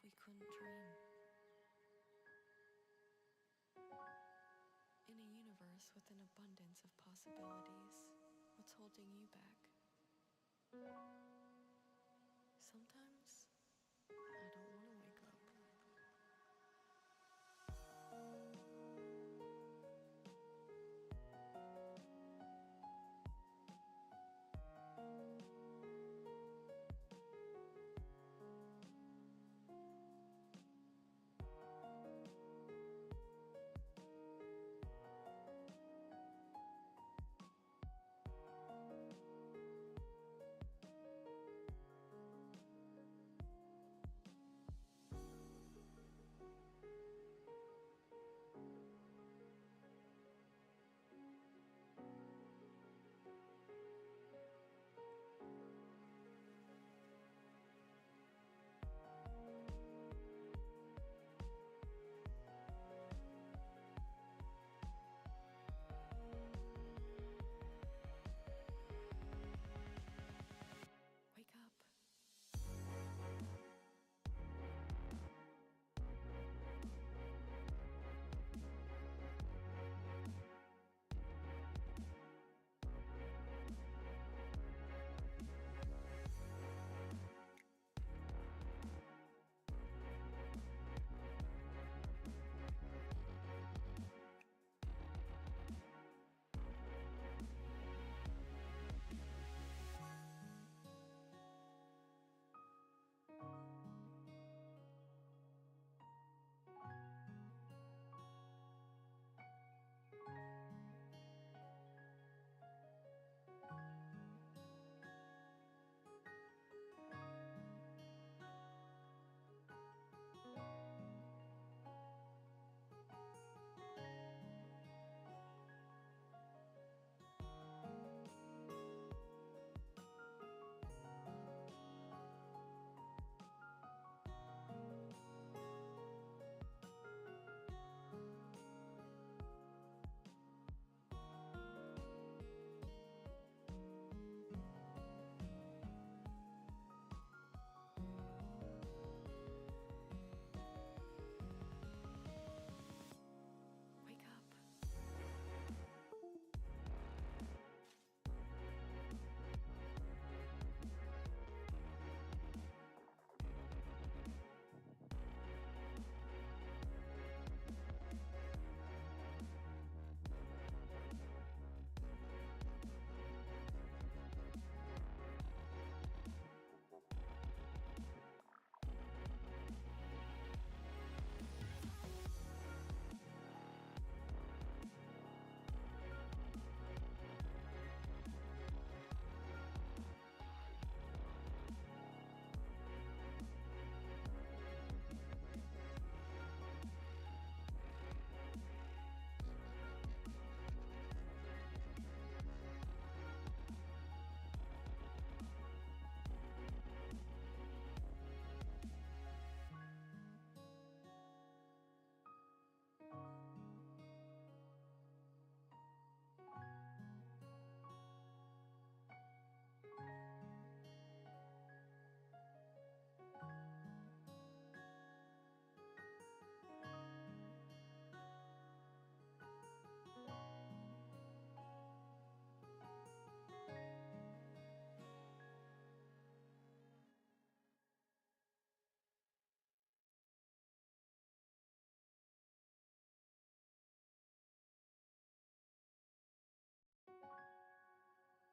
we couldn't dream. In a universe with an abundance of possibilities, what's holding you back? Sometimes I don't want to wake up.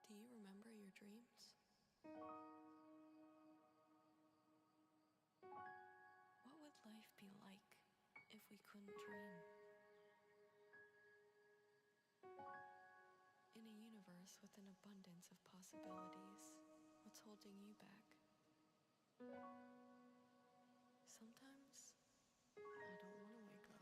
Do you remember your dreams? What would life be like if we couldn't dream? In a universe with an abundance of possibilities, what's holding you back? Sometimes I don't want to wake up.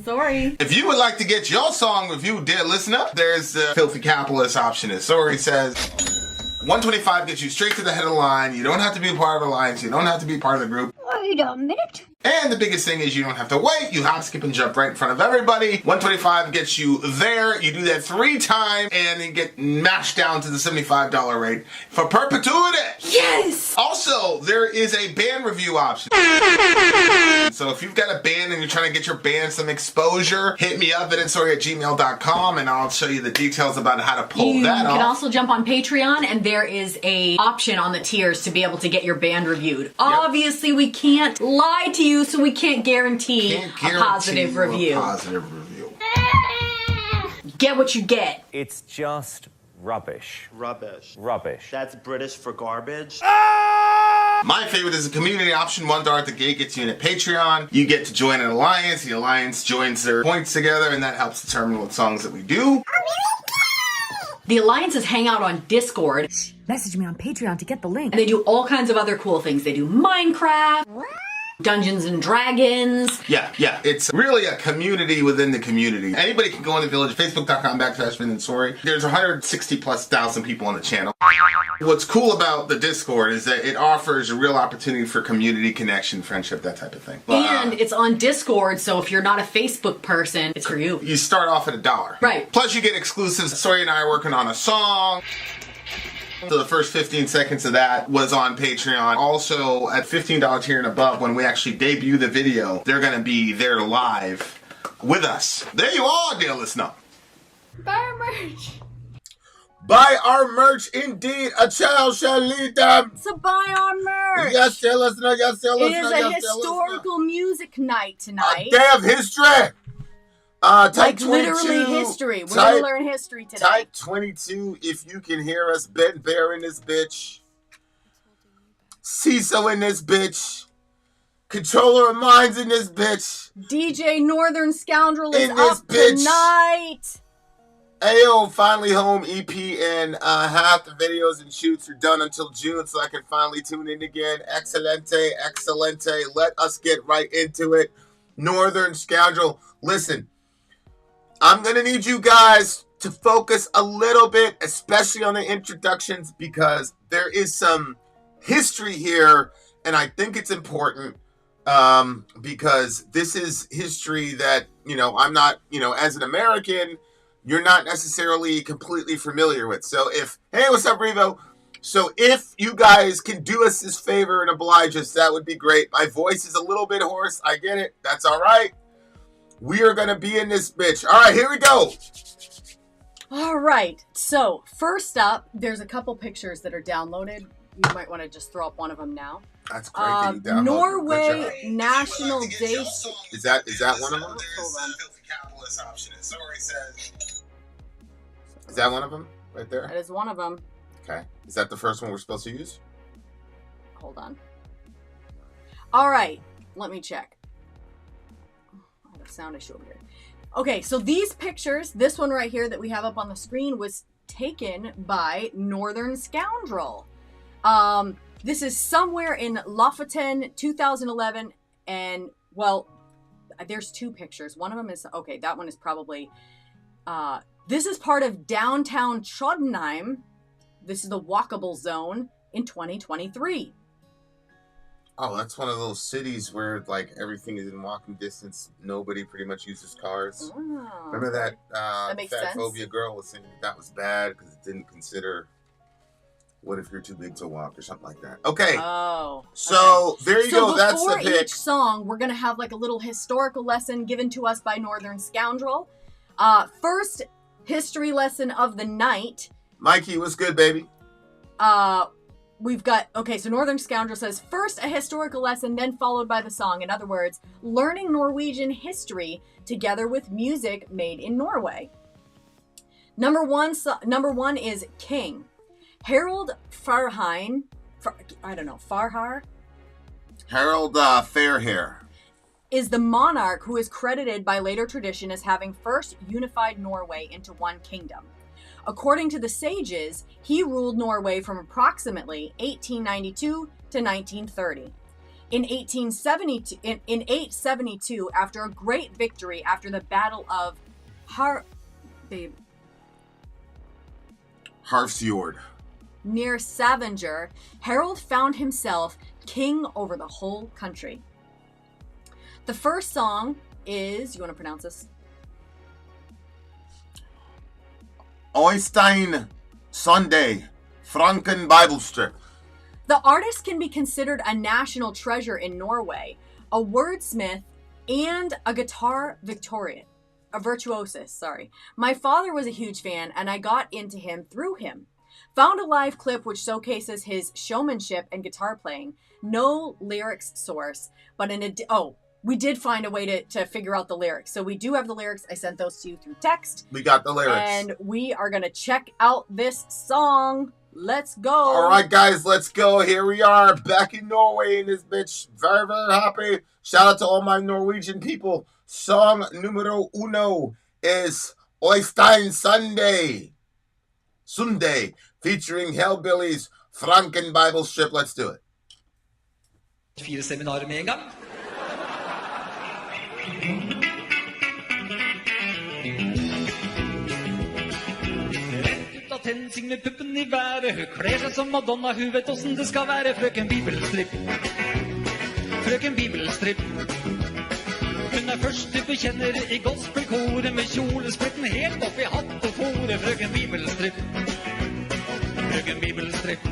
Sori. If you would like to get your song reviewed, dear listener, there's the filthy capitalist option. As Sori says, 125 gets you straight to the head of the line. You don't have to be a part of the alliance. You don't have to be part of the group. Wait a minute. And the biggest thing is you don't have to wait. You hop, skip, and jump right in front of everybody. 125 gets you there. You do that 3 times, and you get mashed down to the $75 rate for perpetuity. Yes! Also, there is a band review option. So if you've got a band and you're trying to get your band some exposure, hit me up at itsori@gmail.com, and I'll show you the details about how to pull that off. You can also jump on Patreon, and there is a option on the tiers to be able to get your band reviewed. Obviously, we can't lie to you, so we can't guarantee a positive review. Get what you get. It's just rubbish. Rubbish. Rubbish. That's British for garbage. My favorite is the community option. $1 at the gate gets you in at Patreon. You get to join an alliance. The alliance joins their points together, and that helps determine what songs that we do. The alliances hang out on Discord. Message me on Patreon to get the link. And they do all kinds of other cool things. They do Minecraft, Dungeons and Dragons. Yeah. It's really a community within the community. Anybody can go in the village, facebook.com/Sori. There's 160,000+ people on the channel. What's cool about the Discord is that it offers a real opportunity for community connection, friendship, that type of thing. And it's on Discord, so if you're not a Facebook person, it's for you. You start off at $1. Right. Plus you get exclusives. Sori and I are working on a song. So the first 15 seconds of that was on Patreon. Also, at $15 tier and above, when we actually debut the video, they're going to be there live with us. There you are, dear listener. Buy our merch. Buy our merch, indeed. A child shall lead them. So buy our merch. Yes, dear listener. Yes, dear It listener. is a historical music night tonight. A day of history. Type like 22, literally history. We're going to learn history today. Type 22 if you can hear us. Ben Bear in this bitch. CISO in this bitch. Controller of Minds in this bitch. DJ Northern Scoundrel is In this up bitch. tonight. Ayo, Finally Home EP, and half the videos and shoots are done until June, so I can finally tune in again. Excelente, excelente. Let us get right into it. Northern Scoundrel. Listen. I'm going to need you guys to focus a little bit, especially on the introductions, because there is some history here, and I think it's important because this is history that, I'm not, as an American, you're not necessarily completely familiar with. So hey, what's up, Revo? So if you guys can do us this favor and oblige us, that would be great. My voice is a little bit hoarse. I get it. That's all right. We are going to be in this bitch. All right, here we go. All right. So first up, there's a couple pictures that are downloaded. You might want to just throw up one of them now. That's great that you downloaded. Norway National Day. Is that one of them? Hold on. Is that one of them right there? That is one of them. Okay. Is that the first one we're supposed to use? Hold on. All right. Let me check. Sound issue over here. Okay, so these pictures, this one right here that we have up on the screen was taken by Northern Scoundrel. This is somewhere in Lofoten, 2011, and well, there's 2 pictures. One of them is, okay, that one is probably, this is part of downtown Trondheim. This is the walkable zone in 2023. Oh, that's one of those cities where, like, everything is in walking distance. Nobody pretty much uses cars. Oh. Remember that makes fat sense. phobia girl was saying that was bad because it didn't consider what if you're too big to walk or something like that. Okay. Oh. So, there you go. That's the before pick. each song, we're going to have, like, a little historical lesson given to us by Northern Scoundrel. First history lesson of the night. Mikey, what's good, baby? We've got, okay, so Northern Scoundrel says, first a historical lesson, then followed by the song. In other words, learning Norwegian history together with music made in Norway. Number one is King. Harold Farhar. Harold Fairhair. Is the monarch who is credited by later tradition as having first unified Norway into one kingdom. According to the sages, he ruled Norway from approximately 1892 to 1930. In 872, after a great victory after the Battle of Harfsjord. Near Stavanger, Harold found himself king over the whole country. The first song is, you want to pronounce this? Oystein, Sunde, Frøken Bibelstripp. The artist can be considered a national treasure in Norway, a wordsmith, and a guitar virtuosus. My father was a huge fan, and I got into him through him. Found a live clip which showcases his showmanship and guitar playing. No lyrics source, but we did find a way to figure out the lyrics. So we do have the lyrics. I sent those to you through text. We got the lyrics. And we are going to check out this song. Let's go. All right, guys, let's go. Here we are back in Norway in this bitch. Very, very happy. Shout out to all my Norwegian people. Song numero uno is Oystein Sunde, featuring Hellbillies, Frøken Bibelstripp. Let's do it. 4 seminarer med en gang. Tensing med puppen i været. Hun kler seg som Madonna. Hun vet hvordan det skal være. Frøken Bibelstripp. Frøken Bibelstripp. Hun første bekjenner i gospelkoret med kjolesplitten helt opp i hatt og fore. Frøken Bibelstripp. Frøken Bibelstripp.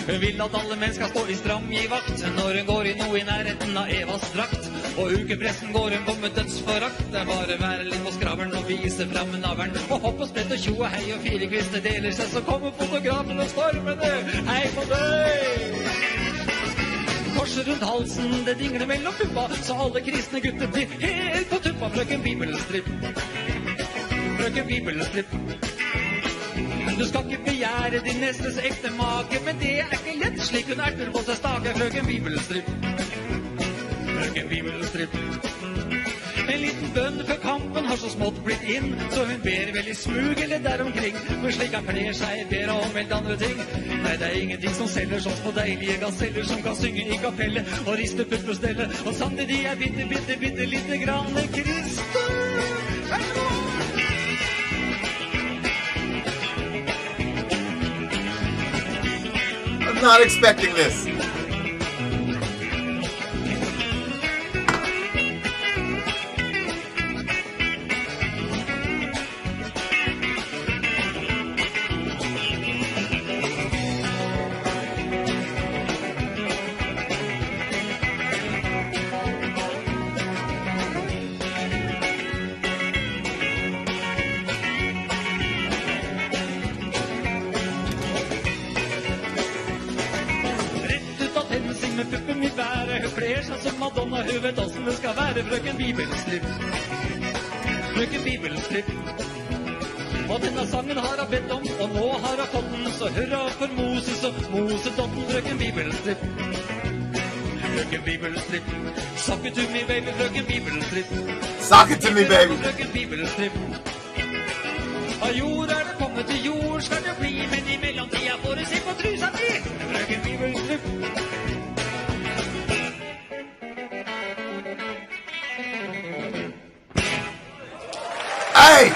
Hun vil at alle menn skal stå i stram i vakt når hun går i noe i nærheten av Evas drakt. Og ukepressen går hun på med dødsforakt. Det er bare være litt på skraveren og vise frem navlen. Og hopp og sprett og tjo og hei og 4 kvister deler seg. Så kommer fotografen og stormende. Hei på deg! Korset rundt halsen, det dingler mellom puppa. Så alle kristne gutter blir helt på tuppa. Frøken Bibelstripp. Frøken Bibelstripp. Du skal ikke begjære din nestes ekte make, men det er ikke lett slik hun erter på seg stake. Frøken Bibelstripp. Frøken Bibelstripp. En liten bønn før kampen har så smått blitt inn, så hun ber vel i smug eller der omkring. For slik han kler seg, ber han om helt andre ting. Nei, det er ingenting som selger sånn på deilige gaseller som kan synge i kapellet og riste puppestelle. Og samtidig er bitte lite grann kristen. I'm not expecting this. Madonna, hun vet hvordan det skal være. Frøken Bibelstripp. Frøken Bibelstripp. Og denne sangen har hun bedt om, og nå har hun fått den. Så hurra for Moses og Mosedotten. Frøken Bibelstripp. Frøken Bibelstripp. Suck it to me, baby. Frøken Bibelstripp. Suck it to me, baby. Frøken Bibelstripp. Av jord er det kommet til jord, skal det bli. Men i mellomtida får du se på trusa mi. Frøken Bibelstripp. Hey!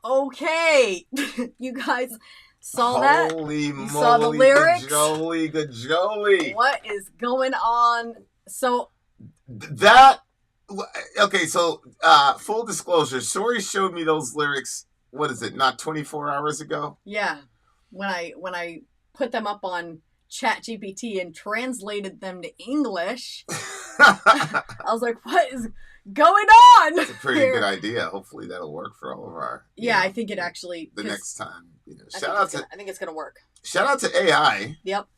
Okay, you guys saw that? Holy moly, saw the lyrics? Gajoli. What is going on? So that okay, so full disclosure, Sori showed me those lyrics, what is it, not 24 hours ago? Yeah. When I put them up on ChatGPT and translated them to English, I was like, what is going on? It's a pretty good idea. Hopefully that'll work for all of our Yeah, I think it actually the next time. I think it's gonna work. Shout out to AI. Yep.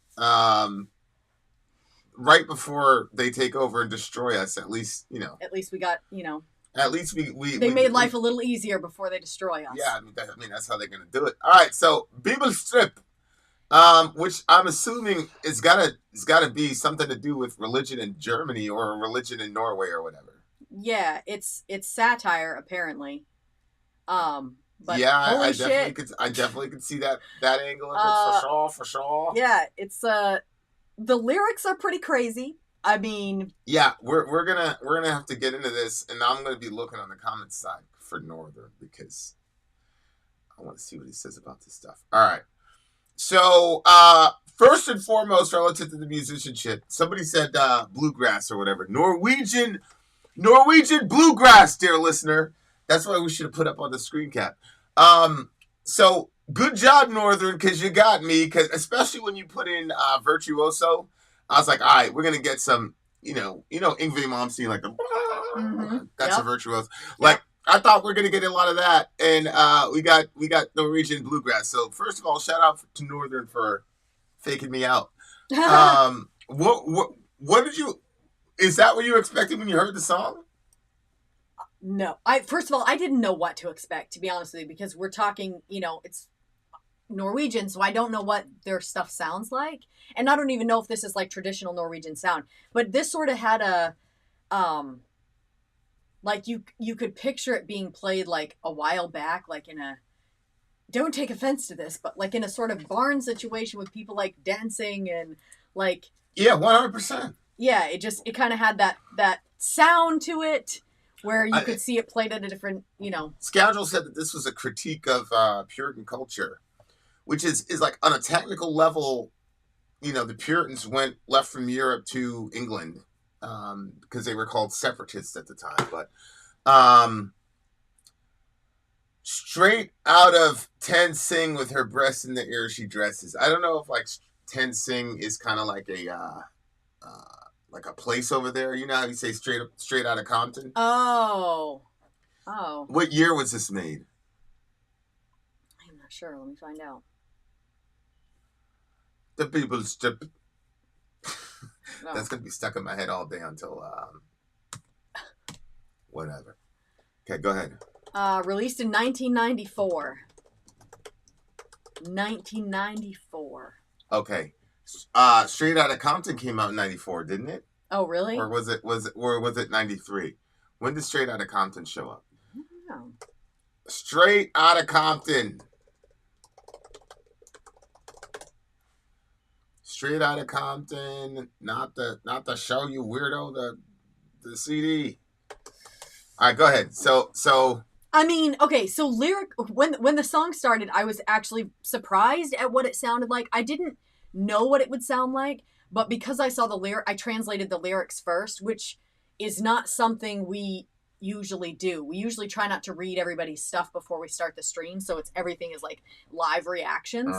Right before they take over and destroy us, at least At least we got, At least we They made life a little easier before they destroy us. Yeah, I mean that's how they're gonna do it. All right, so Bibelstripp, which I'm assuming it's gotta be something to do with religion in Germany or religion in Norway or whatever. Yeah, it's satire apparently. But yeah, holy I shit. definitely could see that angle of it for sure. Yeah, it's the lyrics are pretty crazy. I mean, yeah, we're gonna have to get into this, and I'm gonna be looking on the comments side for Northern because I want to see what he says about this stuff. All right, so first and foremost, relative to the musicianship, somebody said bluegrass or whatever. Norwegian bluegrass, dear listener. That's why we should have put up on the screen cap. So good job, Northern, because you got me. Because especially when you put in virtuoso, I was like, all right, we're gonna get some, Yngwie Malmsteen, like the that's a virtuoso. Like I thought we are gonna get a lot of that, and we got Norwegian bluegrass. So first of all, shout out to Northern for faking me out. What did you? Is that what you expected when you heard the song? No. First of all, I didn't know what to expect, to be honest with you, because we're talking, it's Norwegian, so I don't know what their stuff sounds like. And I don't even know if this is like traditional Norwegian sound. But this sort of had a like you could picture it being played like a while back, like in a, don't take offense to this, but like in a sort of barn situation with people like dancing and like, yeah, 100%. Yeah, it kind of had that sound to it where you could see it played at a different, Scoundrel said that this was a critique of Puritan culture, which is like on a technical level, the Puritans left from Europe to England because they were called separatists at the time. But straight out of Ten Sing with her breasts in the air she dresses. I don't know if like Ten Sing is kind of like a place over there. You know how you say straight out of Compton? Oh. What year was this made? I'm not sure. Let me find out. The Bibelstripp. No. That's going to be stuck in my head all day until whatever. Okay, go ahead. Released in 1994. 1994. Okay. Straight Outta Compton came out in 94, didn't it? Oh, really? Or was it 93? When did Straight Outta Compton show up? I don't know. Straight Outta Compton. Straight Outta Compton, not the show, you weirdo, the CD. All right, go ahead. So I mean, okay, so when the song started, I was actually surprised at what it sounded like. I didn't know what it would sound like, but because I saw the lyric, I translated the lyrics first, which is not something we usually do. We usually try not to read everybody's stuff before we start the stream, so everything is like live reactions.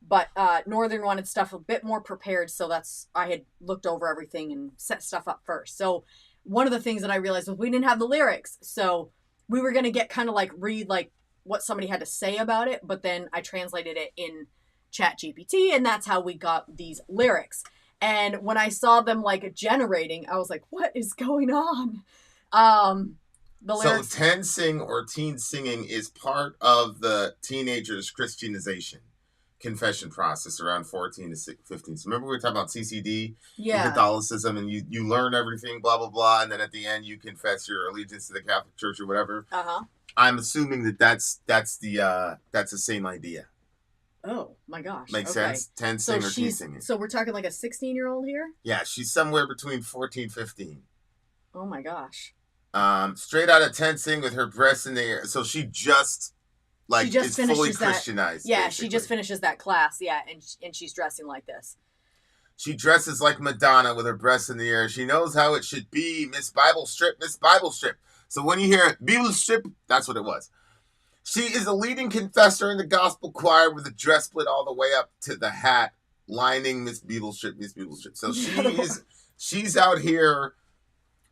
But Northern wanted stuff a bit more prepared, so I had looked over everything and set stuff up first. So one of the things that I realized was we didn't have the lyrics, so we were gonna get kind of like read like what somebody had to say about it, but then I translated it in ChatGPT, and that's how we got these lyrics. And when I saw them like generating, I was like, what is going on? The lyrics. So Ten Sing or teen singing is part of the teenagers' Christianization confession process around 14 to 15. So remember we were talking about CCD, Catholicism, and you learn everything, blah, blah, blah, and then at the end you confess your allegiance to the Catholic Church or whatever. I'm assuming that's the same idea. Oh my gosh. Makes sense? Ten Sing or teen singing. So we're talking like a 16-year-old here? Yeah, she's somewhere between 14, 15. Oh my gosh. Straight out of Ten Sing with her breasts in the air. So she just is fully Christianized. Yeah, basically. She just finishes that class, and she's dressing like this. She dresses like Madonna with her breasts in the air. She knows how it should be. Miss Bibelstripp. So when you hear Bibelstripp, that's what it was. She is a leading confessor in the gospel choir with a dress split all the way up to the hat, lining Miss Bibelstripp. So she's out here.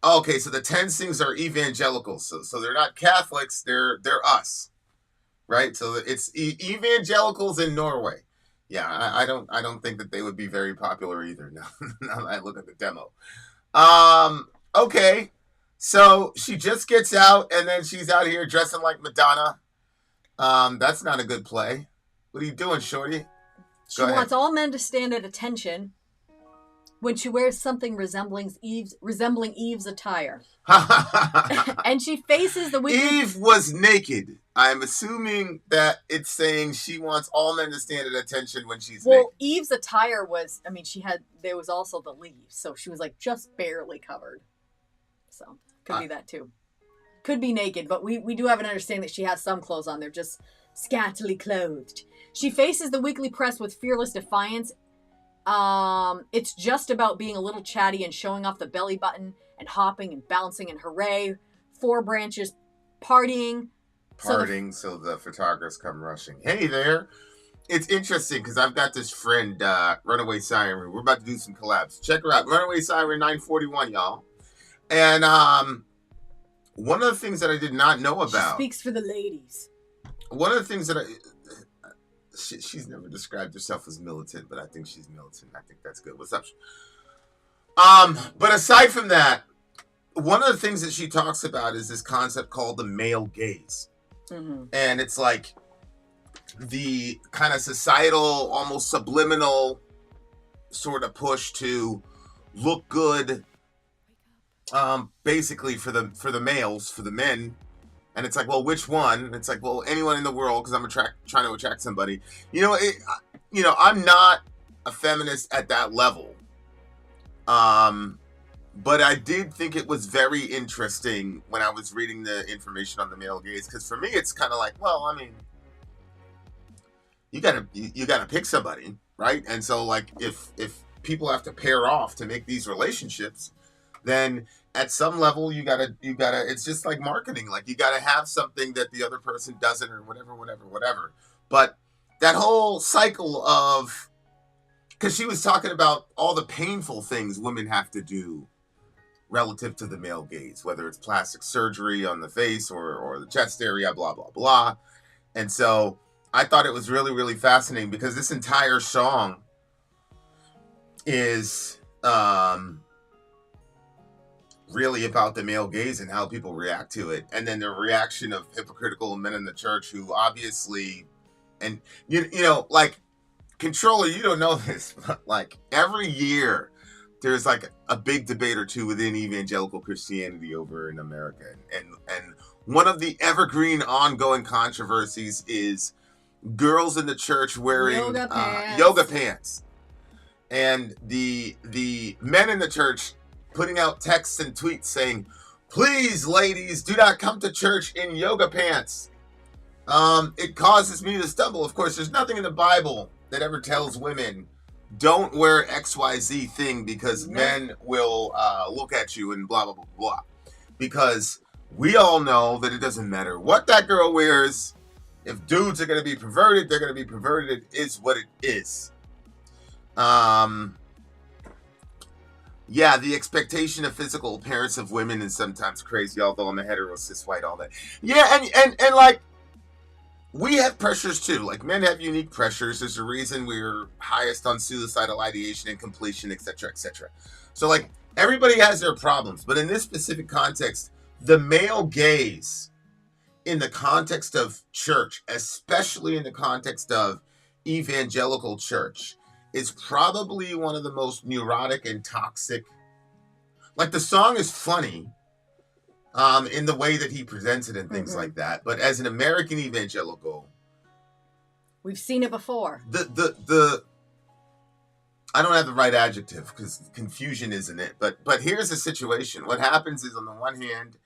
Okay, so the Ten Sings are evangelicals. So they're not Catholics, they're us. Right? So it's evangelicals in Norway. Yeah, I don't think that they would be very popular either. Now that I look at the demo. Okay. So she just gets out and then she's out here dressing like Madonna. That's not a good play. What are you doing, shorty? She wants all men to stand at attention, when she wears something resembling Eve's attire. And she faces the weekly... Eve was naked. I'm assuming that it's saying she wants all men to stand at attention when she's naked. Well, Eve's attire was, I mean, there was also the leaves, so she was like just barely covered. So, could be that too. Could be naked, but we do have an understanding that she has some clothes on. They're just scantily clothed. She faces the weekly press with fearless defiance. It's just about being a little chatty and showing off the belly button and hopping and bouncing and hooray. 4 branches partying. So the photographers come rushing. Hey there. It's interesting because I've got this friend, Runaway Siren. We're about to do some collabs. Check her out. Runaway Siren 941, y'all. And one of the things that I did not know about... She speaks for the ladies. One of the things that she's never described herself as militant, but I think she's militant. I think that's good. What's up? But aside from that, one of the things that she talks about is this concept called the male gaze. Mm-hmm. And it's like the kind of societal, almost subliminal sort of push to look good, basically for the males, for the men. And it's like, well, which one? And it's like, well, anyone in the world, because I'm trying to attract somebody. I'm not a feminist at that level. But I did think it was very interesting when I was reading the information on the male gaze, because for me, it's kind of like, well, I mean, you gotta pick somebody, right? And so, like, if people have to pair off to make these relationships, then at some level, you gotta. It's just like marketing, like you gotta have something that the other person doesn't, or whatever. But that whole cycle of, because she was talking about all the painful things women have to do relative to the male gaze, whether it's plastic surgery on the face or the chest area, blah, blah, blah. And so I thought it was really, really fascinating because this entire song is really about the male gaze and how people react to it. And then the reaction of hypocritical men in the church who obviously, and you know, like, Controller, you don't know this, but like every year there's like a big debate or two within evangelical Christianity over in America. And one of the evergreen ongoing controversies is girls in the church wearing yoga pants. And the men in the church putting out texts and tweets saying, please, ladies, do not come to church in yoga pants. It causes me to stumble. Of course, there's nothing in the Bible that ever tells women don't wear XYZ thing because men will look at you and blah, blah, blah, blah. Because we all know that it doesn't matter what that girl wears. If dudes are going to be perverted, they're going to be perverted. It is what it is. Yeah, the expectation of physical appearance of women is sometimes crazy, although I'm a hetero, cis, white, all that. Yeah, and like, we have pressures too. Like, men have unique pressures. There's a reason we're highest on suicidal ideation and completion, etc., etc. So, like, everybody has their problems. But in this specific context, the male gaze in the context of church, especially in the context of evangelical church, is probably one of the most neurotic and toxic. Like, the song is funny in the way that he presents it and things like that. But as an American evangelical, we've seen it before. The I don't have the right adjective because confusion isn't it. But here's the situation. What happens is, on the one hand,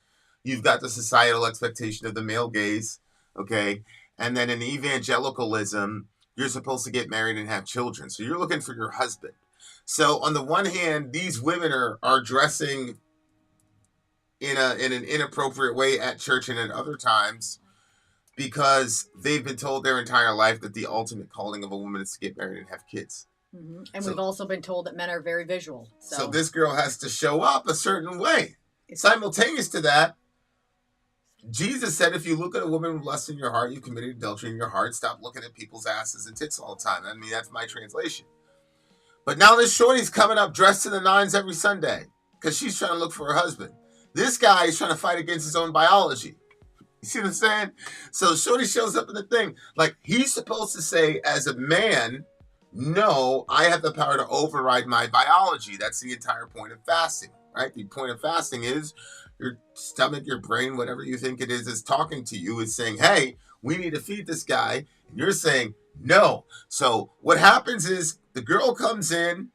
you've got the societal expectation of the male gaze, okay? And then in evangelicalism, you're supposed to get married and have children. So you're looking for your husband. So on the one hand, these women are dressing in an inappropriate way at church and at other times because they've been told their entire life that the ultimate calling of a woman is to get married and have kids. Mm-hmm. And we've also been told that men are very visual. So this girl has to show up a certain way. Simultaneous to that, Jesus said, if you look at a woman with lust in your heart, you committed adultery in your heart. Stop looking at people's asses and tits all the time. I mean, that's my translation. But now this shorty's coming up dressed to the nines every Sunday because she's trying to look for her husband. This guy is trying to fight against his own biology. You see what I'm saying? So shorty shows up in the thing. Like, he's supposed to say, as a man, no, I have the power to override my biology. That's the entire point of fasting, right? The point of fasting is your stomach, your brain, whatever you think it is talking to you, is saying, hey, we need to feed this guy. And you're saying, no. So what happens is the girl comes in,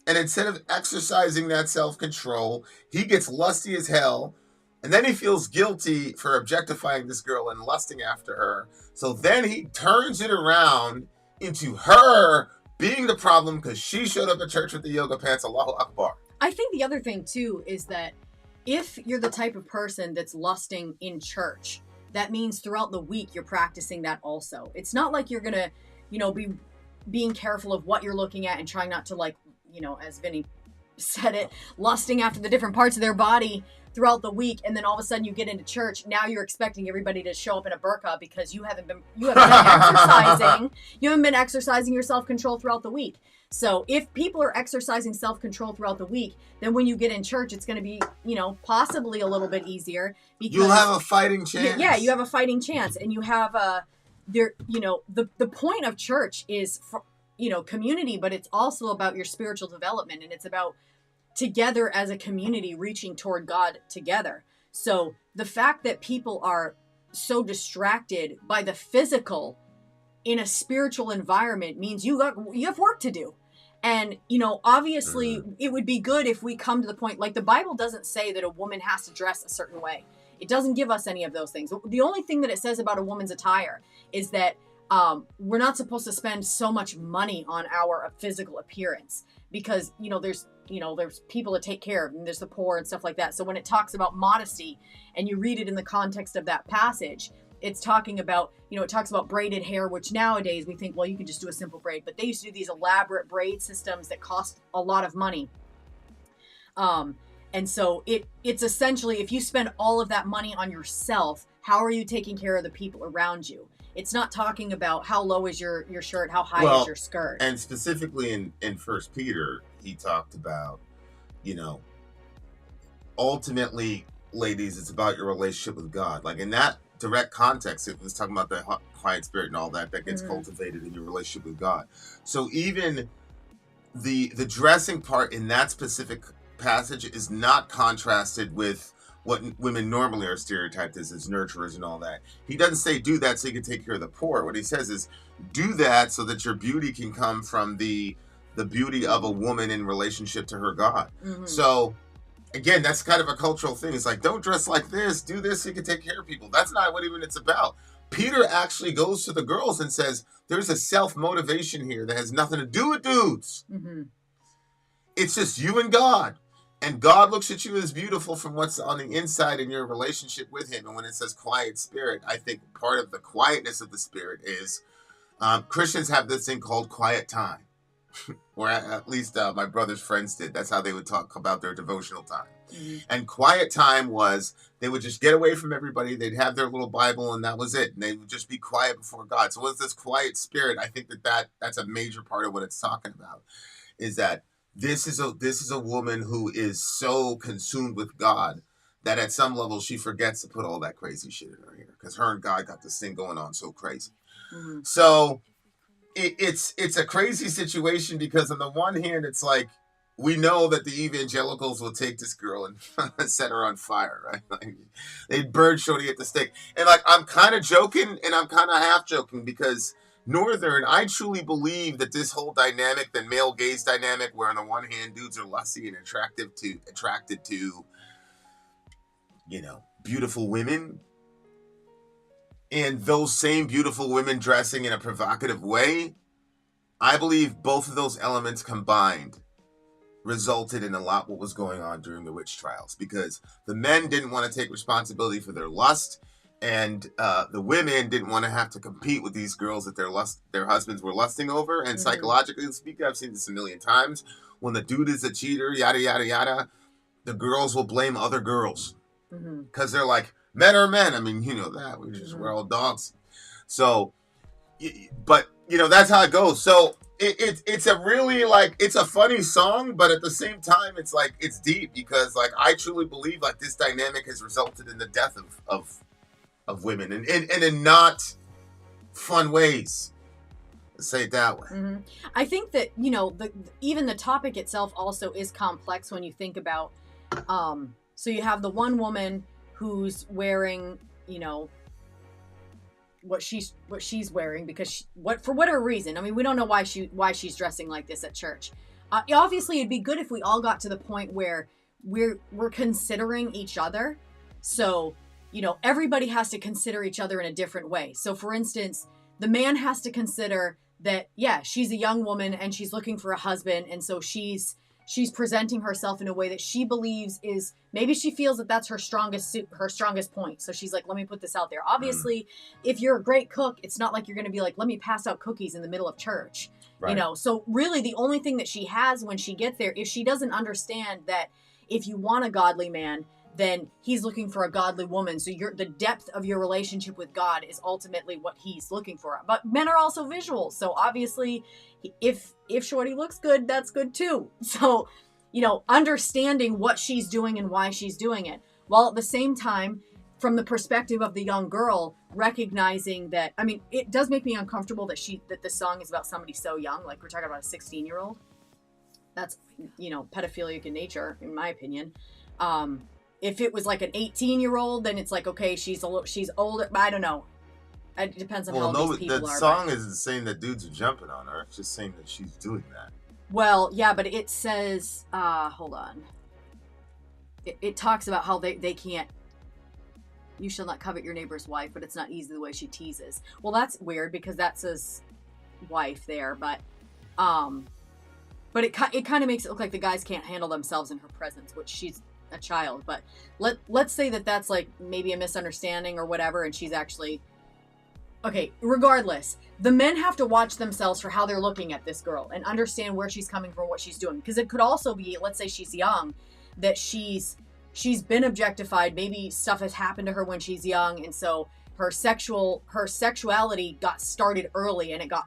and instead of exercising that self-control, he gets lusty as hell. And then he feels guilty for objectifying this girl and lusting after her. So then he turns it around into her being the problem because she showed up at church with the yoga pants. Allahu Akbar. I think the other thing, too, is that if you're the type of person that's lusting in church, that means throughout the week you're practicing that also. It's not like you're going to, be being careful of what you're looking at and trying not to, like, as Vinny said it, lusting after the different parts of their body throughout the week, and then all of a sudden you get into church. Now you're expecting everybody to show up in a burqa because you haven't been exercising. You haven't been exercising your self-control throughout the week. So if people are exercising self-control throughout the week, then when you get in church, it's going to be, possibly a little bit easier. Because you'll have a fighting chance. Yeah, you have a fighting chance, and you have the point of church is for, community, but it's also about your spiritual development, and it's about together as a community reaching toward God together. So the fact that people are so distracted by the physical in a spiritual environment means you have work to do. And, obviously it would be good if we come to the point, like the Bible doesn't say that a woman has to dress a certain way. It doesn't give us any of those things. The only thing that it says about a woman's attire is that we're not supposed to spend so much money on our physical appearance because, there's people to take care of, and there's the poor and stuff like that. So when it talks about modesty and you read it in the context of that passage, it's talking about, it talks about braided hair, which nowadays we think, well, you can just do a simple braid, but they used to do these elaborate braid systems that cost a lot of money. And so it's essentially, if you spend all of that money on yourself, how are you taking care of the people around you? It's not talking about how low is your shirt, how high is your skirt. And specifically in First Peter, he talked about, ultimately, ladies, it's about your relationship with God. Like in that direct context, it was talking about the quiet spirit and all that gets cultivated in your relationship with God. So even the dressing part in that specific passage is not contrasted with what women normally are stereotyped as nurturers and all that. He doesn't say do that so you can take care of the poor. What he says is do that so that your beauty can come from the beauty of a woman in relationship to her God. So again, that's kind of a cultural thing. It's like, don't dress like this, do this so you can take care of people. That's not what even it's about. Peter actually goes to the girls and says, there's a self-motivation here that has nothing to do with dudes. It's just you and God. And God looks at you as beautiful from what's on the inside in your relationship with him. And when it says quiet spirit, I think part of the quietness of the spirit is Christians have this thing called quiet time. Or at least my brother's friends did. That's how they would talk about their devotional time. And quiet time was they would just get away from everybody. They'd have their little Bible and that was it. And they would just be quiet before God. So what's this quiet spirit? I think that's a major part of what it's talking about, is that this is a woman who is so consumed with God that at some level she forgets to put all that crazy shit in her hair because her and God got this thing going on so crazy. So it's a crazy situation because on the one hand, it's like we know that the evangelicals will take this girl and set her on fire, right? Like, they'd burn Shorty at the stake. And like I'm kind of joking and I'm kind of half joking because Northern, I truly believe that this whole dynamic, the male gaze dynamic, where on the one hand dudes are lusty and attracted to, beautiful women, and those same beautiful women dressing in a provocative way, I believe both of those elements combined resulted in a lot what was going on during the witch trials, because the men didn't want to take responsibility for their lust. And the women didn't want to have to compete with these girls that their husbands were lusting over. And psychologically speaking, I've seen this a million times. When the dude is a cheater, yada, yada, yada, the girls will blame other girls. Because they're like, men are men. I mean, you know that. We're all dogs. So, but, that's how it goes. So it's a really, it's a funny song. But at the same time, it's like, it's deep. Because, I truly believe, this dynamic has resulted in the death of women and in not fun ways. Let's say it that way. Mm-hmm. I think that, you know, even the topic itself also is complex when you think about, so you have the one woman who's wearing, you know, what she's wearing because for whatever reason. I mean, we don't know why she's dressing like this at church. Obviously, it'd be good if we all got to the point where we're considering each other. So, you know, everybody has to consider each other in a different way. So, for instance, the man has to consider that, yeah, she's a young woman and she's looking for a husband, and so she's presenting herself in a way that she believes is, maybe she feels that that's her strongest point. So she's like, let me put this out there. Obviously, if you're a great cook, it's not like you're going to be like, let me pass out cookies in the middle of church. Right. You know, so really the only thing that she has when she gets there, if she doesn't understand that if you want a godly man, then he's looking for a godly woman. So the depth of your relationship with God is ultimately what he's looking for. But men are also visual. So obviously, if Shorty looks good, that's good too. So, you know, understanding what she's doing and why she's doing it, while at the same time, from the perspective of the young girl, recognizing that, I mean, it does make me uncomfortable that the song is about somebody so young. Like, we're talking about a 16-year-old. That's, you know, pedophilic in nature, in my opinion. If it was like an 18-year-old, then it's like, okay, she's older. I don't know. It depends on how old these people are. The song isn't saying that dudes are jumping on her. It's just saying that she's doing that. Well, yeah, but it says, hold on. It talks about how they can't, you shall not covet your neighbor's wife, but it's not easy the way she teases. Well, that's weird because that says wife there, but it kind of makes it look like the guys can't handle themselves in her presence, which she's a child. But let's say that that's like maybe a misunderstanding or whatever, and she's actually, okay, regardless, the men have to watch themselves for how they're looking at this girl and understand where she's coming from, what she's doing. Because it could also be, let's say she's young, that she's been objectified. Maybe stuff has happened to her when she's young, and so her sexuality got started early, and it got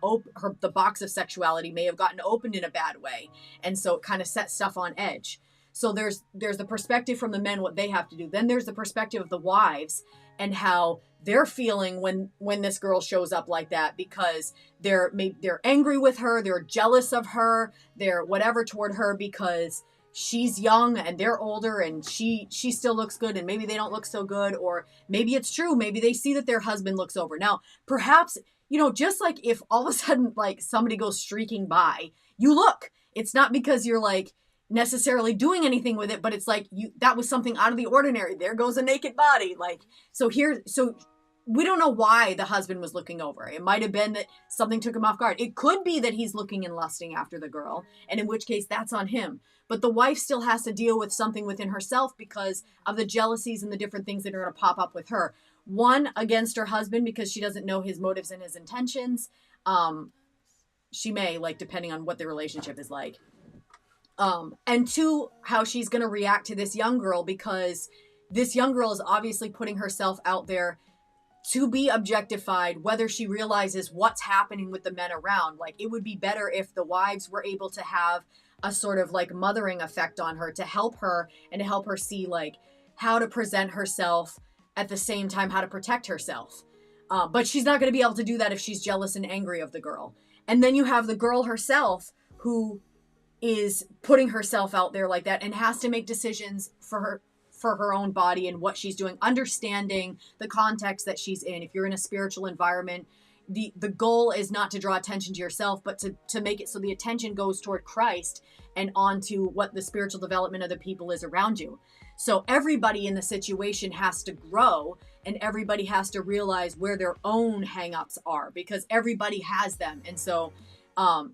the box of sexuality may have gotten opened in a bad way, and so it kind of set stuff on edge. So there's the perspective from the men, what they have to do. Then there's the perspective of the wives and how they're feeling when this girl shows up like that, because they're angry with her, they're jealous of her, they're whatever toward her because she's young and they're older and she still looks good and maybe they don't look so good, or maybe it's true, maybe they see that their husband looks over. Now, perhaps, you know, just like if all of a sudden like somebody goes streaking by, you look. It's not because you're like necessarily doing anything with it, but it's like that was something out of the ordinary. There goes a naked body. Like, so we don't know why the husband was looking over. It might have been that something took him off guard. It could be that he's looking and lusting after the girl, and in which case that's on him. But the wife still has to deal with something within herself because of the jealousies and the different things that are going to pop up with her. One, against her husband because she doesn't know his motives and his intentions. She may, like, depending on what the relationship is like. And two, how she's going to react to this young girl, because this young girl is obviously putting herself out there to be objectified, whether she realizes what's happening with the men around. Like, it would be better if the wives were able to have a sort of like mothering effect on her to help her and to help her see like how to present herself, at the same time how to protect herself. But she's not going to be able to do that if she's jealous and angry of the girl. And then you have the girl herself who is putting herself out there like that and has to make decisions for her own body and what she's doing, understanding the context that she's in. If you're in a spiritual environment, the goal is not to draw attention to yourself, but to make it so the attention goes toward Christ and onto what the spiritual development of the people is around you. So everybody in the situation has to grow, and everybody has to realize where their own hang-ups are, because everybody has them. And so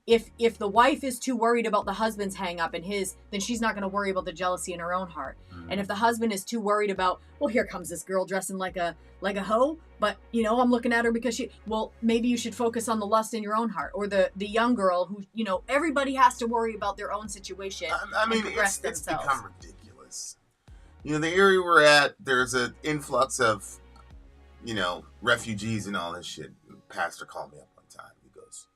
if the wife is too worried about the husband's hang-up and then she's not going to worry about the jealousy in her own heart. And if the husband is too worried about, well, here comes this girl dressing like a hoe, but, you know, I'm looking at her because maybe you should focus on the lust in your own heart. Or the young girl who, you know, everybody has to worry about their own situation. I mean, it's become ridiculous. You know, the area we're at, there's an influx of, you know, refugees and all this shit. The pastor called me up one time. He goes,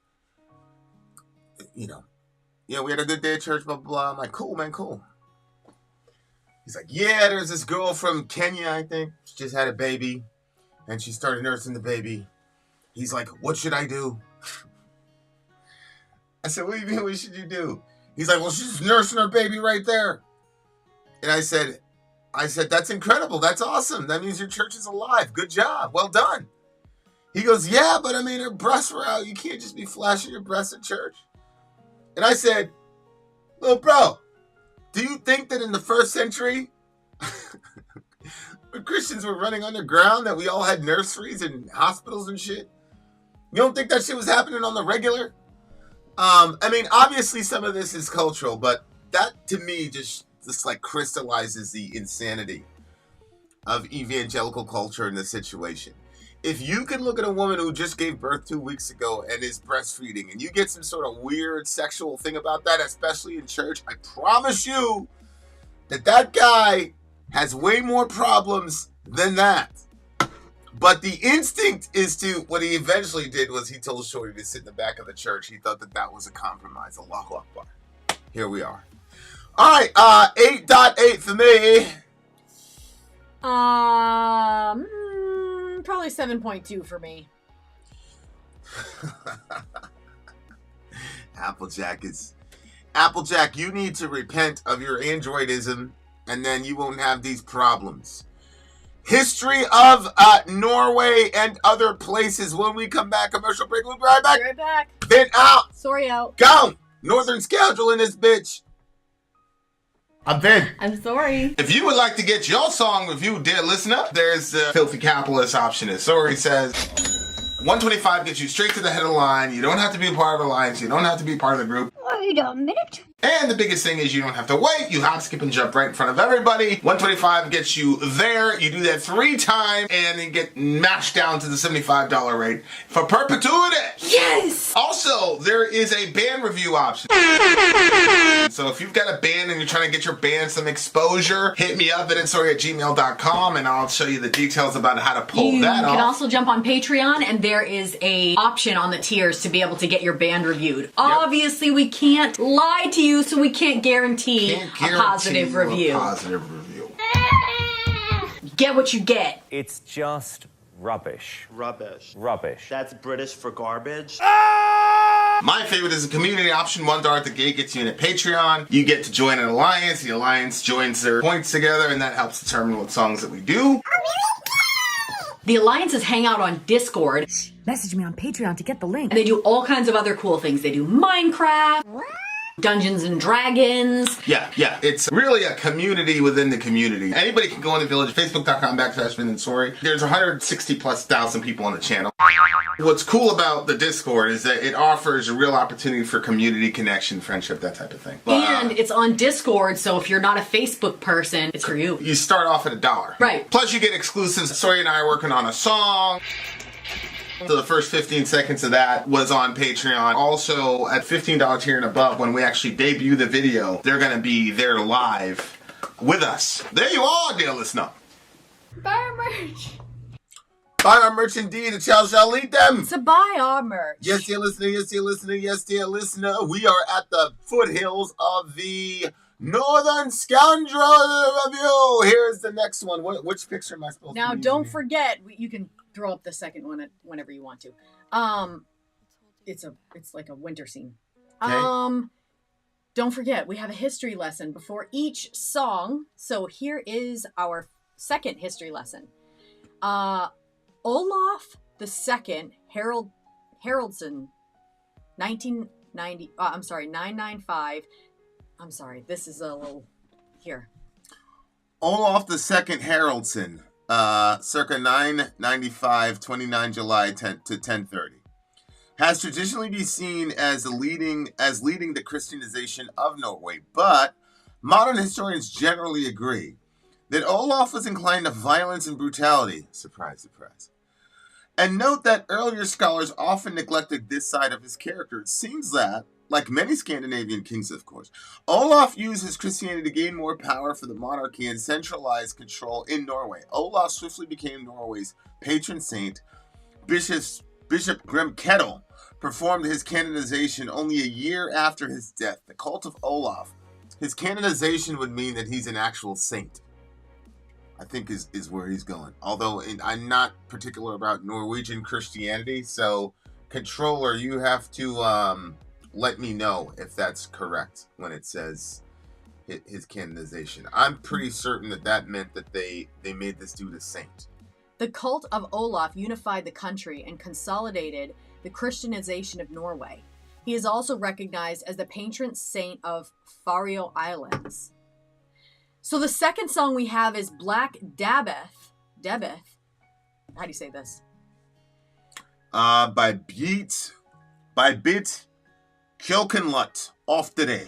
we had a good day at church, blah, blah, blah. I'm like, cool, man, cool. He's like, yeah, there's this girl from Kenya, I think. She just had a baby, and she started nursing the baby. He's like, what should I do? I said, what do you mean, what should you do? He's like, well, she's nursing her baby right there. And I said, that's incredible. That's awesome. That means your church is alive. Good job. Well done. He goes, yeah, but I mean, her breasts were out. You can't just be flashing your breasts at church. And I said, little bro, do you think that in the first century, when Christians were running underground, that we all had nurseries and hospitals and shit? You don't think that shit was happening on the regular? I mean, obviously some of this is cultural, but that to me just like crystallizes the insanity of evangelical culture in this situation. If you can look at a woman who just gave birth 2 weeks ago and is breastfeeding, and you get some sort of weird sexual thing about that, especially in church, I promise you that guy has way more problems than that. But the instinct is to, what he eventually did was he told Sori to sit in the back of the church. He thought that was a compromise. Allahu Akbar. Here we are. All right, 8.8 for me. Probably 7.2 for me. Applejack, you need to repent of your androidism, and then you won't have these problems. History of Norway and other places. When we come back, commercial break. We'll be right back. Be right back. Bytt out. Sori out. Go. Northern Scoundrel in this bitch. I'm Bytt. I'm Sori. If you would like to get your song reviewed, dear listener, there's the filthy capitalist option. As Sori says, 125 gets you straight to the head of the line. You don't have to be a part of the alliance. You don't have to be part of the group. Wait a minute. And the biggest thing is you don't have to wait. You hop, skip, and jump right in front of everybody. 125 gets you there. You do that 3 times, and you get mashed down to the $75 rate for perpetuity. Yes! Also, there is a band review option. So if you've got a band and you're trying to get your band some exposure, hit me up at itsori@gmail.com, and I'll show you the details about how to pull that off. You can also jump on Patreon, and there is a option on the tiers to be able to get your band reviewed. Obviously, we can't lie to you, so we can't guarantee a positive review. Get what you get. It's just rubbish. Rubbish. Rubbish. That's British for garbage. My favorite is a community option. $1 at the gate gets you in at Patreon. You get to join an alliance. The alliance joins their points together, and that helps determine what songs that we do. The alliances hang out on Discord. Message me on Patreon to get the link. And they do all kinds of other cool things. They do Minecraft, Dungeons and Dragons. Yeah. It's really a community within the community. Anybody can go in the village, facebook.com/Sori. There's 160,000+ people on the channel. What's cool about the Discord is that it offers a real opportunity for community connection, friendship, that type of thing. And it's on Discord, so if you're not a Facebook person, it's for you. You start off at $1. Right. Plus you get exclusives. Sori and I are working on a song. So the first 15 seconds of that was on Patreon. Also, at $15 tier and above, when we actually debut the video, they're going to be there live with us. There you are, dear listener. Buy our merch. Buy our merch indeed, and shall eat them. So buy our merch. Yes, dear listener, yes, dear listener, yes, dear listener. We are at the foothills of the Northern Scoundrel Review. Here's the next one. Which picture am I supposed to Now, use? don't forget, you can throw up the second one whenever you want to. It's like a winter scene. Okay. Don't forget, we have a history lesson before each song. So here is our second history lesson. Olaf II Haraldsson, 995. I'm sorry, this is a little here. Olaf II Haraldsson, circa 995, 29 July to 1030, has traditionally been seen as leading the Christianization of Norway, but modern historians generally agree that Olaf was inclined to violence and brutality. Surprise, surprise. And note that earlier scholars often neglected this side of his character. It seems that, like many Scandinavian kings, of course, Olaf used his Christianity to gain more power for the monarchy and centralize control in Norway. Olaf swiftly became Norway's patron saint. Bishop Grimkettle performed his canonization only a year after his death. The cult of Olaf. His canonization would mean that he's an actual saint, I think is where he's going. Although I'm not particular about Norwegian Christianity, so controller, you have to let me know if that's correct when it says his canonization. I'm pretty certain that meant that they made this dude a saint. The cult of Olaf unified the country and consolidated the Christianization of Norway. He is also recognized as the patron saint of Faroe Islands. So the second song we have is Black Debbath. Debbath. How do you say this? By Bytt. Kjøkkenklut. Oftere.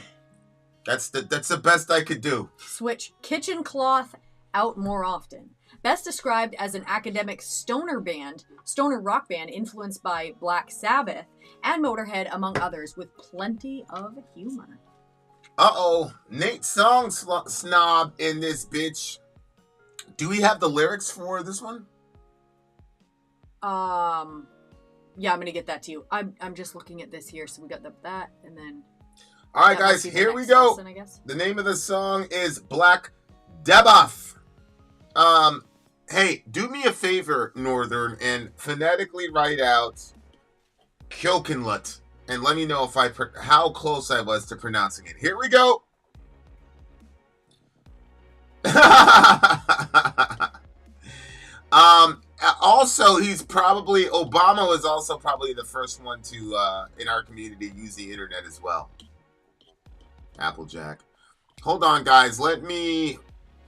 That's the best I could do. Switch kitchen cloth out more often. Best described as an academic stoner rock band influenced by Black Sabbath and Motorhead, among others, with plenty of humor. Uh-oh. Nate Song Snob in this bitch. Do we have the lyrics for this one? Yeah, I'm gonna get that to you. I'm just looking at this here, so we got that, and then... All right, guys, here we go. Lesson, I guess. The name of the song is Black Debbath. Hey, do me a favor, Northern, and phonetically write out Kjøkkenklut, and let me know if how close I was to pronouncing it. Here we go. Also, Obama was also probably the first one to, in our community, use the internet as well. Applejack. Hold on, guys.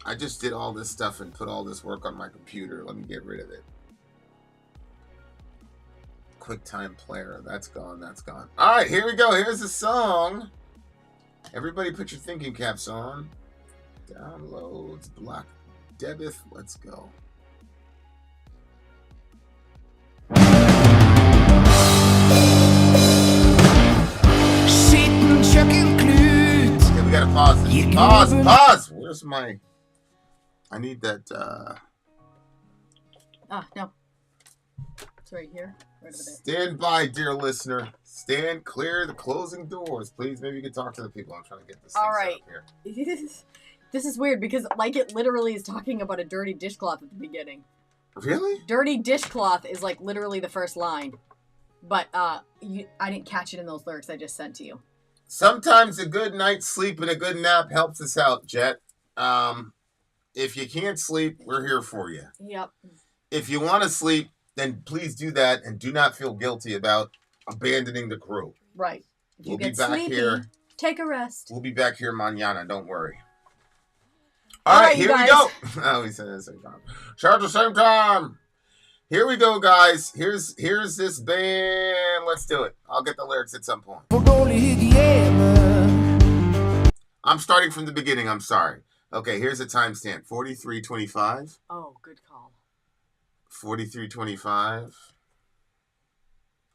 I just did all this stuff and put all this work on my computer. Let me get rid of it. QuickTime Player. That's gone. All right, here we go. Here's the song. Everybody put your thinking caps on. Downloads. Black Debbath. Let's go. Kjøkkenklut. Okay, we gotta pause this. Pause. Where's my... I need that, no. It's right here. Right over there. Stand by, dear listener. Stand clear of the closing doors. Please, maybe you can talk to the people. I'm trying to get this thing set up here. This is weird because, like, it literally is talking about a dirty dishcloth at the beginning. Really? Dirty dishcloth is, like, literally the first line. But, I didn't catch it in those lyrics I just sent to you. Sometimes a good night's sleep and a good nap helps us out, Jet. If you can't sleep, we're here for you. Yep. If you want to sleep, then please do that and do not feel guilty about abandoning the crew. Right. If you We'll get be back sleepy, here. take a rest. We'll be back here mañana, don't worry. All right, here we go. Oh, he said it at the same time. Shout at the same time. Here we go, guys. Here's this band. Let's do it. I'll get the lyrics at some point. I'm starting from the beginning. I'm sorry. Okay, here's a timestamp. 43:25. Oh, good call. 43:25.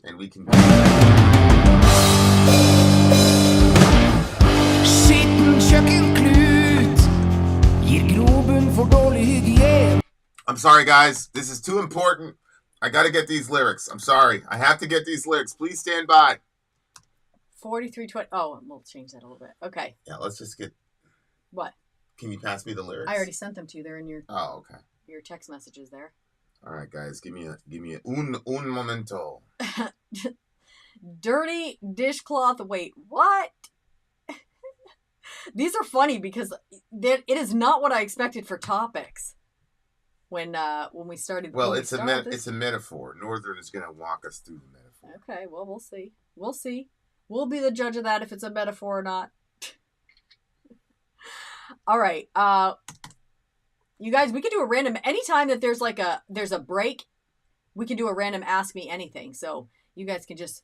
And we can... Skitten kjøkkenklut gir grobunn for dårlig hygiene. I'm sorry, guys. This is too important. I got to get these lyrics. I'm sorry. I have to get these lyrics. Please stand by. 43:20. Oh, we'll change that a little bit. Okay. Yeah, let's just get... What? Can you pass me the lyrics? I already sent them to you. They're in your okay. Your text messages there. All right, guys. Give me un momento. Dirty dishcloth. Wait, what? These are funny because it is not what I expected for topics. When we started. Well, it's a metaphor. Northern is going to walk us through the metaphor. Okay. Well, we'll see. We'll see. We'll be the judge of that if it's a metaphor or not. All right. You guys, we could do a random anytime that there's a break. We can do a random Ask Me Anything. So you guys can just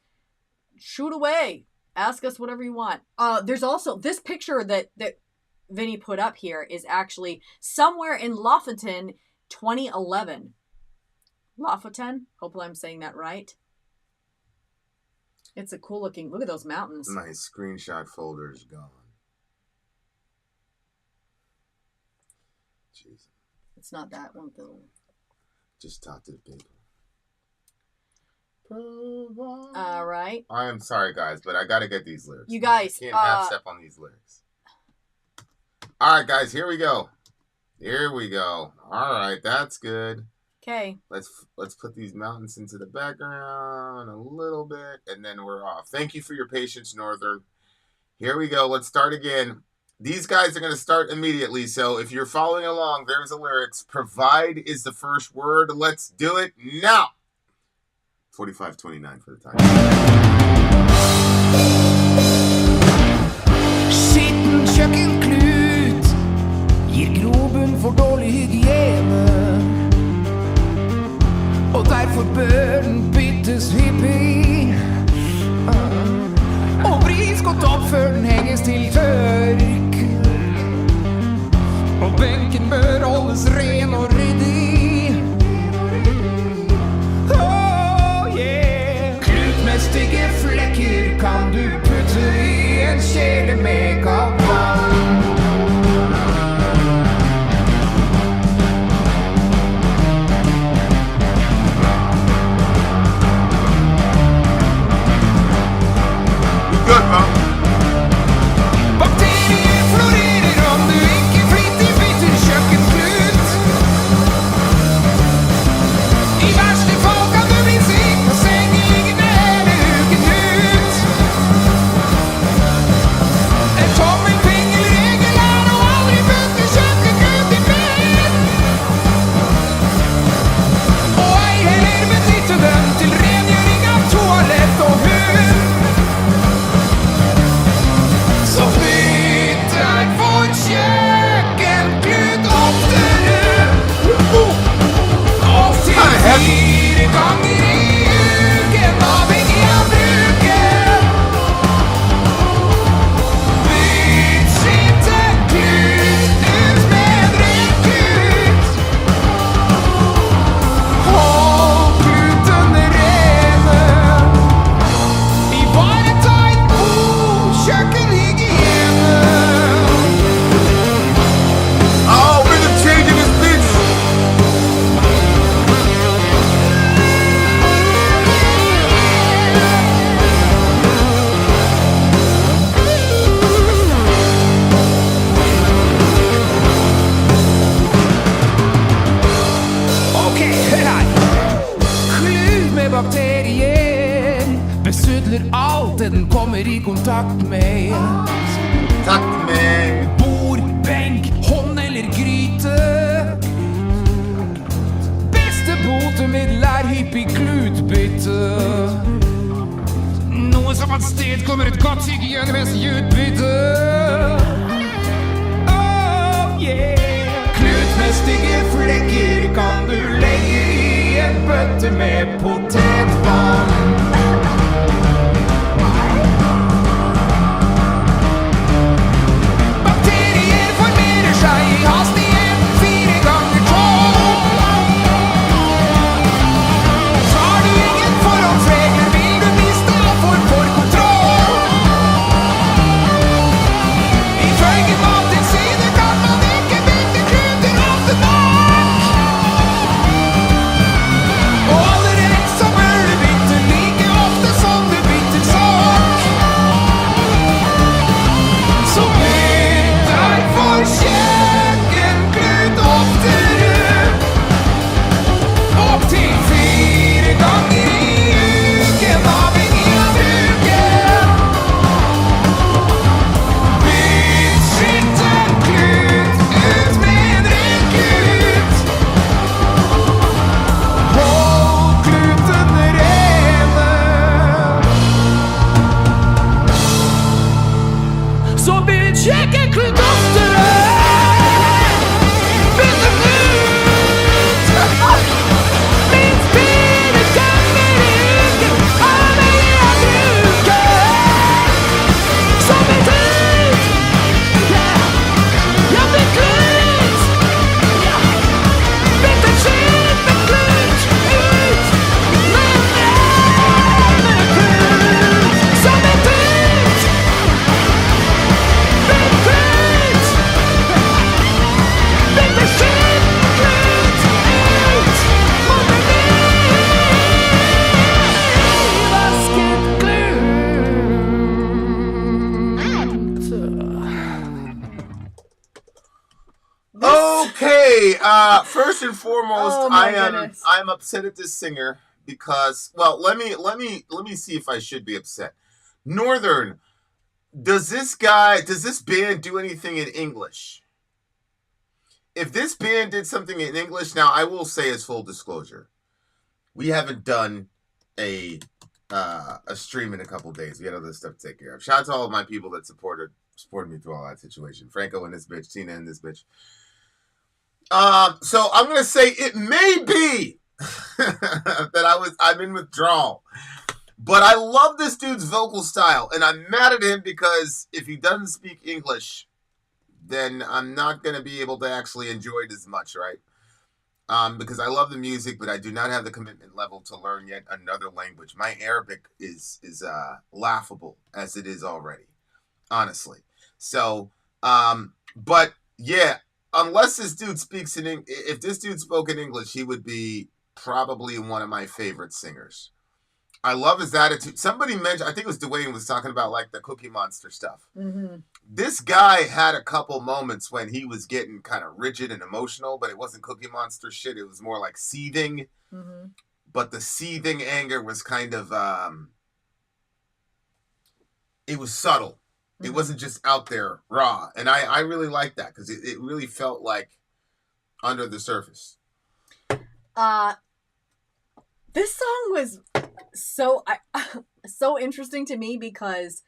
shoot away. Ask us whatever you want. There's also this picture that Vinny put up here is actually somewhere in Lofoten, 2011. Lofoten? Hopefully I'm saying that right. It's a cool looking. Look at those mountains. My screenshot folder is gone. Jeez. It's not that one though. Just talk to the people. All right. I am sorry, guys, but I got to get these lyrics. You guys can't half step on these lyrics. All right, guys, here we go. Here we go. All right, that's good. Okay. Let's put these mountains into the background a little bit, and then we're off. Thank you for your patience, Northern. Here we go. Let's start again. These guys are going to start immediately, so if you're following along, there's the lyrics. Provide is the first word. Let's do it now. 45:29 for the time. Skitten kjøkkenklut gir grobunn for dårlig hygiene, og derfor bør den byttes hyppig. Og bris godt opp før den henges til tørk, og benken bør holdes ren og ryddig. Oh yeah. Klut med stygge flekker kan du putte i en kjele med kaldt vann. Good, bro. Bakterier florerer om du ikke flittig bytter kjøkkenklut. I verste fall kan du bli syk på sengeliggende hele uken ut. En tommelfingerregel er å aldri putte kjøkkenklut i bed. Og ei heller benytte den til rengjøring av toalett og hud. Så bytt deg for kjøkkenklut oftere, opptil 4 ganger i uken, avhengig av bruken. Bytt skittenklut ut med rent klut. Hold klutene rene. Ivareta en god kjøkkenhygiene. Oh, rhythm changing this bitch. Ok, hør her. Klut med bakterier besudler alt det den kommer i kontakt med. Takk med. Bord, benk, hånd eller gryte. Beste botemiddel er hyppig klutbytte. Noe som at sted kommer et godt hygienemessig utbytte. Oh yeah. Klut med stygge flekker kan du legge i en bøtte med potetvann. Bakterier formerer seg i hastighet 4 ganger 12. Tar du ingen forhåndsregler, vil du miste all form for kontroll. Ifølge Mattilsynet kan man ikke bytte kluter ofte nok. Og allerede så bør du bytte like ofte som du bytter sokk. Så bytt deg for kjøkkenklut oftere, opptil 4 ganger i uken, avhengig av bruken. Bytt skittenklut ut med en ren klut. Hold klutene rene. Så bytt kjøkkenklut oftere. Bytt den ut. Minst 4 ganger i uken, avhengig av bruken. Så bytt ut. Ja, bytt klut. Bytt en skittenklut ut med en renere klut. Så bytt ut. Bytt klut. Okay, first and foremost, Oh my goodness. I'm upset at this singer because, well, let me see if I should be upset. Northern, does this band do anything in English? If this band did something in English, now I will say as full disclosure, we haven't done a stream in a couple days. We had other stuff to take care of. Shout out to all of my people that supported me through all that situation. Franco and this bitch, Tina and this bitch. So I'm gonna say it may be that I'm in withdrawal. But I love this dude's vocal style, and I'm mad at him because if he doesn't speak English, then I'm not gonna be able to actually enjoy it as much, right? Because I love the music, but I do not have the commitment level to learn yet another language. My Arabic is laughable as it is already, honestly. So, but yeah, unless this dude speaks if this dude spoke in English, he would be probably one of my favorite singers. I love his attitude. Somebody mentioned, I think it was Dwayne was talking about like the Cookie Monster stuff. Mm-hmm. This guy had a couple moments when he was getting kind of rigid and emotional, but it wasn't Cookie Monster shit. It was more like seething. Mm-hmm. But the seething anger was kind of, it was subtle. Mm-hmm. It wasn't just out there raw. And I really like that because it really felt like under the surface. This song was so interesting to me because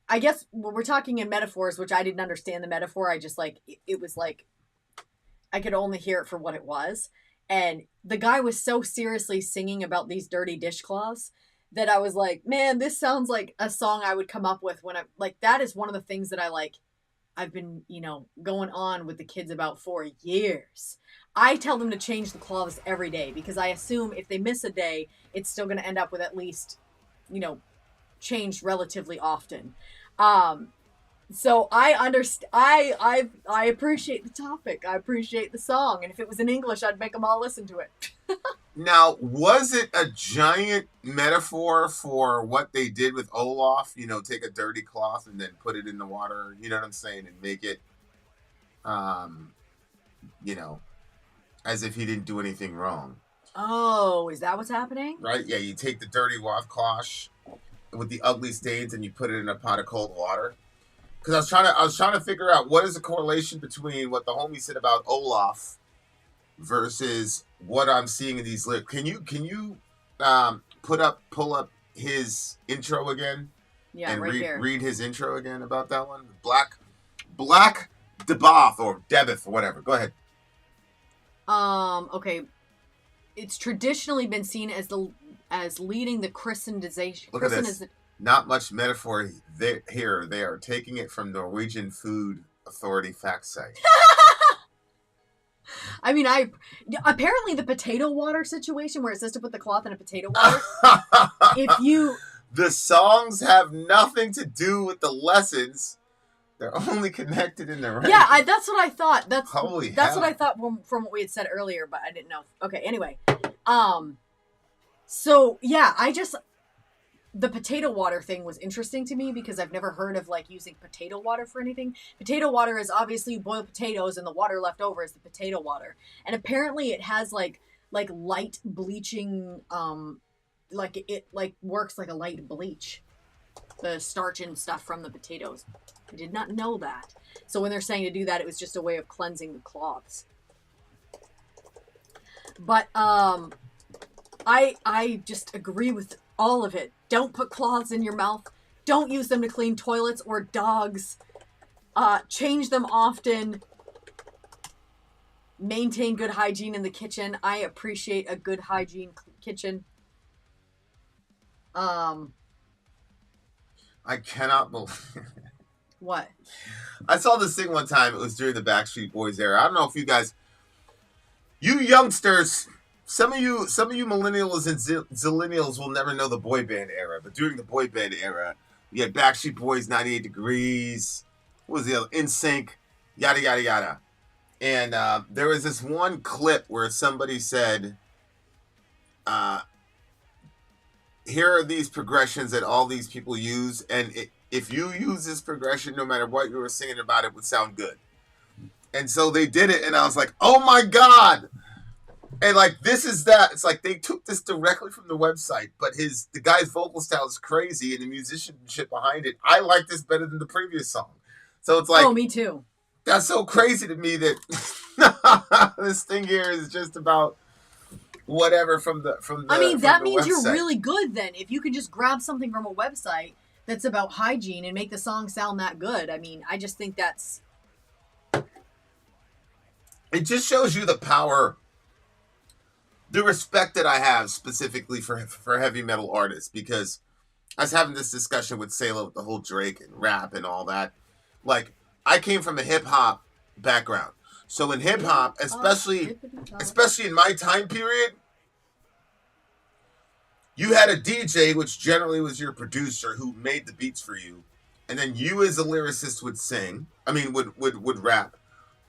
I guess we're talking in metaphors, which I didn't understand the metaphor. I just like, it was like, I could only hear it for what it was. And the guy was so seriously singing about these dirty dishcloths that I was like, man, this sounds like a song I would come up with when that is one of the things that I've been, going on with the kids about for years. I tell them to change the cloths every day because I assume if they miss a day, it's still going to end up with at least, changed relatively often. So I understand. I appreciate the topic. I appreciate the song. And if it was in English, I'd make them all listen to it. Now, was it a giant metaphor for what they did with Olaf? Take a dirty cloth and then put it in the water, you know what I'm saying? And make it, as if he didn't do anything wrong. Oh, is that what's happening? Right? Yeah, you take the dirty washcloth with the ugly stains and you put it in a pot of cold water. Because I was trying to figure out what is the correlation between what the homie said about Olaf versus what I'm seeing in these lyrics. Can you pull up his intro again? Yeah, and right here. Read his intro again about that one. Black Debbath or Debbath or whatever. Go ahead. Okay. It's traditionally been seen as leading the Christianization. Look at this. Not much metaphor here. They are taking it from Norwegian Food Authority fact site. I mean, apparently the potato water situation where it says to put the cloth in a potato water. The songs have nothing to do with the lessons. They're only connected in the range. Yeah, that's what I thought. That's what I thought from what we had said earlier, but I didn't know. Okay, anyway. So yeah, the potato water thing was interesting to me because I've never heard of using potato water for anything. Potato water is obviously you boil potatoes and the water left over is the potato water. And apparently it has like light bleaching, it works like a light bleach. The starch and stuff from the potatoes. I did not know that. So when they're saying to do that, it was just a way of cleansing the cloths. But I just agree with all of it. Don't put cloths in your mouth. Don't use them to clean toilets or dogs. Change them often. Maintain good hygiene in the kitchen. I appreciate a good hygiene kitchen. I cannot believe... What? I saw this thing one time. It was during the Backstreet Boys era. I don't know if you guys... You youngsters... Some of you millennials and zillennials will never know the boy band era, but during the boy band era, we had Backstreet Boys, 98 Degrees, what was the other? NSYNC, yada, yada, yada. And there was this one clip where somebody said, here are these progressions that all these people use, and if you use this progression, no matter what you were singing about, it would sound good. And so they did it, and I was like, oh my God. And like, this is that. It's like they took this directly from the website, but the guy's vocal style is crazy, and the musicianship behind it, I like this better than the previous song. So it's like, oh, me too. That's so crazy to me that this thing here is just about whatever from the. I mean, that means website. You're really good then. If you could just grab something from a website that's about hygiene and make the song sound that good. I mean, I just think that's. It just shows you the power. The respect that I have specifically for heavy metal artists, because I was having this discussion with Sayla with the whole Drake and rap and all that. Like, I came from a hip hop background, so in hip hop, especially in my time period, you had a DJ, which generally was your producer, who made the beats for you, and then you as a lyricist would sing. I mean, would rap,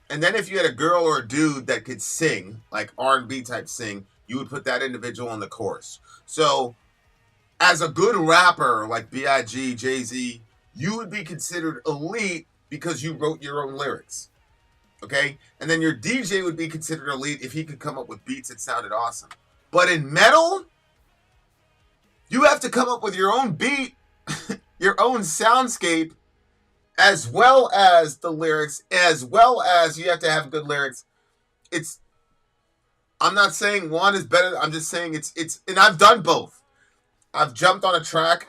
and then if you had a girl or a dude that could sing, like R&B type sing, you would put that individual in the chorus. So, as a good rapper like B.I.G., Jay-Z, you would be considered elite because you wrote your own lyrics. Okay? And then your DJ would be considered elite if he could come up with beats that sounded awesome. But in metal, you have to come up with your own beat, your own soundscape, as well as the lyrics, as well as you have to have good lyrics. I'm not saying one is better. I'm just saying it's, and I've done both. I've jumped on a track,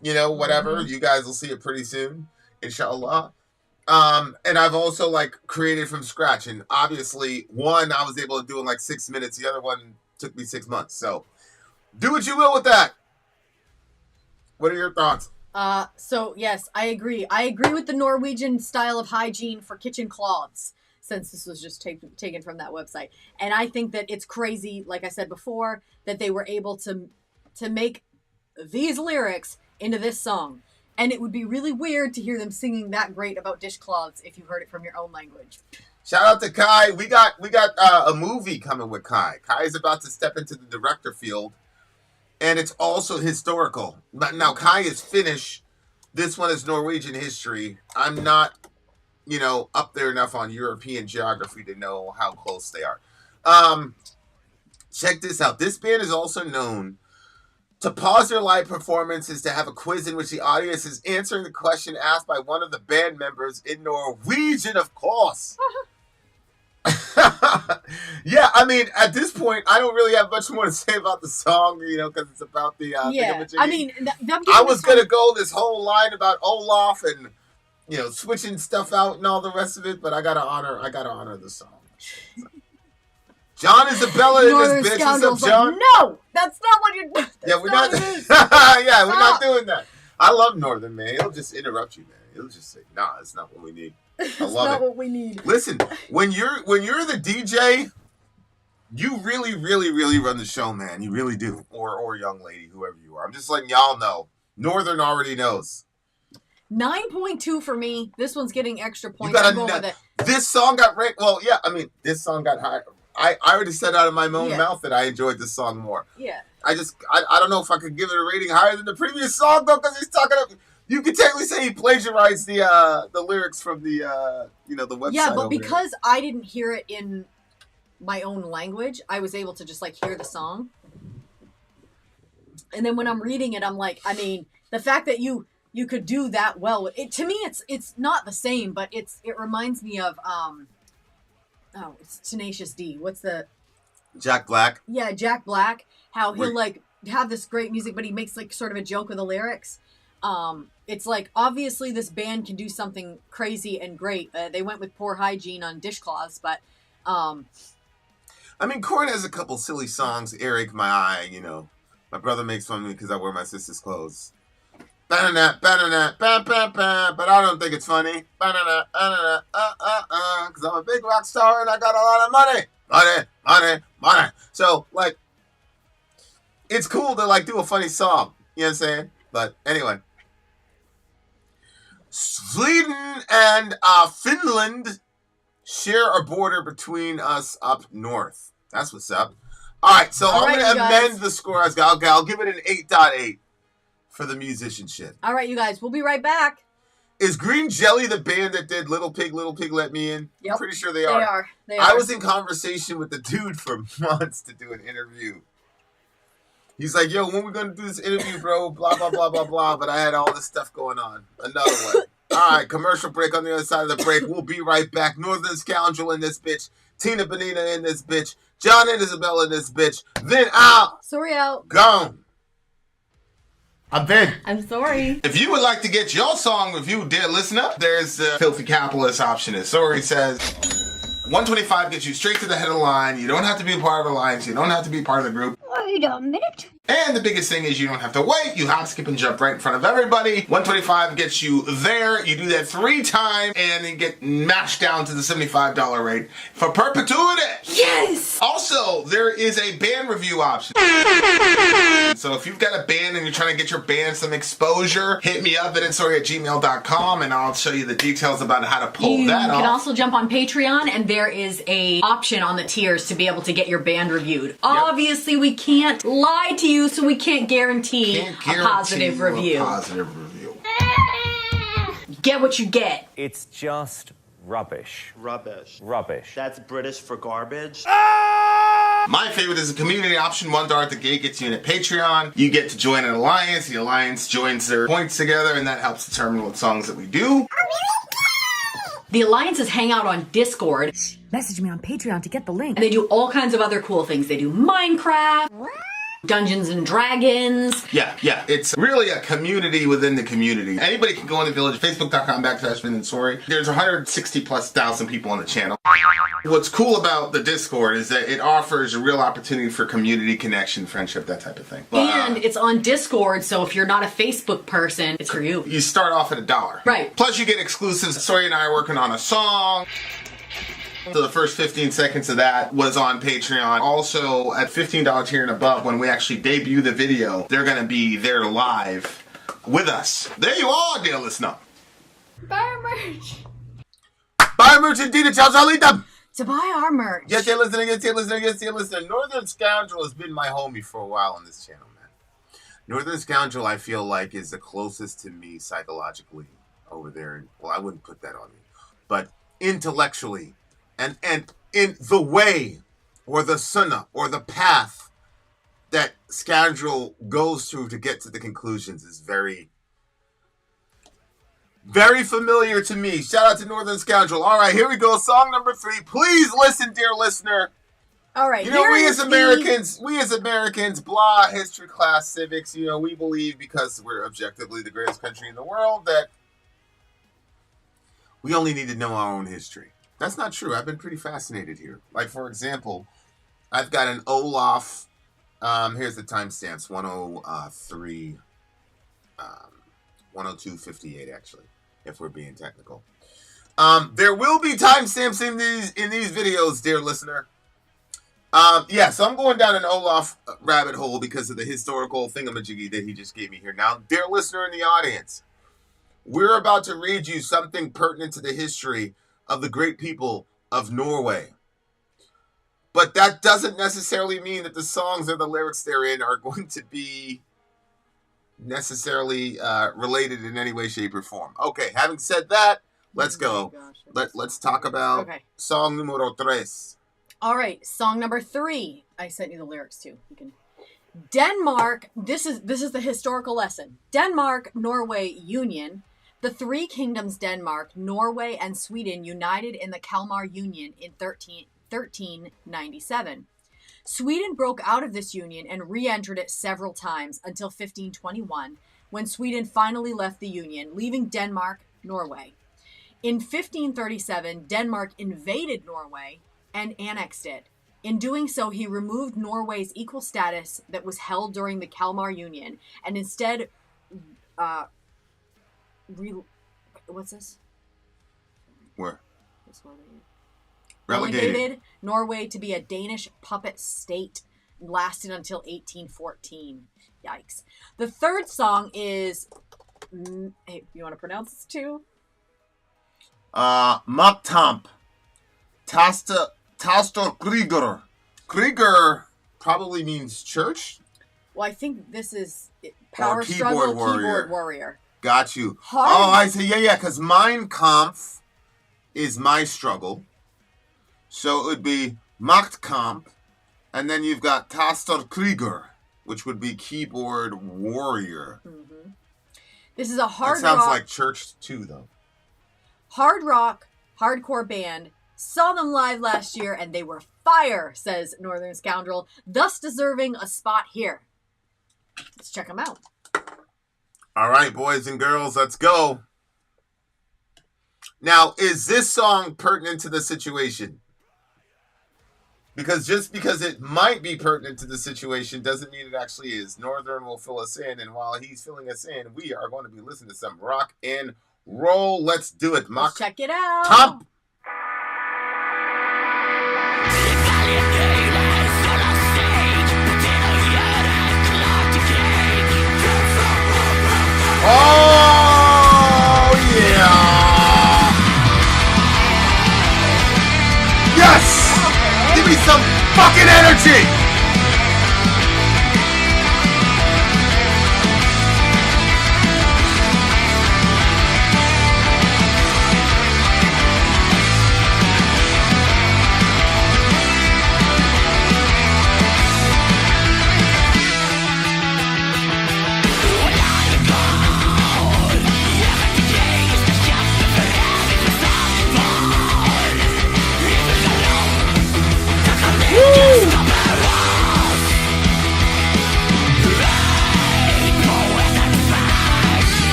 whatever. You guys will see it pretty soon, inshallah. And I've also like created from scratch. And obviously one I was able to do in like 6 minutes. The other one took me 6 months. So do what you will with that. What are your thoughts? So yes, I agree. I agree with the Norwegian style of hygiene for kitchen cloths, since this was just taken from that website. And I think that it's crazy, like I said before, that they were able to make these lyrics into this song. And it would be really weird to hear them singing that great about dishcloths if you heard it from your own language. Shout out to Kai. We got a movie coming with Kai. Kai is about to step into the director field, and it's also historical. But now Kai is Finnish. This one is Norwegian history. I'm not up there enough on European geography to know how close they are. Check this out. This band is also known to pause their live performances to have a quiz in which the audience is answering the question asked by one of the band members in Norwegian, of course. Yeah, I mean, at this point, I don't really have much more to say about the song, because it's about the I mean, I was going to go this whole line about Olaf and switching stuff out and all the rest of it, but I gotta honor the song. So. John Isabella in this bitch. What's up, John? No, that's not what you're doing. Yeah, we're not. Yeah, we're not doing that. I love Northern, man. He'll just interrupt you, man. He'll just say, "Nah, it's not what we need." I love it. It's not what we need. Listen, when you're the DJ, you really, really, really run the show, man. You really do, or young lady, whoever you are. I'm just letting y'all know. Northern already knows. 9.2 for me. This one's getting extra points. I'm going with it. This song got ranked. Well, yeah, I mean, this song got high. I already said out of my own mouth that I enjoyed this song more. Yeah. I don't know if I could give it a rating higher than the previous song, though, because he's talking about. You could technically say he plagiarized the lyrics from the the website. Yeah, but because I didn't hear it in my own language, I was able to just like hear the song. And then when I'm reading it, I'm like, I mean, the fact that you could do that well, it to me it's not the same, but it reminds me of it's Tenacious D. What's the Jack Black? Yeah, Jack Black. How he'll like have this great music, but he makes like sort of a joke of the lyrics. It's like, obviously this band can do something crazy and great. They went with poor hygiene on dishcloths, but, I mean, Korn has a couple silly songs. Eric, My Eye, My brother makes fun of me because I wear my sister's clothes. Ba-da-da, ba-da-da, ba-ba-ba, but I don't think it's funny. Ba-da-da, ba-da-da, because I'm a big rock star and I got a lot of money. Money, money, money. So, like, it's cool to, like, do a funny song. You know what I'm saying? But, anyway. Sweden and Finland share a border between us up north. That's what's up. All right, so I'm going to amend the score. I'll give it an 8.8 for the musicianship. All right, you guys. We'll be right back. Is Green Jelly the band that did Little Pig, Let Me In? Yep. Pretty sure they are. They I are. was in conversation with the dude for months to do an interview. He's like, yo, when we going to do this interview, bro? Blah, blah, blah, blah, blah. But I had all this stuff going on. Another one. All right, commercial break on the other side of the break. We'll be right back. Northern Scoundrel in this bitch. Tina Bonita in this bitch. John and Isabella in this bitch. Then out. Sori out. Gone. I'm Vin. I'm sorry. If you would like to get your song reviewed, dear listener, there's the Filthy Capitalist option. As Sori says, 125 gets you straight to the head of the line. You don't have to be a part of the alliance. You don't have to be part of the group. Wait a minute. And the biggest thing is you don't have to wait. You hop, skip, and jump right in front of everybody. 125 gets you there. You do that 3 times, and you get mashed down to the $75 rate for perpetuity. Yes! Also, there is a band review option. So if you've got a band and you're trying to get your band some exposure, hit me up at itsori@gmail.com, and I'll show you the details about how to pull that off. You can also jump on Patreon, and there is a option on the tiers to be able to get your band reviewed. Obviously, we can't lie to you, so we can't guarantee a positive review. Get what you get. It's just rubbish. Rubbish. Rubbish. That's British for garbage. My favorite is the community option. $1 at the gate gets you in at Patreon. You get to join an alliance. The alliance joins their points together, and that helps determine what songs that we do. The alliances hang out on Discord. Message me on Patreon to get the link. And they do all kinds of other cool things. They do Minecraft, Dungeons and Dragons. Yeah. It's really a community within the community. Anybody can go in the village, facebook.com/Vin and Sori. There's 160,000+ people on the channel. What's cool about the Discord is that it offers a real opportunity for community connection, friendship, that type of thing. And it's on Discord, so if you're not a Facebook person, it's for you. You start off at $1. Right. Plus you get exclusives. Sori and I are working on a song. So the first 15 seconds of that was on Patreon. Also, at $15 tier and above, when we actually debut the video, they're going to be there live with us. There you are, dear listener. Buy our merch. Buy our merch indeed. To buy our merch. Yes, dear listener. Northern Scoundrel has been my homie for a while on this channel, man. Northern Scoundrel, I feel like, is the closest to me psychologically over there. Well, I wouldn't put that on me. But intellectually, and in the way, or the sunnah, or the path that Scoundrel goes through to get to the conclusions is very, very familiar to me. Shout out to Northern Scoundrel. All right, here we go. Song number 3. Please listen, dear listener. All right. You know, we as Americans, blah, history class, civics, you know, we believe because we're objectively the greatest country in the world that we only need to know our own history. That's not true. I've been pretty fascinated here. Like, for example, I've got an Olaf. Here's the timestamps. 103, 102.58, actually, if we're being technical. There will be timestamps in these videos, dear listener. So I'm going down an Olaf rabbit hole because of the historical thingamajiggy that he just gave me here. Now, dear listener in the audience, we're about to read you something pertinent to the history of the great people of Norway. But that doesn't necessarily mean that the songs or the lyrics therein are going to be necessarily related in any way, shape, or form. Okay, having said that, let's go. Let's talk about song numero 3. All right, song number 3. I sent you the lyrics too. You can. Denmark. This is the historical lesson. Denmark, Norway Union. The 3 kingdoms, Denmark, Norway, and Sweden, united in the Kalmar Union in 1397. Sweden broke out of this union and re-entered it several times until 1521, when Sweden finally left the union, leaving Denmark, Norway. In 1537, Denmark invaded Norway and annexed it. In doing so, he removed Norway's equal status that was held during the Kalmar Union and instead what's this? Where? This one. Relegated Norway to be a Danish puppet state. Lasted until 1814. Yikes. The 3rd song is... Hey, you want to pronounce this too? Maktkamp. Tastaturkriger. Krieger probably means church. Well, I think this is power or struggle, keyboard warrior. keyboard warrior. Got you. Hard. Oh, I see. Yeah, because Kampf is my struggle. So it would be Maktkamp, and then you've got Tastaturkriger, which would be keyboard warrior. Mm-hmm. This is a hard rock. That sounds like church too, though. Hard rock, hardcore band. Saw them live last year, and they were fire, says Northern Scoundrel, thus deserving a spot here. Let's check them out. All right, boys and girls, let's go. Now, is this song pertinent to the situation? Because just because it might be pertinent to the situation doesn't mean it actually is. Northern will fill us in, and while he's filling us in, we are going to be listening to some rock and roll. Let's do it. Let's check it out. Top. Oh, yeah. Yes! Give me some fucking energy!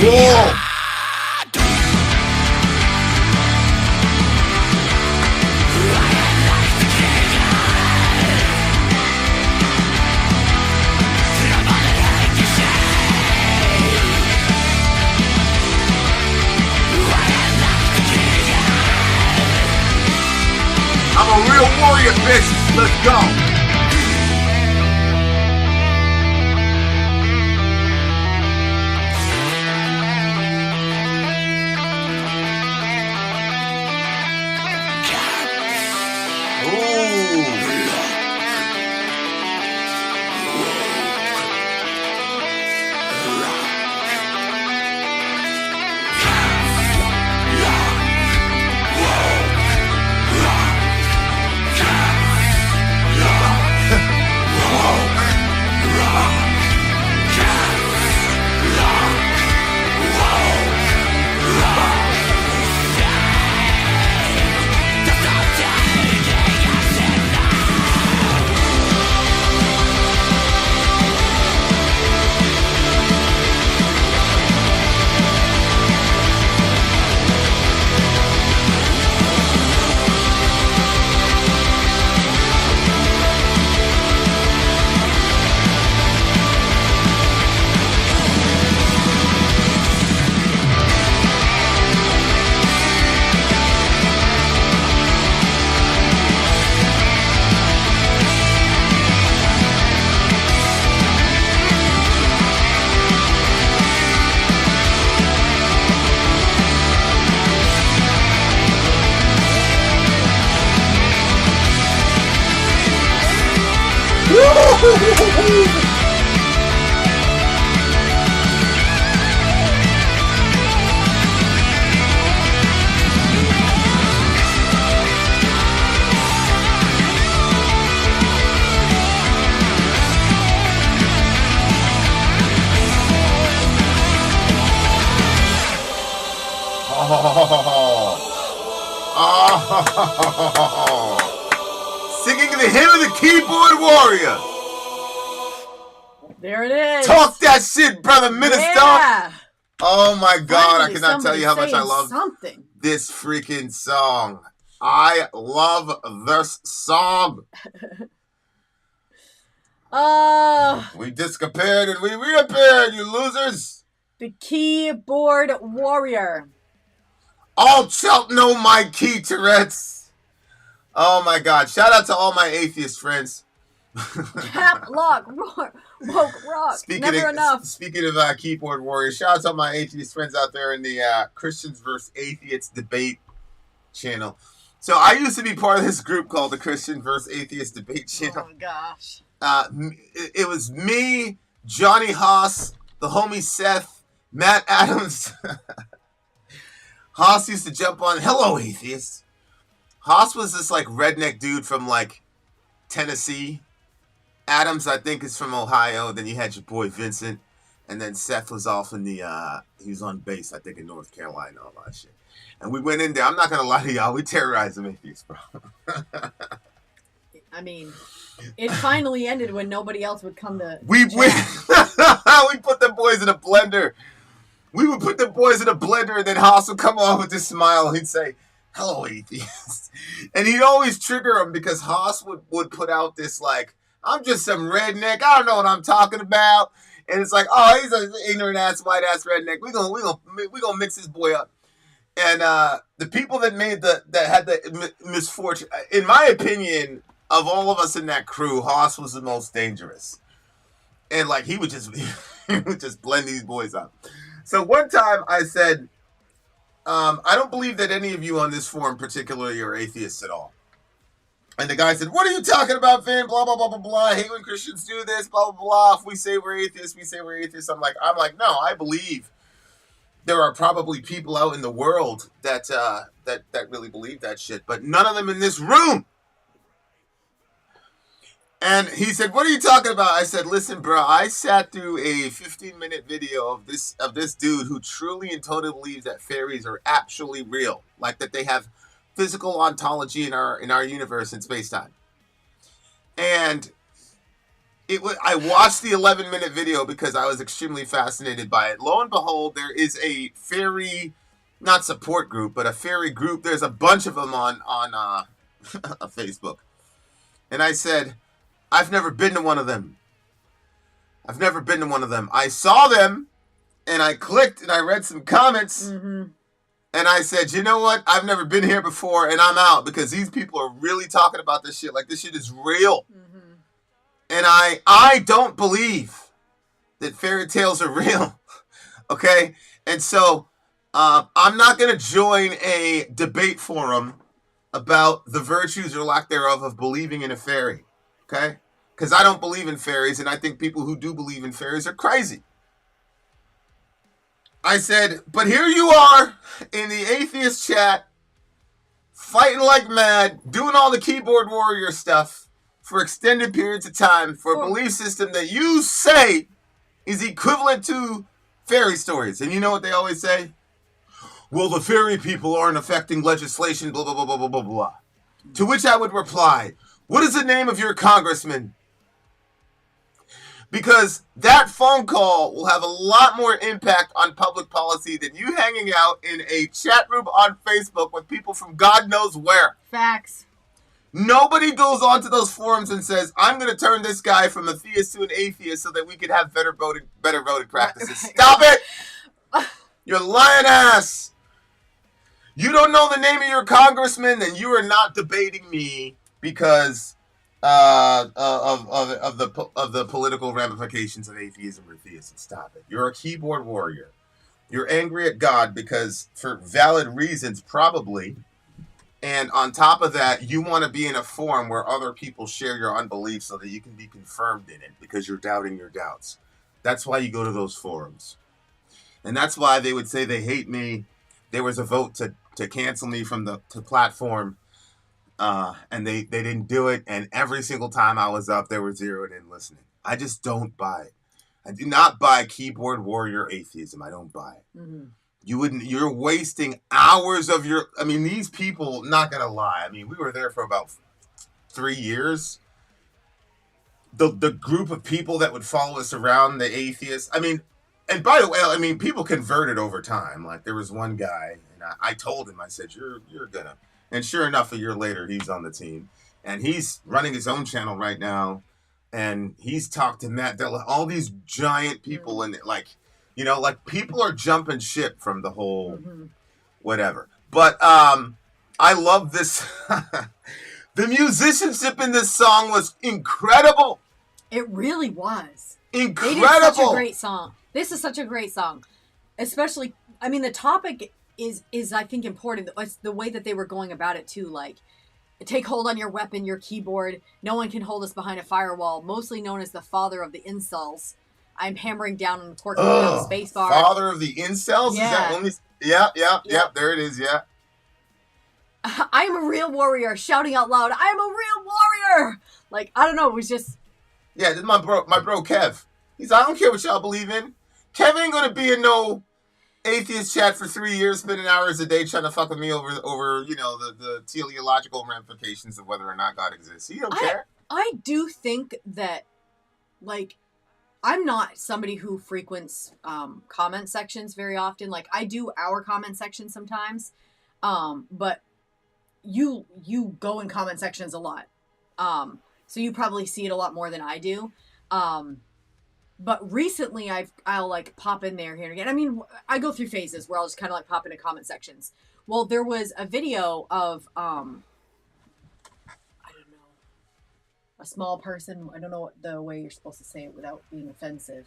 Whoa! I'm a real warrior, bitch. Let's go. Singing the hymn of the keyboard warrior. There it is. Talk that shit, brother minister. Yeah. Oh my God, Finally, I cannot tell you how much I love something. this freaking song. I love this song. We disappeared and we reappeared, you losers. The keyboard warrior. All shalt know my key, Tourette's. Oh my God. Shout out to all my atheist friends. Cap, lock, roar, woke, rock. Never enough. Speaking of keyboard warriors, shout out to all my atheist friends out there in the Christians versus Atheists debate channel. So I used to be part of this group called the Christian versus Atheist debate channel. Oh gosh. It was me, Johnny Haas, the homie Seth, Matt Adams. Haas used to jump on, hello, atheists. Haas was this like redneck dude from like Tennessee. Adams, I think, is from Ohio. Then you had your boy Vincent. And then Seth was off in the, he was on base, I think, in North Carolina, all that shit. And we went in there. I'm not going to lie to y'all. We terrorized them atheists, bro. I mean, it finally ended when nobody else would come to. We put the boys in a blender. We would put the boys in a blender, and then Haas would come on with this smile. He'd say, hello, atheists. And he'd always trigger them because Haas would put out this, like, I'm just some redneck. I don't know what I'm talking about. And it's like, oh, he's an ignorant ass, white ass redneck. We gonna mix this boy up. And the people that had the misfortune, in my opinion, of all of us in that crew, Haas was the most dangerous. And like he would just blend these boys up. So one time I said, I don't believe that any of you on this forum particularly are atheists at all. And the guy said, what are you talking about, Finn? Blah, blah, blah, blah, blah. I hate when Christians do this, blah, blah, blah. If we say we're atheists, we say we're atheists. I'm like, no, I believe there are probably people out in the world that really believe that shit, but none of them in this room. And he said, what are you talking about? I said, listen, bro, I sat through a 15-minute video of this dude who truly and totally believes that fairies are actually real, like that they have physical ontology in our universe in space-time. And I watched the 11-minute video because I was extremely fascinated by it. Lo and behold, there is a fairy, not support group, but a fairy group. There's a bunch of them on Facebook. And I said, I've never been to one of them. I saw them, and I clicked, and I read some comments, and I said, you know what? I've never been here before, and I'm out, because these people are really talking about this shit. Like, this shit is real. And I don't believe that fairy tales are real, okay? And so I'm not going to join a debate forum about the virtues or lack thereof of believing in a fairy, okay? Because I don't believe in fairies, and I think people who do believe in fairies are crazy. I said, but here you are in the atheist chat, fighting like mad, doing all the keyboard warrior stuff for extended periods of time for a belief system that you say is equivalent to fairy stories. And you know what they always say? Well, the fairy people aren't affecting legislation, blah, blah, blah, blah, blah, blah, blah. To which I would reply, what is the name of your congressman? Because that phone call will have a lot more impact on public policy than you hanging out in a chat room on Facebook with people from God knows where. Facts. Nobody goes onto those forums and says, I'm going to turn this guy from a theist to an atheist so that we can have better voting practices. Stop it! You're lying ass! You don't know the name of your congressman, then you are not debating me because of the political ramifications of atheism or theism. Stop it. You're a keyboard warrior. You're angry at God because, for valid reasons, probably. And on top of that, you want to be in a forum where other people share your unbelief so that you can be confirmed in it because you're doubting your doubts. That's why you go to those forums. And that's why they would say they hate me. There was a vote to cancel me from the platform. And they didn't do it. And every single time I was up, they were zeroed in listening. I just don't buy it. I do not buy keyboard warrior atheism. I don't buy it. you're wasting hours of your, I mean, these people, not gonna lie, I mean, we were there for about 3 years. The group of people that would follow us around, the atheists, I mean, and by the way, I mean, people converted over time. Like, there was one guy, and I told him, I said, you're gonna, and sure enough, a year later, he's on the team, and he's running his own channel right now, and he's talked to Matt Della, all these giant people, and like, you know, like, people are jumping ship from the whole whatever. But I love this. The musicianship in this song was incredible. It really was. Incredible. They did such a great song. This is such a great song. Especially, I mean, the topic is I think important. It's the way that they were going about it too. Like, take hold on your weapon, your keyboard. No one can hold us behind a firewall. Mostly known as the father of the incels. I'm hammering down on the cork with the spacebar. Father of the incels? Yeah. Is that only? Yeah. There it is. Yeah. I am a real warrior, shouting out loud, I am a real warrior! Like, I don't know, it was just... Yeah, this is my bro Kev. He's like, I don't care what y'all believe in. Kev ain't gonna be in no atheist chat for 3 years, spending hours a day trying to fuck with me over you know, the teleological ramifications of whether or not God exists. He don't care. I do think that, like, I'm not somebody who frequents comment sections very often. Like, I do our comment section sometimes, but... You go in comment sections a lot. So you probably see it a lot more than I do. But recently I'll like pop in there here and again. I mean, I go through phases where I'll just kind of like pop into comment sections. Well, there was a video of, I don't know, a small person. I don't know what the way you're supposed to say it without being offensive.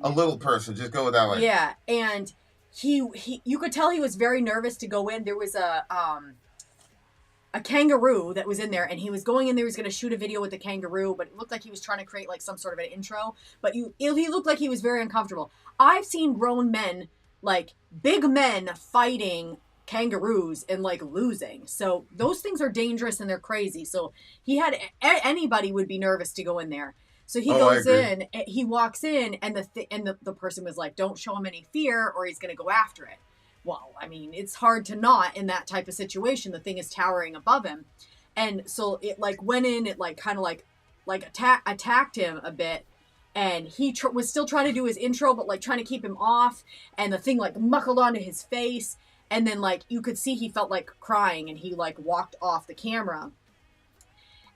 A little person, just go that way. Yeah. And he you could tell he was very nervous to go in. There was a kangaroo that was in there, and he was going in there, he was going to shoot a video with the kangaroo, but it looked like he was trying to create like some sort of an intro, but he looked like he was very uncomfortable. I've seen grown men, like big men, fighting kangaroos and like losing. So those things are dangerous and they're crazy. So anybody would be nervous to go in there. So he goes in, he walks in, and the person was like, don't show him any fear or he's going to go after it. Well, I mean, it's hard to not in that type of situation. The thing is towering above him. And so it like went in, it like kind of like attacked him a bit. And he was still trying to do his intro, but like trying to keep him off. And the thing like muckled onto his face. And then like you could see he felt like crying, and he like walked off the camera.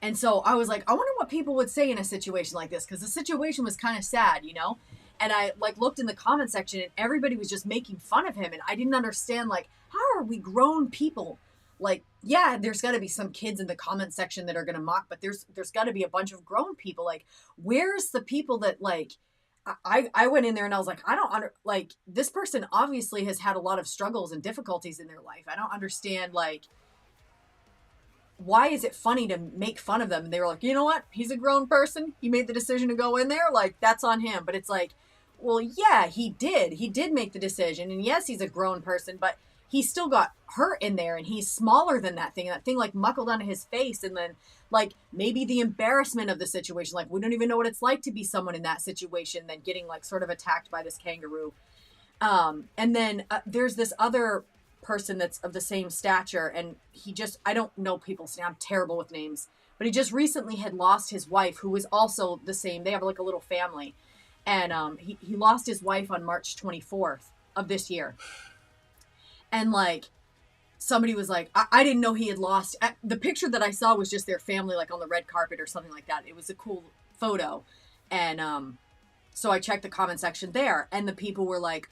And so I was like, I wonder what people would say in a situation like this, because the situation was kind of sad, you know? And I like looked in the comment section, and everybody was just making fun of him. And I didn't understand, like, how are we grown people? Like, yeah, there's got to be some kids in the comment section that are going to mock, but there's got to be a bunch of grown people. Like, where's the people that, like, I went in there and I was like, like, this person obviously has had a lot of struggles and difficulties in their life. I don't understand, like, why is it funny to make fun of them? And they were like, you know what? He's a grown person. He made the decision to go in there. Like, that's on him. But it's like, well, yeah, he did. He did make the decision. And yes, he's a grown person, but he still got hurt in there, and he's smaller than that thing. And that thing like muckled onto his face. And then like maybe the embarrassment of the situation. Like, we don't even know what it's like to be someone in that situation, then getting like sort of attacked by this kangaroo. And then there's this other person that's of the same stature, and he just, I don't know people's names. I'm terrible with names, but he just recently had lost his wife, who was also the same. They have like a little family. And he lost his wife on March 24th of this year. And like, somebody was like, I didn't know he had lost. The picture that I saw was just their family, like on the red carpet or something like that. It was a cool photo. And so I checked the comment section there, and the people were like,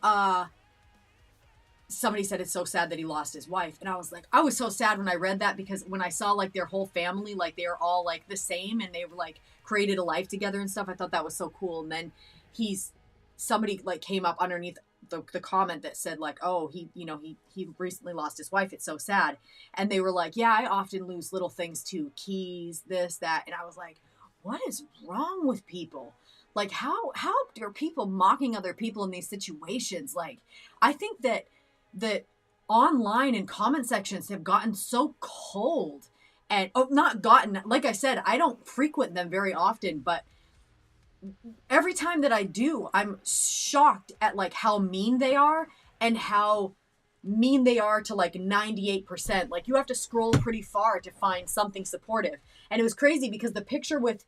somebody said it's so sad that he lost his wife. And I was like, I was so sad when I read that, because when I saw like their whole family, like they're all like the same, and they were like created a life together and stuff. I thought that was so cool. And then somebody like came up underneath the comment that said like, oh, he recently lost his wife. It's so sad. And they were like, yeah, I often lose little things too. Keys, this, that. And I was like, what is wrong with people? Like, how are people mocking other people in these situations? Like, I think that online and comment sections have gotten so cold, and like I said, I don't frequent them very often, but every time that I do, I'm shocked at like how mean they are and how mean they are to like 98%. Like you have to scroll pretty far to find something supportive. And it was crazy because the picture with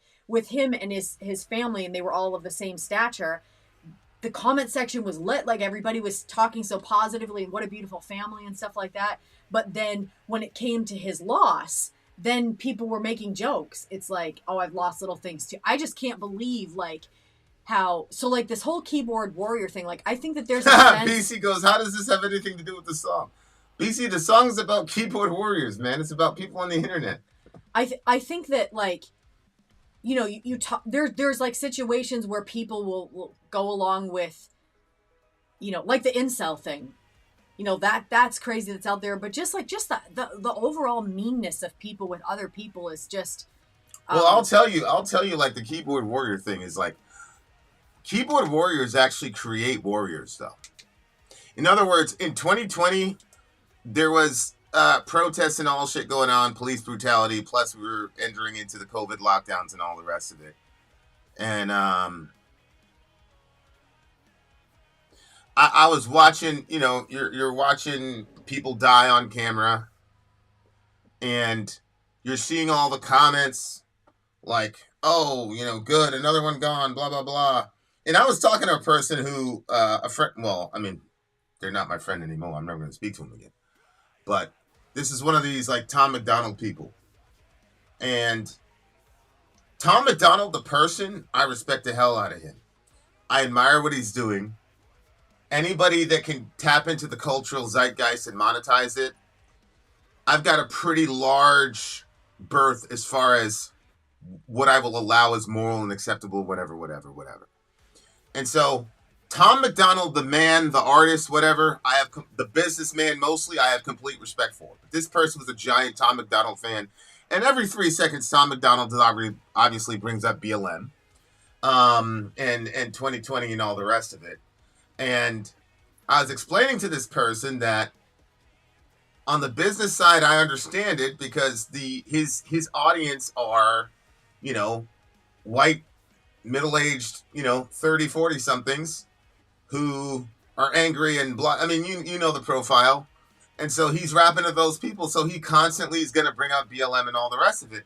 him and his family, and they were all of the same stature, the comment section was lit. Like everybody was talking so positively and what a beautiful family and stuff like that. But then when it came to his loss, then people were making jokes. It's like, oh, I've lost little things too. I just can't believe like how, so like this whole keyboard warrior thing, like I think that there's a sense... BC goes, how does this have anything to do with the song? BC, the song is about keyboard warriors, man. It's about people on the internet. I think that like, you know, you talk, there's like situations where people will go along with, you know, like the incel thing, you know, that's crazy that's out there. But just the overall meanness of people with other people is just. Well, I'll tell you, like the keyboard warrior thing is like, keyboard warriors actually create warriors, though. In other words, in 2020, there was protests and all shit going on, police brutality, plus we were entering into the COVID lockdowns and all the rest of it. And I was watching, you know, you're watching people die on camera, and you're seeing all the comments like, oh, you know, good, another one gone, blah, blah, blah. And I was talking to a person who, a friend, well, I mean, they're not my friend anymore. I'm never going to speak to them again. But this is one of these, like, Tom McDonald people. And Tom McDonald, the person, I respect the hell out of him. I admire what he's doing. Anybody that can tap into the cultural zeitgeist and monetize it, I've got a pretty large berth as far as what I will allow as moral and acceptable, whatever. And so, Tom McDonald, the man, the artist, whatever, I have the businessman mostly, I have complete respect for. But this person was a giant Tom McDonald fan, and every 3 seconds, Tom McDonald obviously brings up BLM, and 2020 and all the rest of it. And I was explaining to this person that on the business side, I understand it because his audience are, you know, white, middle-aged, you know, 30, 40 somethings who are angry and I mean, you know the profile. And so he's rapping to those people. So he constantly is going to bring up BLM and all the rest of it.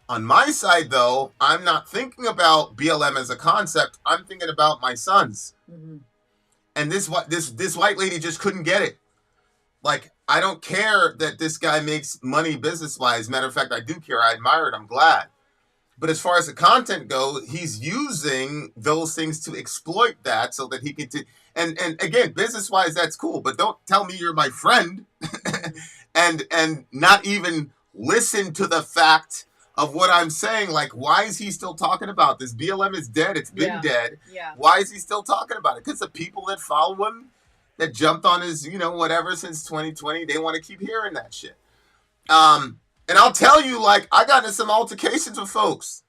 On my side, though, I'm not thinking about BLM as a concept. I'm thinking about my sons. Mm-hmm. And this white lady just couldn't get it. Like, I don't care that this guy makes money business-wise. Matter of fact, I do care. I admire it. I'm glad. But as far as the content goes, he's using those things to exploit that so that he can... And again, business-wise, that's cool. But don't tell me you're my friend and not even listen to the fact of what I'm saying. Like, why is he still talking about this? BLM is dead. It's been dead. Yeah. Why is he still talking about it? Because the people that follow him, that jumped on his, you know, whatever since 2020, they want to keep hearing that shit. And I'll tell you, like, I got into some altercations with folks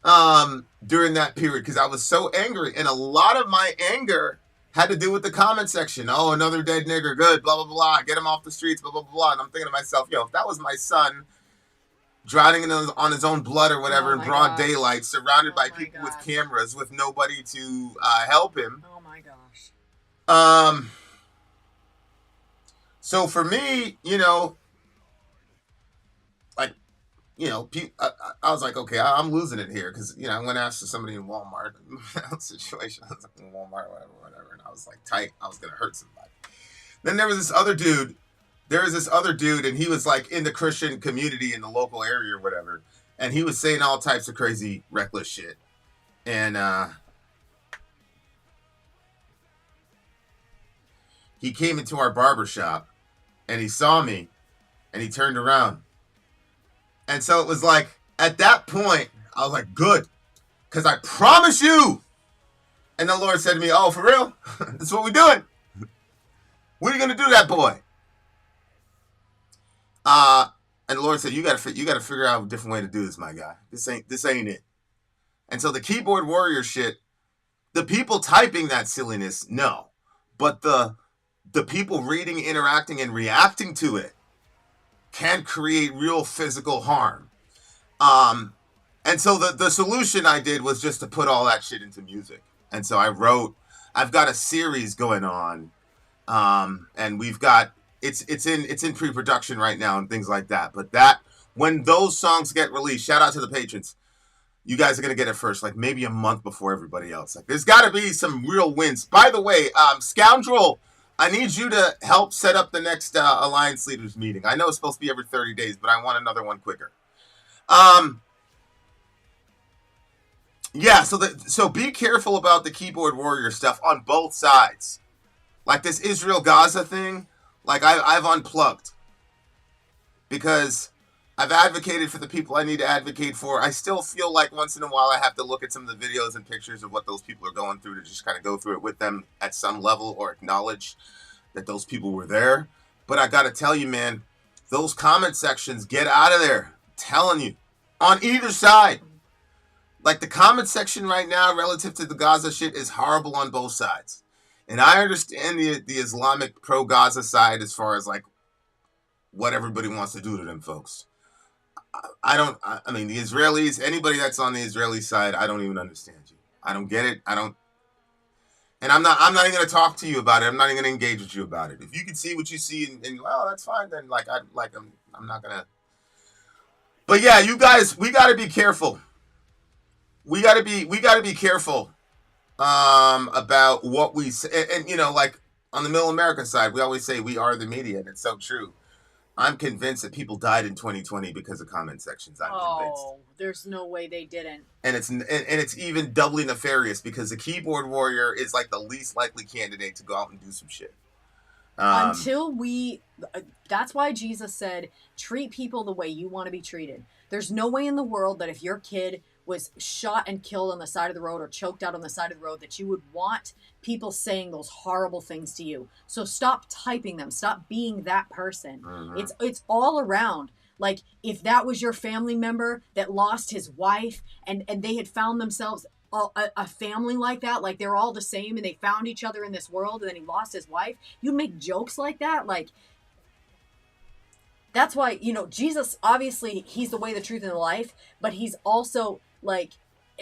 during that period because I was so angry. And a lot of my anger had to do with the comment section. Oh, another dead nigger, good, blah, blah, blah. Get him off the streets, blah, blah, blah. And I'm thinking to myself, yo, if that was my son drowning on his own blood or whatever in broad daylight, surrounded by people with cameras with nobody to help him. Oh, my gosh. So for me, you know, like, you know, I was like, okay, I'm losing it here because, you know, I went after somebody in Walmart situation. I was like, in Walmart, whatever, and I was like tight. I was gonna hurt somebody. Then there was this other dude. And he was like in the Christian community in the local area or whatever, and he was saying all types of crazy, reckless shit. And he came into our barber shop, and he saw me, and he turned around. And so it was like, at that point, I was like, good. Because I promise you. And the Lord said to me, oh, for real? That's what we're doing. What are you going to do to that boy? And the Lord said, you got to figure out a different way to do this, my guy. This ain't it. And so the keyboard warrior shit, the people typing that silliness, no. But the people reading, interacting, and reacting to it can create real physical harm. And so the solution I did was just to put all that shit into music. And so I've got a series going on And we've got it's in pre-production right now and things like that. But that when those songs get released, shout out to the patrons. You guys are gonna get it first, like maybe a month before everybody else. Like there's got to be some real wins. By the way, Scoundrel, I need you to help set up the next Alliance Leaders meeting. I know it's supposed to be every 30 days, but I want another one quicker. Yeah, so be careful about the keyboard warrior stuff on both sides. Like this Israel-Gaza thing, like I've unplugged. Because I've advocated for the people I need to advocate for. I still feel like once in a while I have to look at some of the videos and pictures of what those people are going through to just kind of go through it with them at some level or acknowledge that those people were there. But I got to tell you, man, those comment sections, get out of there. I'm telling you. On either side. Like the comment section right now relative to the Gaza shit is horrible on both sides. And I understand the Islamic pro-Gaza side as far as like what everybody wants to do to them folks. I mean, the Israelis, anybody that's on the Israeli side, I don't even understand you. I don't get it. And I'm not even going to talk to you about it. I'm not even going to engage with you about it. If you can see what you see and well, that's fine. Then I'm not going to. But yeah, you guys, we got to be careful. We got to be careful about what we say. And you know, like on the Middle America side, we always say we are the media, and it's so true. I'm convinced that people died in 2020 because of comment sections. I'm convinced. Oh, there's no way they didn't. And it's even doubly nefarious because the keyboard warrior is like the least likely candidate to go out and do some shit. That's why Jesus said, treat people the way you want to be treated. There's no way in the world that if your kid was shot and killed on the side of the road or choked out on the side of the road that you would want people saying those horrible things to you. So stop typing them. Stop being that person. Mm-hmm. It's all around. Like if that was your family member that lost his wife and they had found themselves a family like that, like they're all the same and they found each other in this world and then he lost his wife, you'd make jokes like that. Like that's why, you know, Jesus, obviously he's the way, the truth, and the life, but he's also like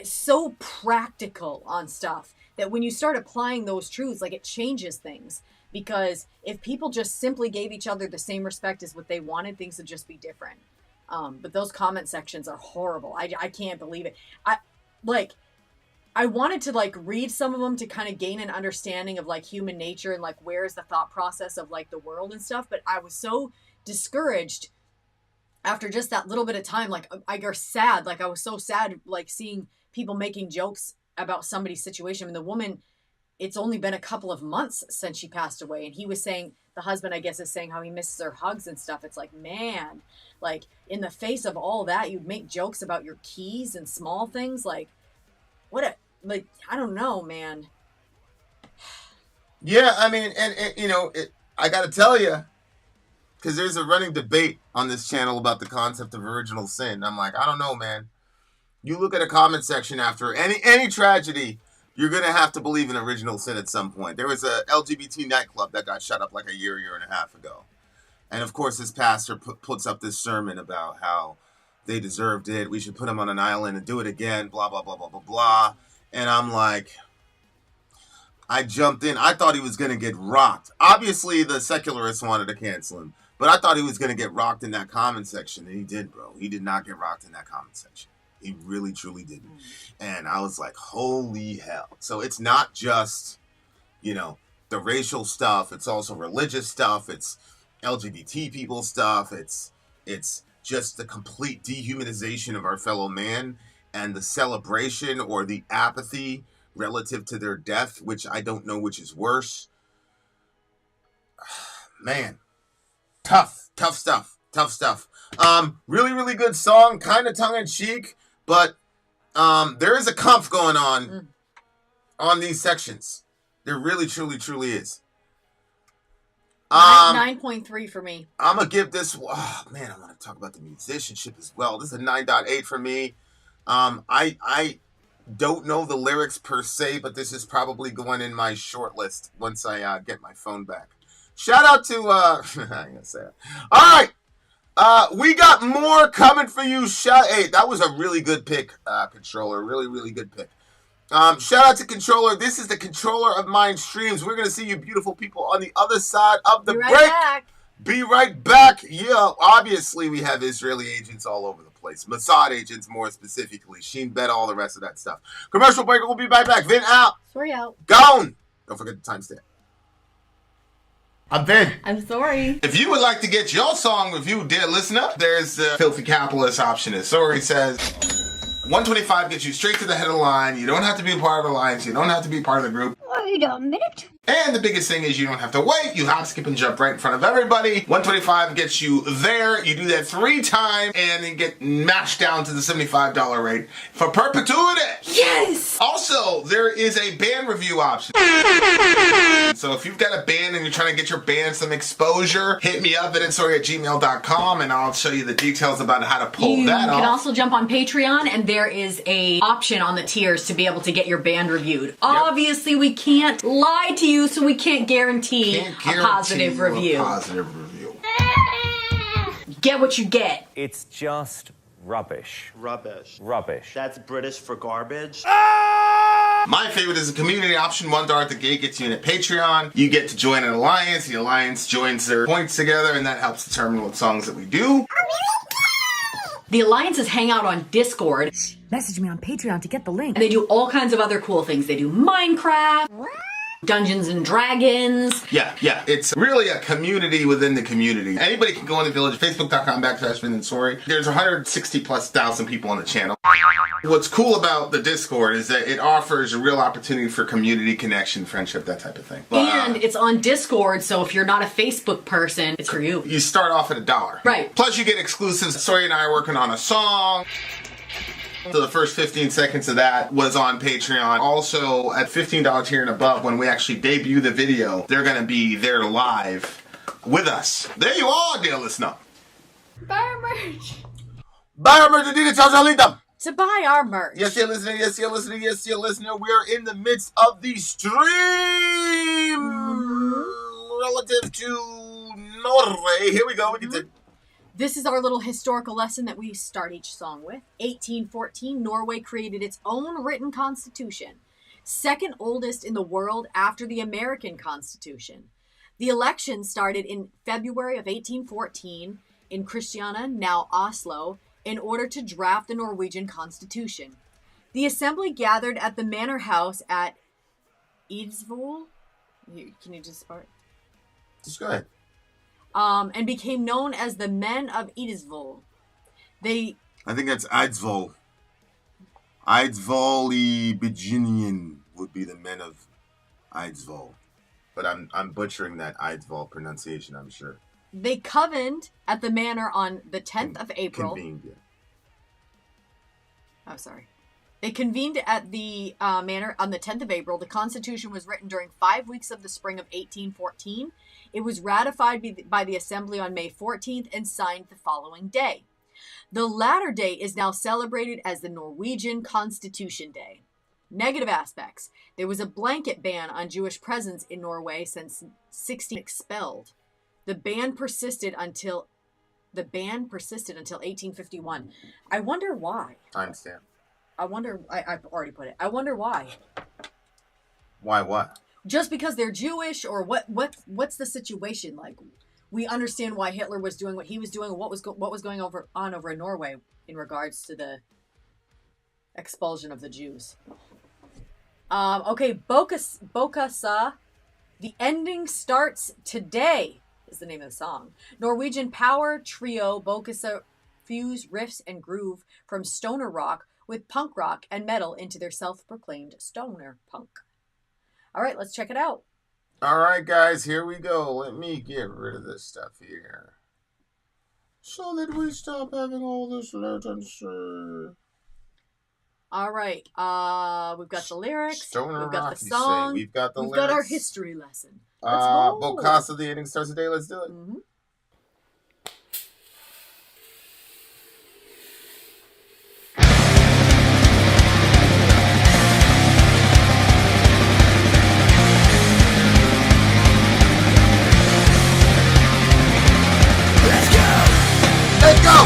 so practical on stuff that when you start applying those truths, like it changes things. Because if people just simply gave each other the same respect as what they wanted, things would just be different. But those comment sections are horrible. I can't believe it. I wanted to like read some of them to kind of gain an understanding of like human nature and like where is the thought process of like the world and stuff. But I was so discouraged after just that little bit of time. Like I got sad. Like I was so sad like seeing people making jokes about somebody's situation. I mean, the woman, it's only been a couple of months since she passed away. And he was saying, the husband, I guess, is saying how he misses her hugs and stuff. It's like, man, like in the face of all that, you'd make jokes about your keys and small things. Like I don't know, man. Yeah, I mean, and you know, I got to tell you, because there's a running debate on this channel about the concept of original sin. I'm like, I don't know, man. You look at a comment section after any tragedy, you're going to have to believe in original sin at some point. There was a LGBT nightclub that got shut up like a year and a half ago. And of course, this pastor puts up this sermon about how they deserved it. We should put them on an island and do it again, blah, blah, blah, blah, blah, blah. And I'm like, I jumped in. I thought he was going to get rocked. Obviously, the secularists wanted to cancel him. But I thought he was going to get rocked in that comment section. And he did, bro. He did not get rocked in that comment section. He really, truly didn't. And I was like, holy hell. So it's not just, you know, the racial stuff. It's also religious stuff. It's LGBT people stuff. It's just the complete dehumanization of our fellow man and the celebration or the apathy relative to their death, which I don't know which is worse. Man, tough stuff. Really, really good song, kind of tongue-in-cheek. But there is a Kampf going on these sections. There really, truly is. 9.3 for me. I'm going to give this... Oh, man, I want to talk about the musicianship as well. This is a 9.8 for me. I don't know the lyrics per se, but this is probably going in my short list once I get my phone back. Shout out to... I ain't going to say that. All right. We got more coming for you. Hey, that was a really good pick, controller. Really, really good pick. Shout out to Controller. This is the Controller of Mind streams. We're going to see you beautiful people on the other side of the Be right break. back. Be right back. Yeah, obviously we have Israeli agents all over the place. Mossad agents more specifically. Shin Bet, all the rest of that stuff. Commercial break. We'll be right back. Vin out. Sorry out. Gone. Don't forget the timestamp. I'm Vin. I'm sorry. If you would like to get your song reviewed, dear listener, there's the Filthy Capitalist option. As Sori says, 125 gets you straight to the head of the line. You don't have to be a part of the alliance. You don't have to be part of the group. Wait a minute. And the biggest thing is you don't have to wait. You hop, skip, and jump right in front of everybody. 125 gets you there. You do that 3 times, and then get matched down to the $75 rate for perpetuity. Yes! Also, there is a band review option. So if you've got a band and you're trying to get your band some exposure, hit me up at itsori@gmail.com, and I'll show you the details about how to pull that off. You can also jump on Patreon, and there is a option on the tiers to be able to get your band reviewed. Obviously, we can't lie to you, so we can't guarantee a positive review. Get what you get. It's just rubbish. Rubbish. Rubbish. That's British for garbage. My favorite is the community option. $1 at the gate gets you in at Patreon. You get to join an alliance. The alliance joins their points together, and that helps determine what songs that we do. The alliances hang out on Discord. Message me on Patreon to get the link. And they do all kinds of other cool things. They do Minecraft, Dungeons and Dragons. Yeah. It's really a community within the community. Anybody can go in the village, facebook.com/Vin and Sori. There's 160,000+ people on the channel. What's cool about the Discord is that it offers a real opportunity for community connection, friendship, that type of thing. And it's on Discord, so if you're not a Facebook person, it's for you. You start off at $1. Right. Plus you get exclusives. Sori and I are working on a song. So the first 15 seconds of that was on Patreon. Also, at $15 tier and above, when we actually debut the video, they're going to be there live with us. There you are, dear listener. Buy our merch. Buy our merch. To buy our merch. Yes, you're listening. Yes, you're listening. Yes, you're listening. We're in the midst of the stream relative to Norway. Here we go. We get to... This is our little historical lesson that we start each song with. 1814, Norway created its own written constitution, second oldest in the world after the American Constitution. The election started in February of 1814 in Kristiania, now Oslo, in order to draft the Norwegian Constitution. The assembly gathered at the manor house at Eidsvoll. Can you just start? Just go ahead. And became known as the Men of Eidsvoll. I think that's Eidsvoll. Eidsvoll Virginian would be the Men of Eidsvoll. But I'm butchering that Eidsvoll pronunciation, I'm sure. They convened at the manor on the 10th of April. Convened, yeah. Oh, sorry. They convened at the manor on the 10th of April. The Constitution was written during 5 weeks of the spring of 1814. It was ratified by the Assembly on May 14th and signed the following day. The latter day is now celebrated as the Norwegian Constitution Day. Negative aspects. There was a blanket ban on Jewish presence in Norway since 16 expelled. The ban persisted until 1851. I wonder why. Timestamp. I've already put it. I wonder why. Why what? Just because they're Jewish, or what's the situation? Like, we understand why Hitler was doing what he was doing, what was going on over in Norway in regards to the expulsion of the Jews. Okay, Bokassa. The ending starts today is the name of the song. Norwegian power trio Bokassa fuse riffs and groove from stoner rock with punk rock and metal into their self-proclaimed stoner punk. All right, let's check it out. All right, guys, here we go. Let me get rid of this stuff here, so that we stop having all this latency. All right, we've got the lyrics, Stoner we've got rock, the song, we've got the lyrics. We've got our history lesson. Let's go. Bokassa, the ending starts today. Let's do it. Mm-hmm. Let's go!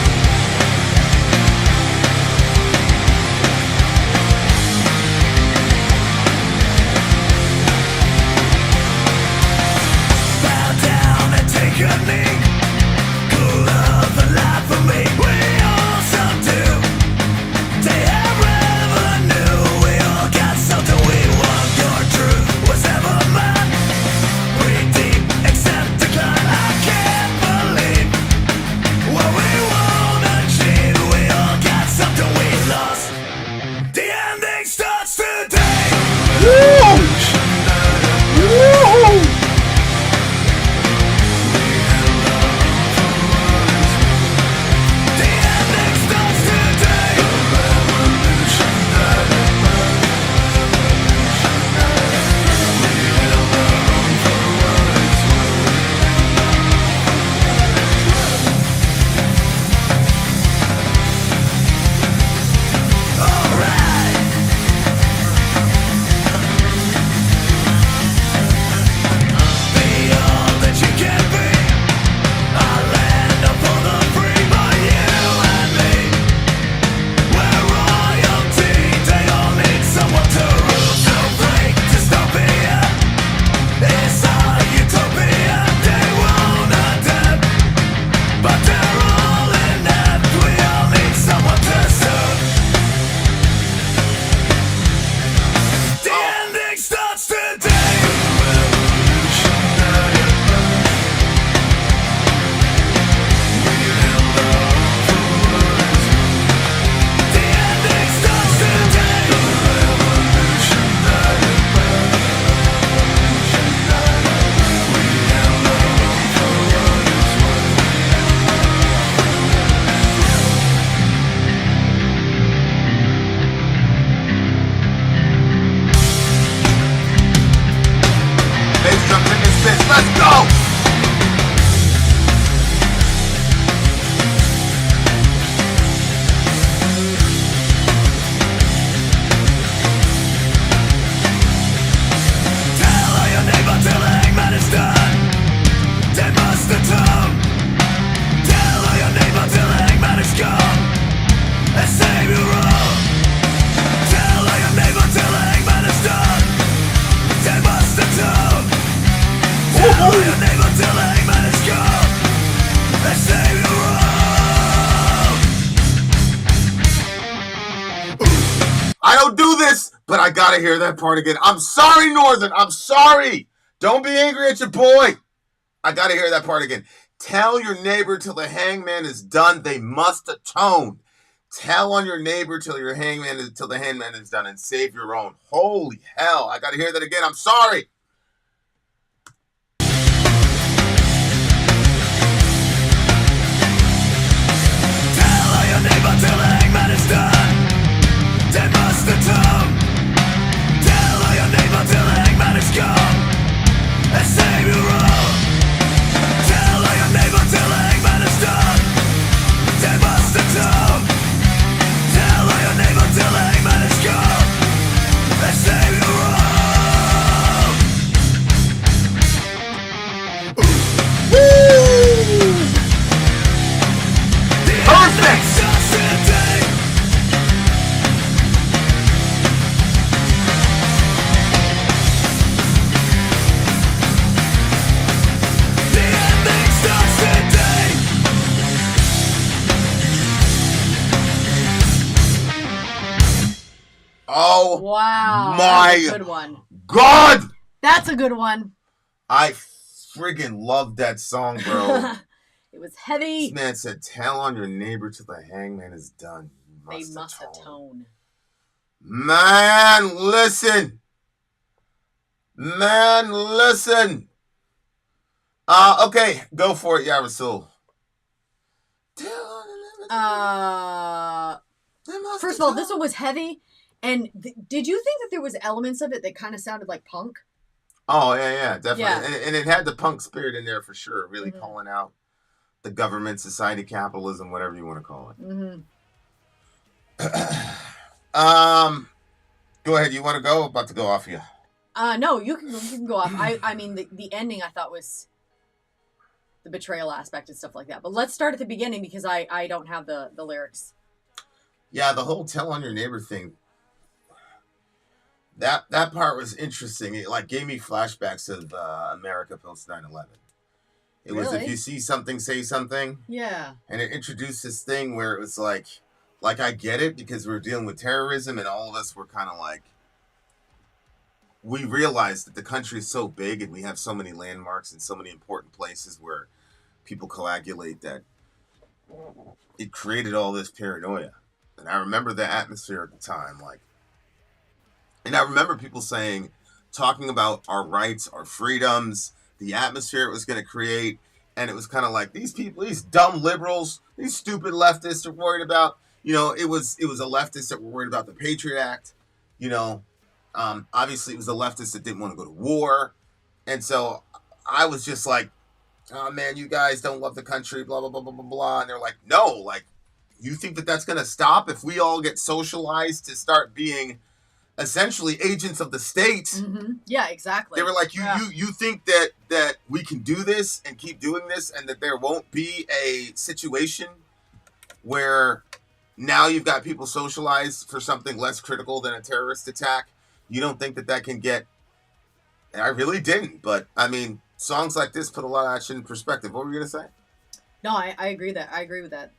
I don't do this, but I gotta hear that part again. I'm sorry, Northern. I'm sorry. Don't be angry at your boy. I gotta hear that part again. Tell your neighbor till the hangman is done. They must atone. Tell on your neighbor till the hangman is done, and save your own. Holy hell! I gotta hear that again. I'm sorry. Tell all your neighbor till the hangman is done. They must atone. Tell all your neighbor till the hangman is gone, and save your own. Tell all your neighbor till the hangman is done. They must atone. Tell all your neighbor till the hangman is gone, and save your own. Woo! Perfect! Oh, wow. My That's a good one. God! That's a good one. I friggin' love that song, bro. It was heavy. This man said, tell on your neighbor till the hangman is done. They must atone. Man, listen. Man, listen. Okay, go for it, Ya Rasul. First of all, this one was heavy. And did you think that there was elements of it that kind of sounded like punk? Oh, yeah, definitely. Yeah. And it had the punk spirit in there for sure, really calling out the government, society, capitalism, whatever you want to call it. Go ahead. You want to go? About to go off you. No, you can go off. I mean, the ending I thought was the betrayal aspect and stuff like that. But let's start at the beginning because I don't have the lyrics. Yeah, the whole tell on your neighbor thing. That part was interesting. It like gave me flashbacks of America post 9/11. It was if you see something, say something. Yeah. And it introduced this thing where it was like I get it because we're dealing with terrorism and all of us were kind of like, we realized that the country is so big and we have so many landmarks and so many important places where people coagulate that it created all this paranoia. And I remember the atmosphere at the time, like, and I remember people talking about our rights, our freedoms, the atmosphere it was going to create. And it was kind of like, these people, these dumb liberals, these stupid leftists are worried about, it was a leftist that were worried about the Patriot Act, obviously it was the leftists that didn't want to go to war. And so I was just like, oh man, you guys don't love the country, blah, blah, blah, blah, blah, blah. And they're like, no, like, you think that that's going to stop if we all get socialized to start being essentially agents of the state? Mm-hmm. Yeah, exactly. They were like, you think that we can do this and keep doing this and that there won't be a situation where now you've got people socialized for something less critical than a terrorist attack? You don't think that can get... And I really didn't, but I mean, songs like this put a lot of that shit in perspective. What were you going to say? No, I agree that. I agree with that.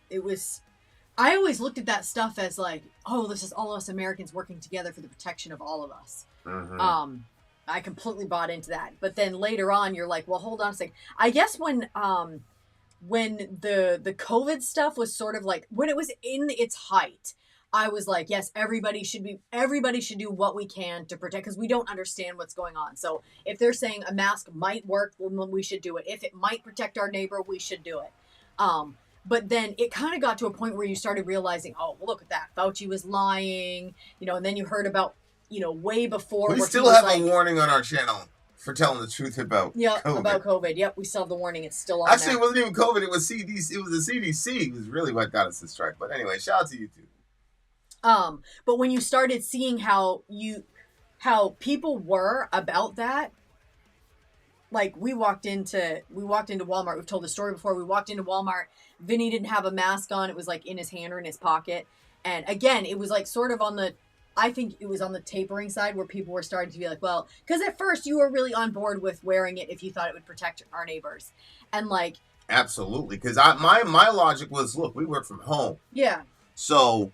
I always looked at that stuff as like, oh, this is all us Americans working together for the protection of all of us. Mm-hmm. I completely bought into that. But then later on, you're like, well, hold on a second. I guess when the COVID stuff was sort of like, when it was in its height, I was like, yes, everybody should do what we can to protect, because we don't understand what's going on. So if they're saying a mask might work, well, we should do it. If it might protect our neighbor, we should do it. But then it kind of got to a point where you started realizing, oh, well, look at that. Fauci was lying, and then you heard about, way before. We still have a warning on our channel for telling the truth about COVID. About COVID. Yep, we still have the warning. It's still on Actually, there. It wasn't even COVID. It was CDC. It was the CDC. It was really what got us this strike. But anyway, shout out to YouTube. But when you started seeing how people were about that, like we walked into Walmart. We've told the story before. We walked into Walmart. Vinny didn't have a mask on. It was like in his hand or in his pocket. And again, it was like sort of I think it was on the tapering side where people were starting to be like, well, because at first you were really on board with wearing it if you thought it would protect our neighbors. And like, absolutely. Because my logic was, look, we work from home. Yeah. So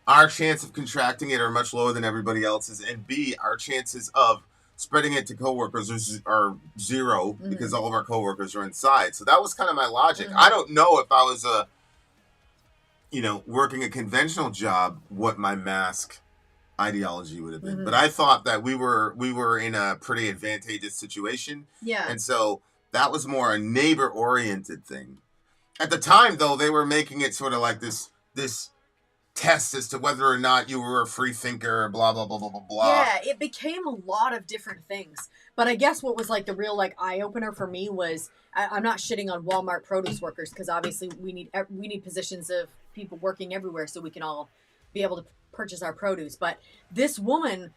our chance of contracting it are much lower than everybody else's. And B, our chances of spreading it to coworkers are zero because all of our coworkers are inside. So that was kind of my logic. I don't know if I was working a conventional job, what my mask ideology would have been. But I thought that we were in a pretty advantageous situation. Yeah. And so that was more a neighbor oriented thing. At the time though, they were making it sort of like this test as to whether or not you were a free thinker, blah, blah, blah, blah, blah, blah. Yeah, it became a lot of different things. But I guess what was like the real eye-opener for me was, I'm not shitting on Walmart produce workers, because obviously we need positions of people working everywhere so we can all be able to purchase our produce. But this woman,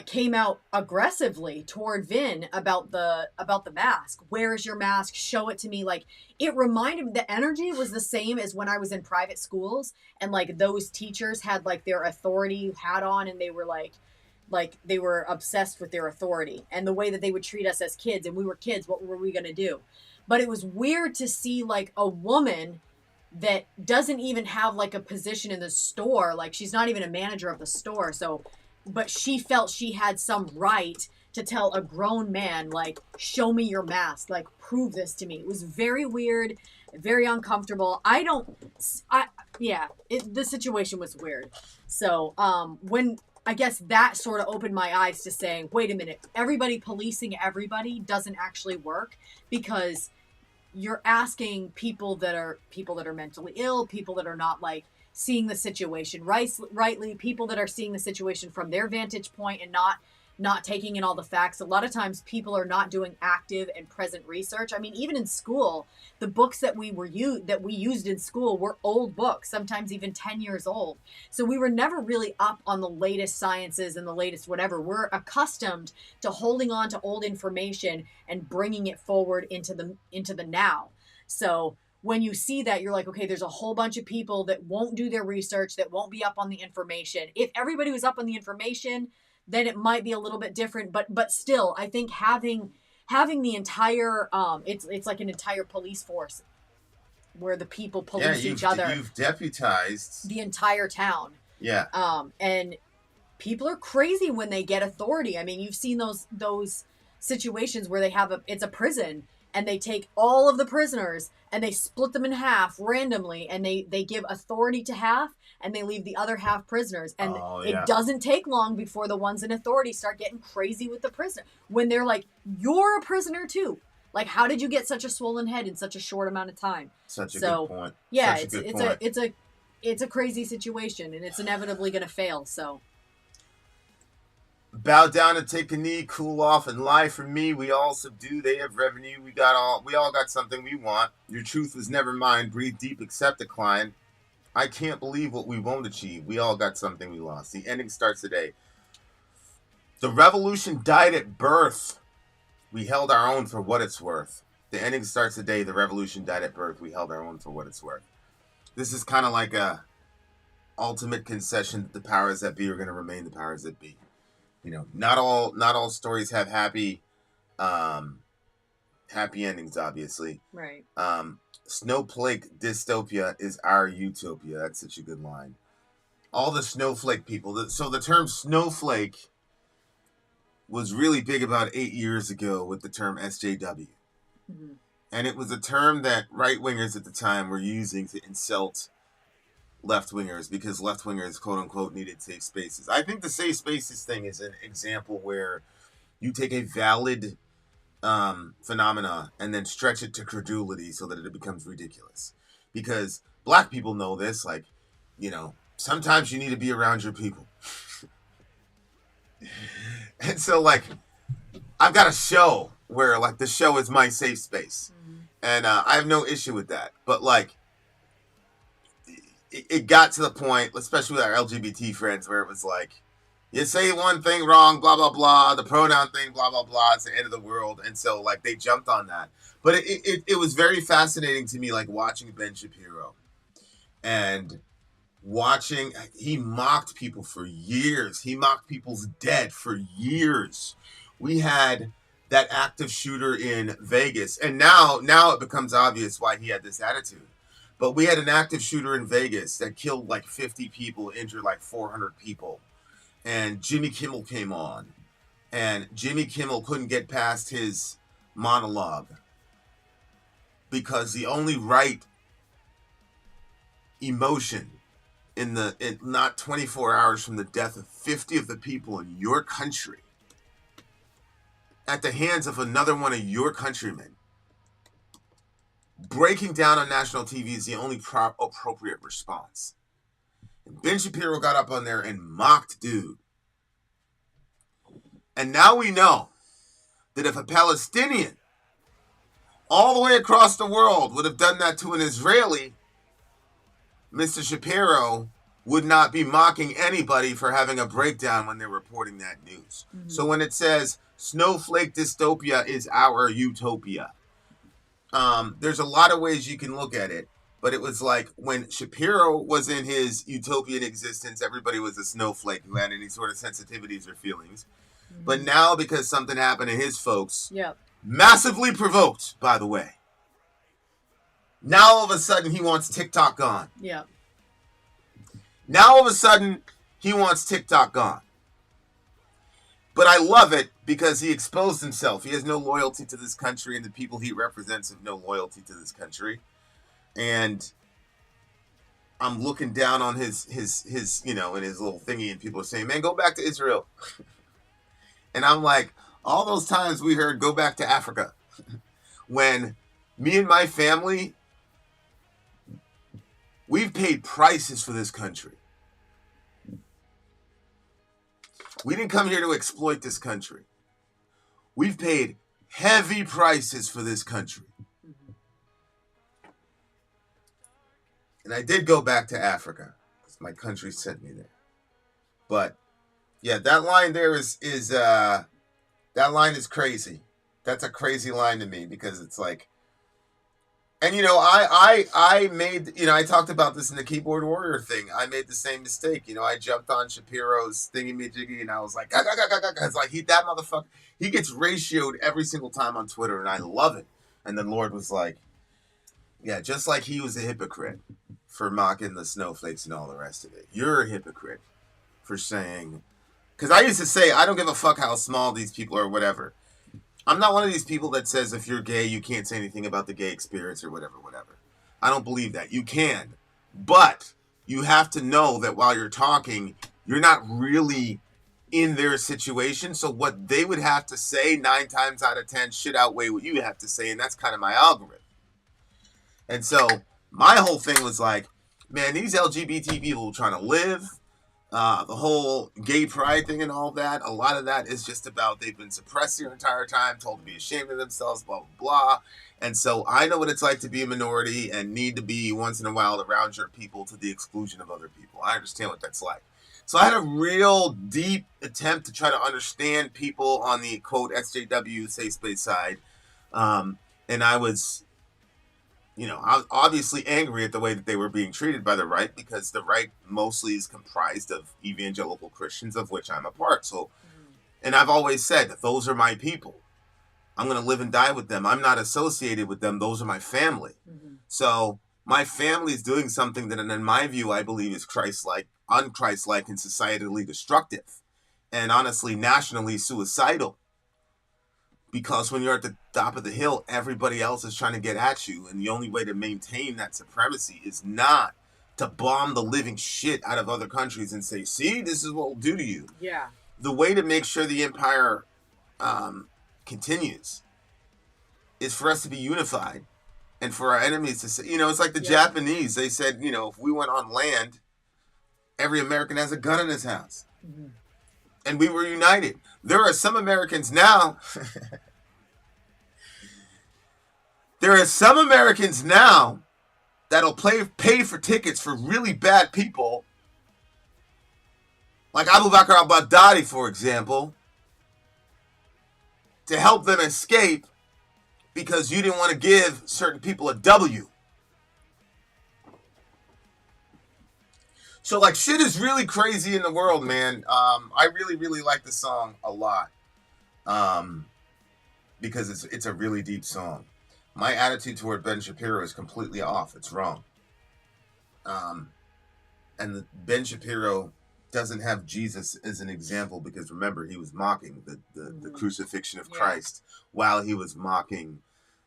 came out aggressively toward Vin about the mask. Where is your mask? Show it to me. Like, it reminded me, the energy was the same as when I was in private schools and those teachers had their authority hat on and they were like they were obsessed with their authority and the way that they would treat us as kids, and we were kids. What were we going to do? But it was weird to see a woman that doesn't even have a position in the store. She's not even a manager of the store. But she felt she had some right to tell a grown man, show me your mask, prove this to me. It was very weird, very uncomfortable. The situation was weird. So, when I guess that sort of opened my eyes to saying, wait a minute, everybody policing everybody doesn't actually work, because you're asking people that are mentally ill, people that are not seeing the situation rightly, people that are seeing the situation from their vantage point and not taking in all the facts. A lot of times people are not doing active and present research. I mean, even in school, the books that we used in school were old books, sometimes even 10 years old. So we were never really up on the latest sciences and the latest whatever. We're accustomed to holding on to old information and bringing it forward into the now. So when you see that, you're like, okay, there's a whole bunch of people that won't do their research, that won't be up on the information. If everybody was up on the information, then it might be a little bit different. But still, I think having having the entire it's like an entire police force where the people police each other. You've deputized the entire town. Yeah. And people are crazy when they get authority. I mean, you've seen those situations where they have it's a prison and they take all of the prisoners and they split them in half randomly and they give authority to half and they leave the other half prisoners. And it doesn't take long before the ones in authority start getting crazy with the prisoner. When they're like, you're a prisoner too. Like, how did you get such a swollen head in such a short amount of time? Such a good point. Yeah, it's a crazy situation and it's inevitably going to fail, so. Bow down and take a knee, cool off, and lie for me. We all subdue, they have revenue. We all got something we want. Your truth was never mine. Breathe deep, accept decline. I can't believe what we won't achieve. We all got something we lost. The ending starts today. The revolution died at birth. We held our own for what it's worth. The ending starts today. The revolution died at birth. We held our own for what it's worth. This is kind of like a ultimate concession that the powers that be are going to remain the powers that be. You know, not all stories have happy endings, obviously. Right. Snowflake dystopia is our utopia. That's such a good line. All the snowflake people. So the term snowflake was really big about 8 years ago with the term SJW. Mm-hmm. And it was a term that right-wingers at the time were using to insult left-wingers because left-wingers, quote-unquote, needed safe spaces. I think the safe spaces thing is an example where you take a valid phenomena and then stretch it to credulity so that it becomes ridiculous. Because black people know this, like, you know, sometimes you need to be around your people. And so, like, I've got a show where, like, the show is my safe space. Mm-hmm. And I have no issue with that. But, like, it got to the point, especially with our LGBT friends, where it was like, you say one thing wrong, blah, blah, blah, the pronoun thing, blah, blah, blah, it's the end of the world. And so, like, they jumped on that. But it was very fascinating to me, like, watching Ben Shapiro. And he mocked people for years. He mocked people's dead for years. We had that active shooter in Vegas. And now it becomes obvious why he had this attitude. But we had an active shooter in Vegas that killed like 50 people, injured like 400 people. And Jimmy Kimmel came on. And Jimmy Kimmel couldn't get past his monologue. Because the only right emotion in not 24 hours from the death of 50 of the people in your country at the hands of another one of your countrymen, breaking down on national TV is the only appropriate response. And Ben Shapiro got up on there and mocked dude. And now we know that if a Palestinian all the way across the world would have done that to an Israeli, Mr. Shapiro would not be mocking anybody for having a breakdown when they're reporting that news. Mm-hmm. So when it says snowflake dystopia is our utopia, there's a lot of ways you can look at it. But it was like when Shapiro was in his utopian existence, everybody was a snowflake who had any sort of sensitivities or feelings. Mm-hmm. But now because something happened to his folks, massively provoked, by the way, now all of a sudden he wants TikTok gone. Yeah. Now all of a sudden he wants TikTok gone. But I love it because he exposed himself. He has no loyalty to this country, and the people he represents have no loyalty to this country. And I'm looking down on his you know, in his little thingy, and people are saying, man, go back to Israel. And I'm like, all those times we heard go back to Africa. When me and my family, we've paid prices for this country. We didn't come here to exploit this country. We've paid heavy prices for this country. And I did go back to Africa because my country sent me there. But yeah, that line there is that line is crazy. That's a crazy line to me because it's like, And, you know, I made, you know, I talked about this in the Keyboard Warrior thing. I made the same mistake. You know, I jumped on Shapiro's thingy-majiggy, and I was like, it's like, that motherfucker, he gets ratioed every single time on Twitter, and I love it. And the Lord was like, yeah, just like he was a hypocrite for mocking the snowflakes and all the rest of it. You're a hypocrite for saying, because I used to say, I don't give a fuck how small these people are or whatever. I'm not one of these people that says if you're gay, you can't say anything about the gay experience or whatever. I don't believe that. You can. But you have to know that while you're talking, you're not really in their situation. So what they would have to say 9 times out of 10 should outweigh what you have to say. And that's kind of my algorithm. And so my whole thing was like, man, these LGBT people trying to live. The whole gay pride thing and all that, a lot of that is just about they've been suppressed their entire time, told to be ashamed of themselves, blah, blah, blah. And so I know what it's like to be a minority and need to be once in a while around your people to the exclusion of other people. I understand what that's like. So I had a real deep attempt to try to understand people on the, quote, SJW safe space side. And I was... You know, I was obviously angry at the way that they were being treated by the right, because the right mostly is comprised of evangelical Christians, of which I'm a part. So, and I've always said that those are my people. I'm going to live and die with them. I'm not associated with them. Those are my family. So my family is doing something that, in my view, I believe is Christ-like, un-Christ-like, and societally destructive. And honestly, nationally suicidal. Because when you're at the top of the hill, everybody else is trying to get at you. And the only way to maintain that supremacy is not to bomb the living shit out of other countries and say, see, this is what we'll do to you. Yeah. The way to make sure the empire continues is for us to be unified. And for our enemies to say, you know, it's like the Japanese. They said, you know, if we went on land, every American has a gun in his house. And we were united. There are some Americans now. There are some Americans now that'll pay for tickets for really bad people. Like Abu Bakr al-Baghdadi, for example. To help them escape because you didn't want to give certain people a W. So, like, shit is really crazy in the world, man. I really, really like the song a lot. Because it's a really deep song. My attitude toward Ben Shapiro is completely off. It's wrong. And Ben Shapiro doesn't have Jesus as an example because, remember, he was mocking the crucifixion of Christ while he was mocking,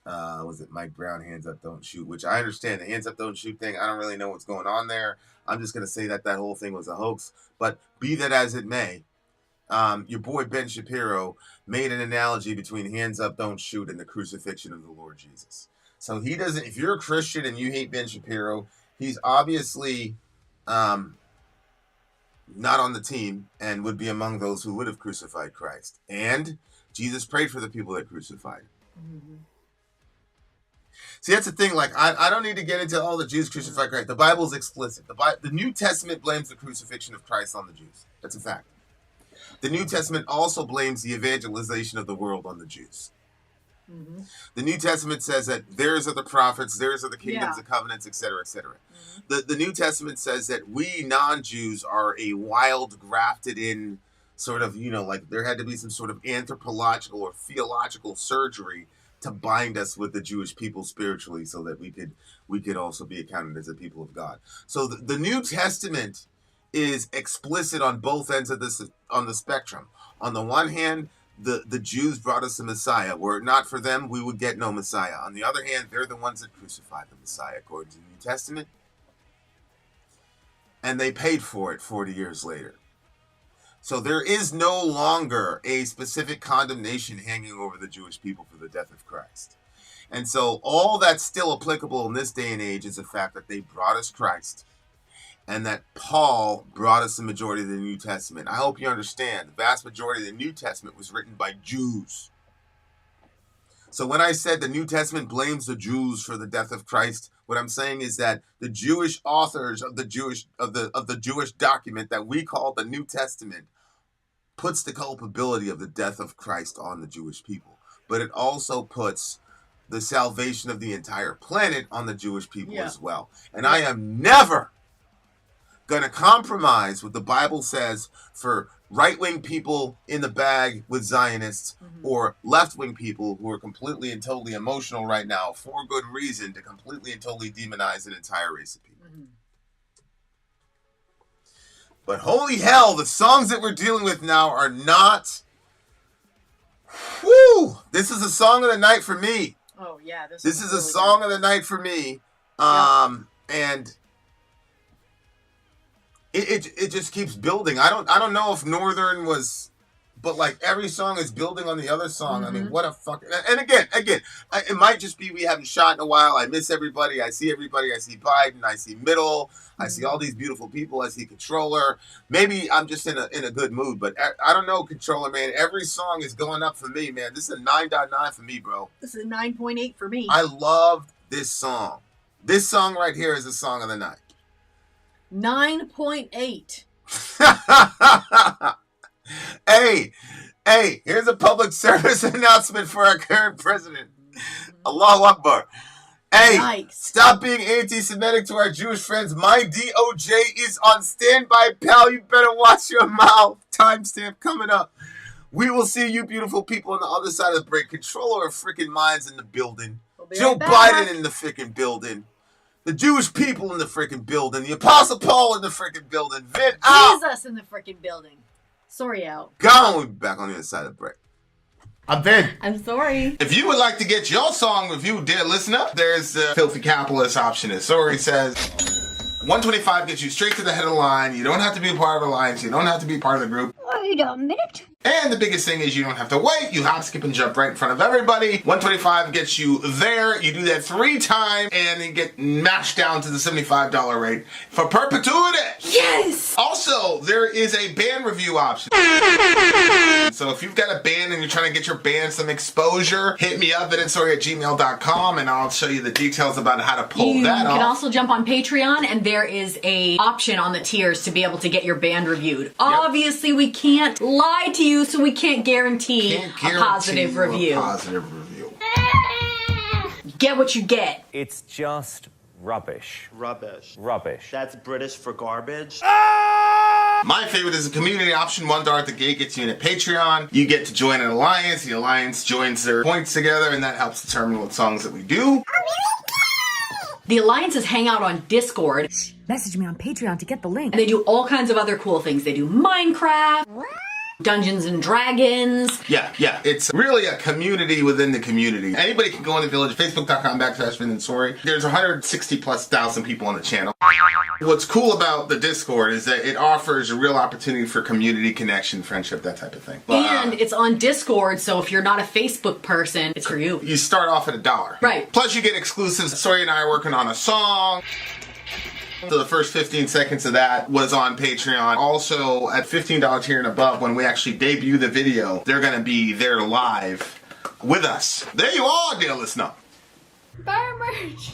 was it Mike Brown, Hands Up, Don't Shoot, which I understand. The Hands Up, Don't Shoot thing, I don't really know what's going on there. I'm just going to say that whole thing was a hoax. But be that as it may, your boy Ben Shapiro made an analogy between Hands Up, Don't Shoot and the crucifixion of the Lord Jesus. So he doesn't, if you're a Christian and you hate Ben Shapiro, he's obviously not on the team and would be among those who would have crucified Christ. And Jesus prayed for the people that crucified him. See, that's the thing. Like, I don't need to get into all the Jews crucified Christ. The Bible's explicit. The New Testament blames the crucifixion of Christ on the Jews. That's a fact. The New Testament also blames the evangelization of the world on the Jews. The New Testament says that theirs are the prophets, theirs are the kingdoms, the covenants, etc., etc. The New Testament says that we non-Jews are a wild, grafted in sort of, you know, like there had to be some sort of anthropological or theological surgery to bind us with the Jewish people spiritually so that we could also be accounted as a people of God. So the New Testament is explicit on both ends of this on the spectrum. On the one hand, the Jews brought us the Messiah. Were it not for them, we would get no Messiah. On the other hand, they're the ones that crucified the Messiah according to the New Testament. And they paid for it 40 years later. So there is no longer a specific condemnation hanging over the Jewish people for the death of Christ. And so all that's still applicable in this day and age is the fact that they brought us Christ and that Paul brought us the majority of the New Testament. I hope you understand, the vast majority of the New Testament was written by Jews. So when I said the New Testament blames the Jews for the death of Christ, what I'm saying is that the Jewish authors of the Jewish document that we call the New Testament puts the culpability of the death of Christ on the Jewish people. But it also puts the salvation of the entire planet on the Jewish people as well. And I am never going to compromise what the Bible says for right-wing people in the bag with Zionists or left-wing people who are completely and totally emotional right now for good reason to completely and totally demonize an entire race of people. But holy hell, the songs that we're dealing with now are not... Whew! This is a song of the night for me. Oh, yeah. This is really a song of the night for me. And it just keeps building. I don't know if Northern was, but like every song is building on the other song. I mean, what a fuck. And again, it might just be we haven't shot in a while. I miss everybody. I see everybody. I see Biden. I see Middle. I see all these beautiful people. I see Controller. Maybe I'm just in a good mood, but I don't know, Controller, man. Every song is going up for me, man. This is a 9.9 for me, bro. This is a 9.8 for me. I love this song. This song right here is a song of the night. 9.8. Hey, here's a public service announcement for our current president. Allahu Akbar. Hey, Yikes. Stop being anti-Semitic to our Jewish friends. My DOJ is on standby, pal. You better watch your mouth. Timestamp coming up. We will see you beautiful people on the other side of the break. Controller of freaking minds in the building. Joe Biden in the freaking building. The Jewish people in the freaking building. The Apostle Paul in the freaking building. Vin out. Jesus in the freaking building. Sori out. Gone. We'll be back on the other side of the break. I'm Vin. I'm Sori. If you would like to get your song reviewed, dear listener, there's the filthy capitalist option. As Sori says, 125 gets you straight to the head of the line. You don't have to be a part of the alliance. You don't have to be part of the group. Wait a minute. And the biggest thing is you don't have to wait. You hop, skip, and jump right in front of everybody. 125 gets you there. You do that 3 times, and you get mashed down to the $75 rate for perpetuity. Yes! Also, there is a band review option. So if you've got a band and you're trying to get your band some exposure, hit me up at itsori@gmail.com, and I'll show you the details about how to pull that off. You can also jump on Patreon, and there is a option on the tiers to be able to get your band reviewed. Obviously, we can't lie to you, so we can't guarantee a positive review. Get what you get. It's just rubbish. Rubbish. That's British for garbage. My favorite is the community option. $1 at the gate gets you in at Patreon. You get to join an alliance. The alliance joins their points together, and that helps determine what songs that we do. The alliances hang out on Discord. Message me on Patreon to get the link. And they do all kinds of other cool things. They do Minecraft, Dungeons and Dragons. Yeah. It's really a community within the community. Anybody can go in the village, facebook.com/Vin and Sori. There's 160,000+ people on the channel. What's cool about the Discord is that it offers a real opportunity for community connection, friendship, that type of thing. And it's on Discord, so if you're not a Facebook person, it's for you. You start off at $1. Right. Plus you get exclusives. Sori and I are working on a song. So the first 15 seconds of that was on Patreon. Also, at $15 tier and above, when we actually debut the video, they're going to be there live with us. There you are, dear listener. Buy our merch.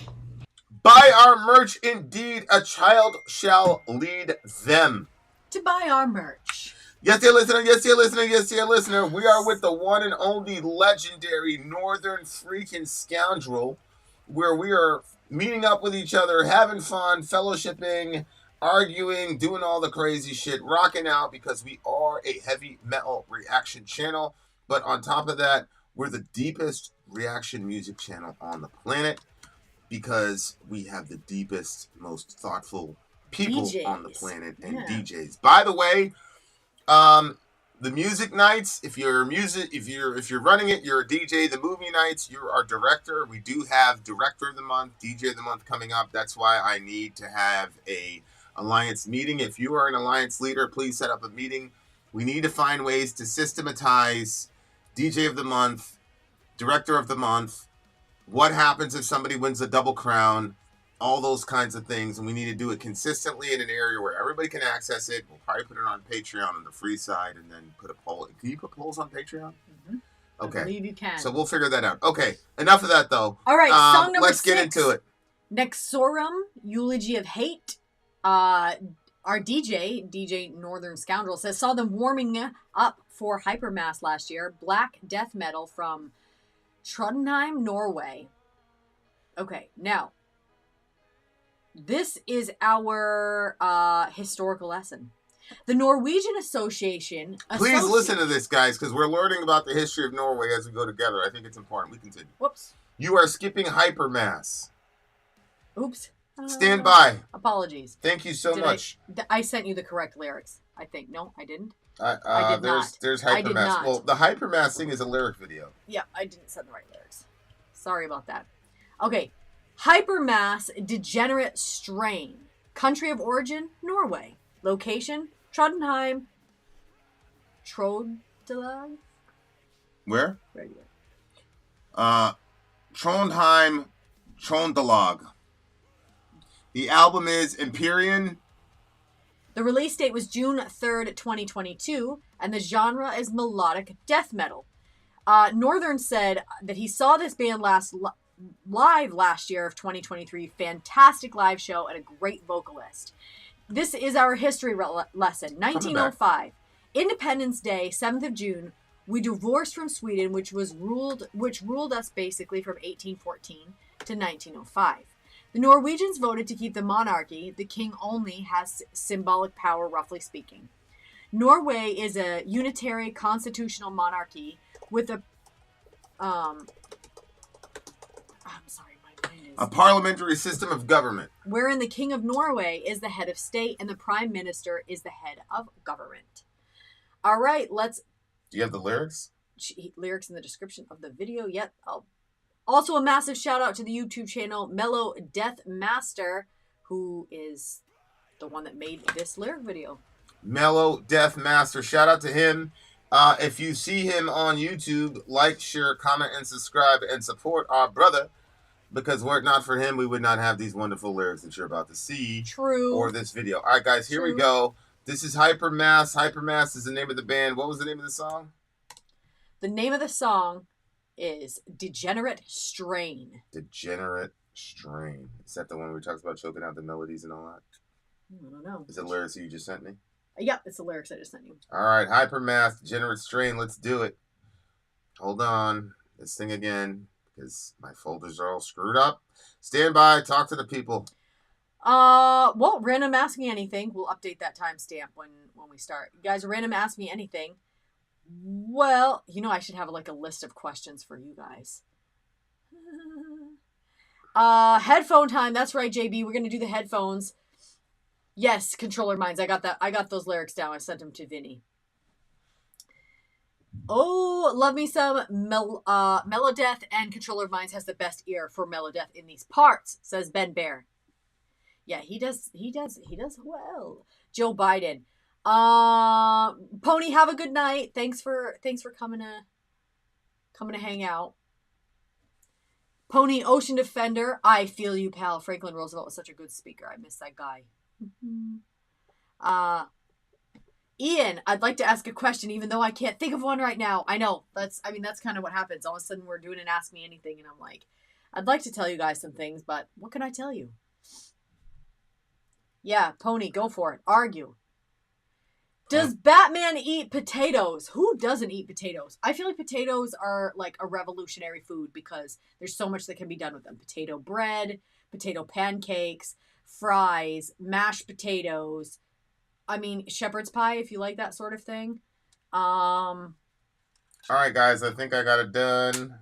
Buy our merch, indeed. A child shall lead them. To buy our merch. Yes, dear listener. Yes, dear listener. Yes, dear listener. We are with the one and only legendary Northern freaking Scoundrel, where we are meeting up with each other, having fun, fellowshipping, arguing, doing all the crazy shit, rocking out, because we are a heavy metal reaction channel. But on top of that, we're the deepest reaction music channel on the planet, because we have the deepest, most thoughtful people on the planet, and DJs. By the way, the music nights, if you're running it, you're a DJ. The movie nights, you're our director. We do have Director of the Month, DJ of the Month coming up. That's why I need to have a alliance meeting. If you are an alliance leader, please set up a meeting. We need to find ways to systematize DJ of the Month, Director of the Month, what happens if somebody wins a double crown, all those kinds of things, and we need to do it consistently in an area where everybody can access it. We'll probably put it on Patreon on the free side, and then put a poll. Can you put polls on Patreon? Mm-hmm. Okay. I believe you can. So we'll figure that out. Okay, enough of that, though. All right, song number let's 6. get into it. Nexorum, Eulogy of Hate. Our DJ Northern Scoundrel, says, saw them warming up for Hypermass last year. Black death metal from Trondheim, Norway. Okay, now, this is our historical lesson. The Norwegian Association... Please listen to this, guys, because we're learning about the history of Norway as we go together. I think it's important. We continue. Whoops. You are skipping Hypermass. Oops. Stand by. Apologies. Thank you so much. I sent you the correct lyrics, I think. No, I didn't. I did not. There's Hypermass. I did not. Well, the Hypermass thing is a lyric video. Yeah, I didn't send the right lyrics. Sorry about that. Okay. Hypermass Degenerate Strain. Country of origin, Norway. Location, Trondheim. Trøndelag? Where? Right here. Trondheim, Trøndelag. The album is Empyrean. The release date was June 3rd, 2022, and the genre is melodic death metal. Northern said that he saw this band live last year of 2023. Fantastic live show and a great vocalist. This is our history lesson. 1905. Independence Day, 7th of June. We divorced from Sweden, which ruled us basically from 1814 to 1905. The Norwegians voted to keep the monarchy. The king only has symbolic power, roughly speaking. Norway is a unitary constitutional monarchy with a a parliamentary system of government, wherein the King of Norway is the head of state and the Prime Minister is the head of government. All right, let's... Do you have the lyrics? Lyrics in the description of the video. Yep. Also, a massive shout out to the YouTube channel Mellow Death Master, who is the one that made this lyric video. Mellow Death Master. Shout out to him. If you see him on YouTube, like, share, comment, and subscribe, and support our brother. Because were it not for him, we would not have these wonderful lyrics that you're about to see. True. Or this video. All right, guys, here we go. This is Hypermass. Hypermass is the name of the band. What was the name of the song? The name of the song is Degenerate Strain. Degenerate Strain. Is that the one where we talked about choking out the melodies and all that? I don't know. Is it lyrics that you just sent me? Yep, it's the lyrics I just sent you. All right, Hypermass, Degenerate Strain. Let's do it. Hold on. This thing again. Because my folders are all screwed up. Stand by. Talk to the people. Well, random ask me anything. We'll update that timestamp when we start. You guys, random ask me anything. Well, you know, I should have like a list of questions for you guys. Headphone time. That's right, JB. We're gonna do the headphones. Yes, Controller Minds. I got that. I got those lyrics down. I sent them to Vinny. Oh, love me some Melodeath, and Controller of Minds has the best ear for Melodeath in these parts, says Ben Bear. Yeah, he does well. Joe Biden. Pony, have a good night. Thanks for coming to hang out. Pony, Ocean Defender. I feel you, pal. Franklin Roosevelt was such a good speaker. I miss that guy. Ian, I'd like to ask a question, even though I can't think of one right now. I know. That's kind of what happens. All of a sudden, we're doing an Ask Me Anything, and I'm like, I'd like to tell you guys some things, but what can I tell you? Yeah, Pony, go for it. Argue. Does Batman eat potatoes? Who doesn't eat potatoes? I feel like potatoes are like a revolutionary food because there's so much that can be done with them. Potato bread, potato pancakes, fries, mashed potatoes. I mean, shepherd's pie, if you like that sort of thing. All right, guys, I think I got it done.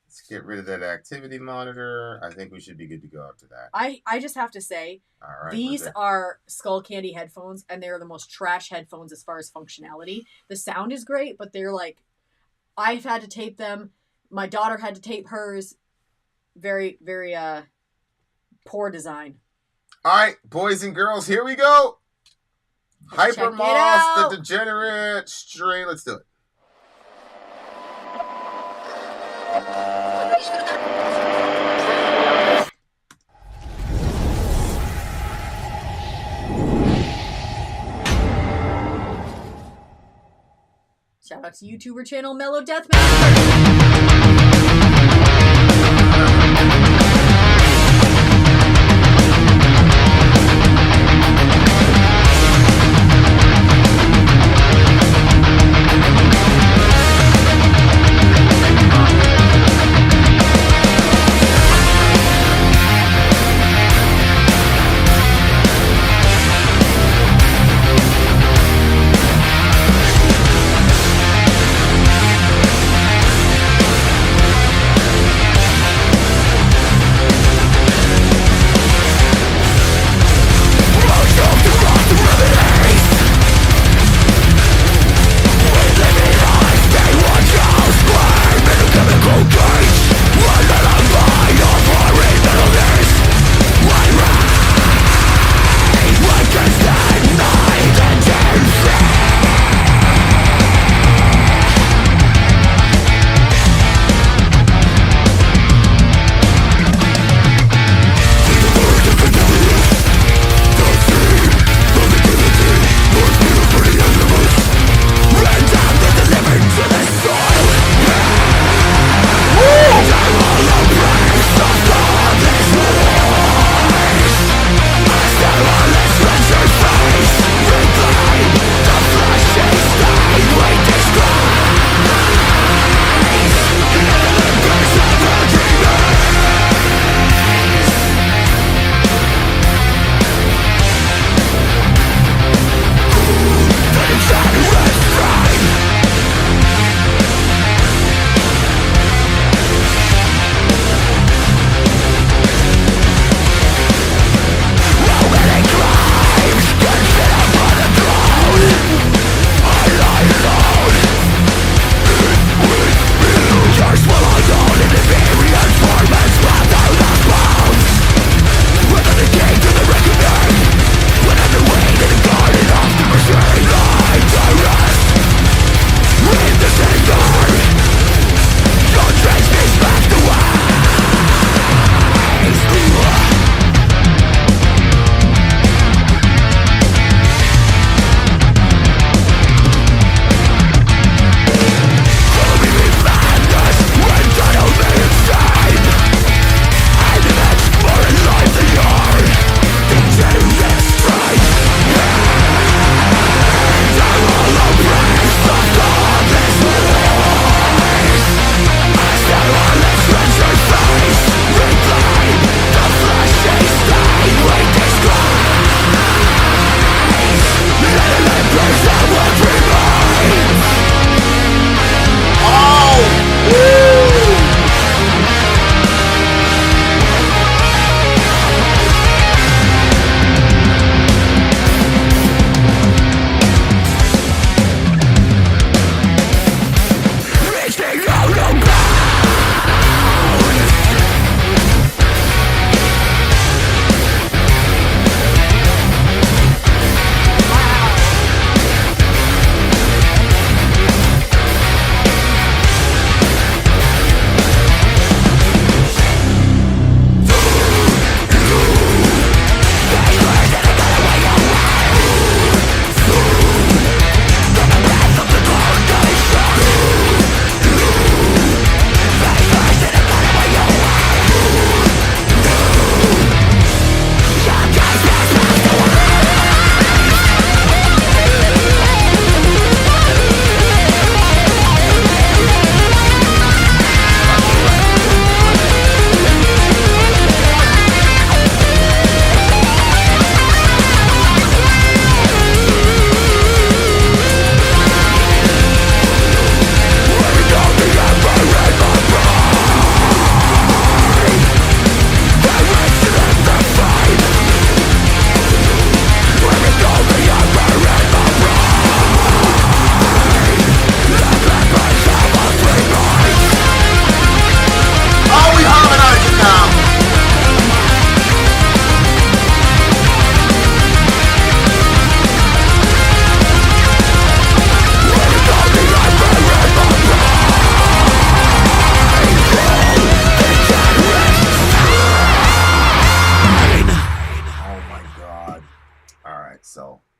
Let's get rid of that activity monitor. I think we should be good to go after that. I just have to say, all right, these are Skull Candy headphones, and they're the most trash headphones as far as functionality. The sound is great, but they're like, I've had to tape them. My daughter had to tape hers. Very, very poor design. All right, boys and girls, here we go. Hypermass, the Degenerate Strain. Let's do it. Shout out to YouTuber channel Mellow Death Master.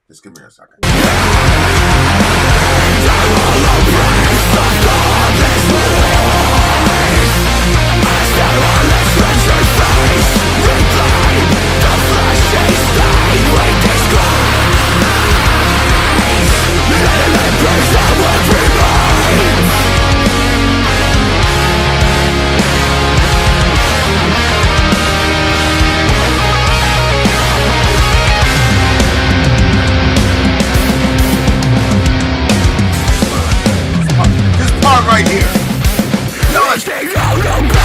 Just give me a second. Right here. No, let's take out the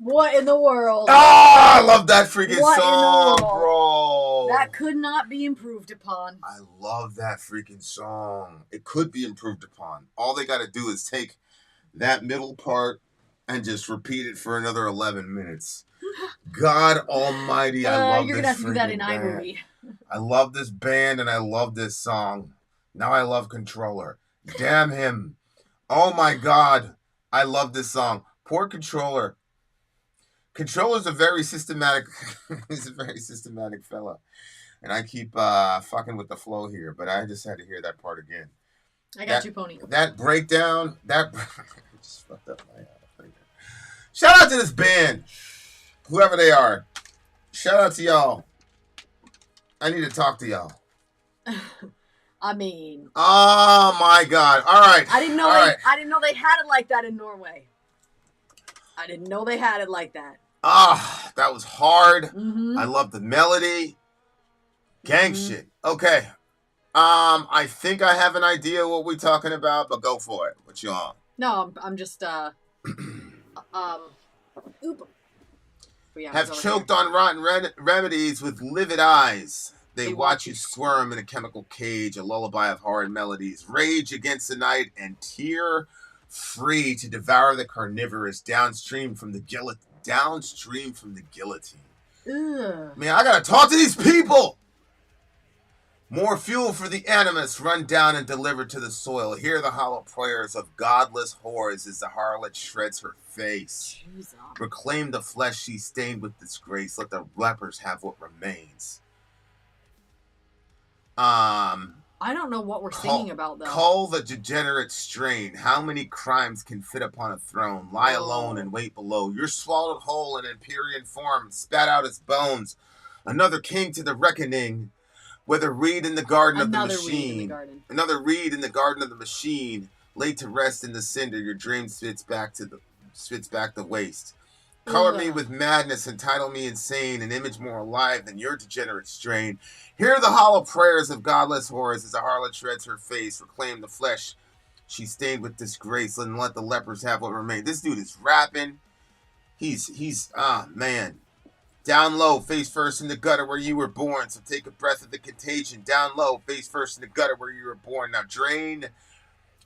What in the world? Ah, I love that freaking song, bro. That could not be improved upon. I love that freaking song. It could be improved upon. All they got to do is take that middle part and just repeat it for another 11 minutes. God almighty, I love you're this gonna have to do that in band. iMovie. I love this band and I love this song. Now I love Controller. Damn him. Oh my God. I love this song. Poor Controller. Controller's a very systematic, he's a very systematic fella. And I keep fucking with the flow here, but I just had to hear that part again. I got you, Pony. That breakdown, that just fucked up my finger. Shout out to this band, whoever they are. Shout out to y'all. I need to talk to y'all. I mean, oh my God! All right, I didn't know. I didn't know they had it like that in Norway. I didn't know they had it like that. Ah, that was hard. Mm-hmm. I love the melody. Gang shit. Okay. I think I have an idea what we're talking about, but go for it. What you on? No, I'm just Yeah, have choked on rotten remedies with livid eyes. They watch you squirm in a chemical cage, a lullaby of horrid melodies. Rage against the night and tear free to devour the carnivorous downstream from the guillotine. Ugh. Man, I gotta talk to these people! More fuel for the animus run down and delivered to the soil. Hear the hollow prayers of godless whores as the harlot shreds her face. Jesus. Reclaim the flesh she stained with disgrace. Let the lepers have what remains. I don't know what we're singing about, though. Cull the degenerate strain. How many crimes can fit upon a throne? Lie alone and wait below. You're swallowed whole in Empyrean form, spat out its bones. Another king to the reckoning. Whether reed in the garden of the machine. Another reed in the garden of the machine. Laid to rest in the cinder, your dream spits back the waste. Color me with madness, entitle me insane, an image more alive than your degenerate strain. Hear the hollow prayers of godless whores as a harlot shreds her face. Reclaim the flesh she stained with disgrace, and let the lepers have what remains. This dude is rapping. He's man. Down low, face first in the gutter where you were born. So take a breath of the contagion. Down low, face first in the gutter where you were born. Now drain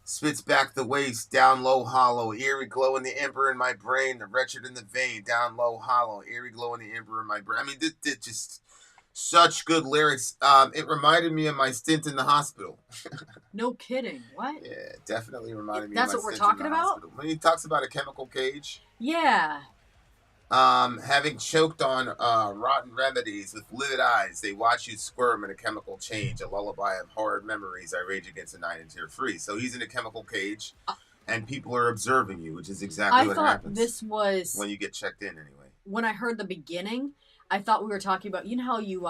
Spits back the waist, down low, hollow. Eerie glow in the ember in my brain. The wretched in the vein, down low, hollow. Eerie glow in the ember in my brain. I mean, this just such good lyrics. It reminded me of my stint in the hospital. No kidding. What? Yeah, definitely reminded me. That's of my what we're stint in talking the about? hospital. When he talks about a chemical cage. Yeah. Having choked on rotten remedies with livid eyes, they watch you squirm in a chemical change, a lullaby of horrid memories. I rage against the night and tear free. So he's in a chemical cage, and people are observing you, which is exactly what happens. This was when you get checked in. Anyway, when I heard the beginning, I thought we were talking about, you know how you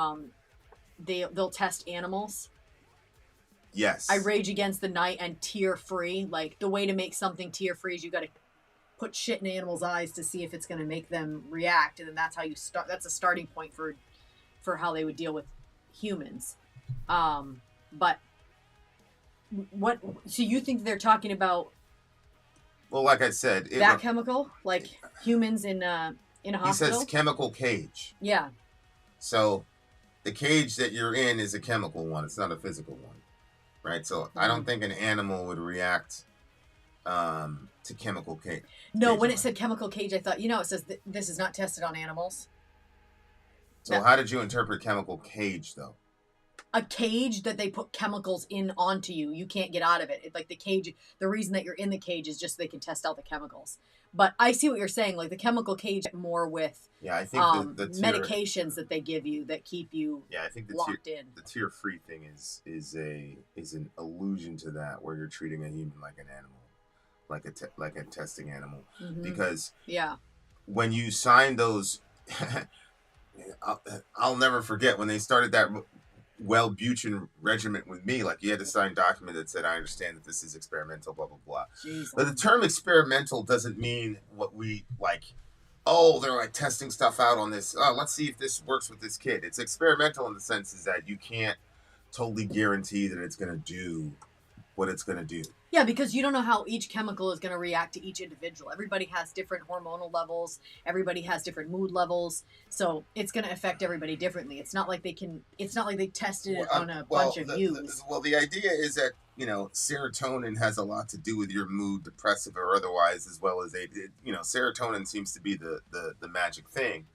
they'll test animals. Yes. I rage against the night and tear free. Like, the way to make something tear free is you got to put shit in animals' eyes to see if it's going to make them react, and then that's how you start. That's a starting point for how they would deal with humans. But what? So you think they're talking about? Well, like I said, that chemical, like humans in a hospital. He says chemical cage. Yeah. So the cage that you're in is a chemical one. It's not a physical one, right? So I don't think an animal would react to chemical cage. No, when it said chemical cage, I thought, it says this is not tested on animals. So how did you interpret chemical cage, though? A cage that they put chemicals in onto you. You can't get out of it. Like the cage, the reason that you're in the cage is just so they can test out the chemicals. But I see what you're saying. Like the chemical cage more with I think the medications that they give you that keep you I think locked in. The tear free thing is an allusion to that, where you're treating a human like an animal. Like a testing animal, because when you sign those, I'll never forget when they started that Wellbutrin regiment with me. Like, you had to sign a document that said, "I understand that this is experimental." Blah blah blah. Jesus. But the term experimental doesn't mean what we like. Oh, they're like testing stuff out on this. Oh, let's see if this works with this kid. It's experimental in the sense is that you can't totally guarantee that it's going to do what it's going to do. Yeah, because you don't know how each chemical is going to react to each individual. Everybody has different hormonal levels. Everybody has different mood levels. So it's going to affect everybody differently. It's not like they tested it on a bunch of youths. Well, the idea is that, serotonin has a lot to do with your mood, depressive or otherwise, as well as serotonin seems to be the magic thing.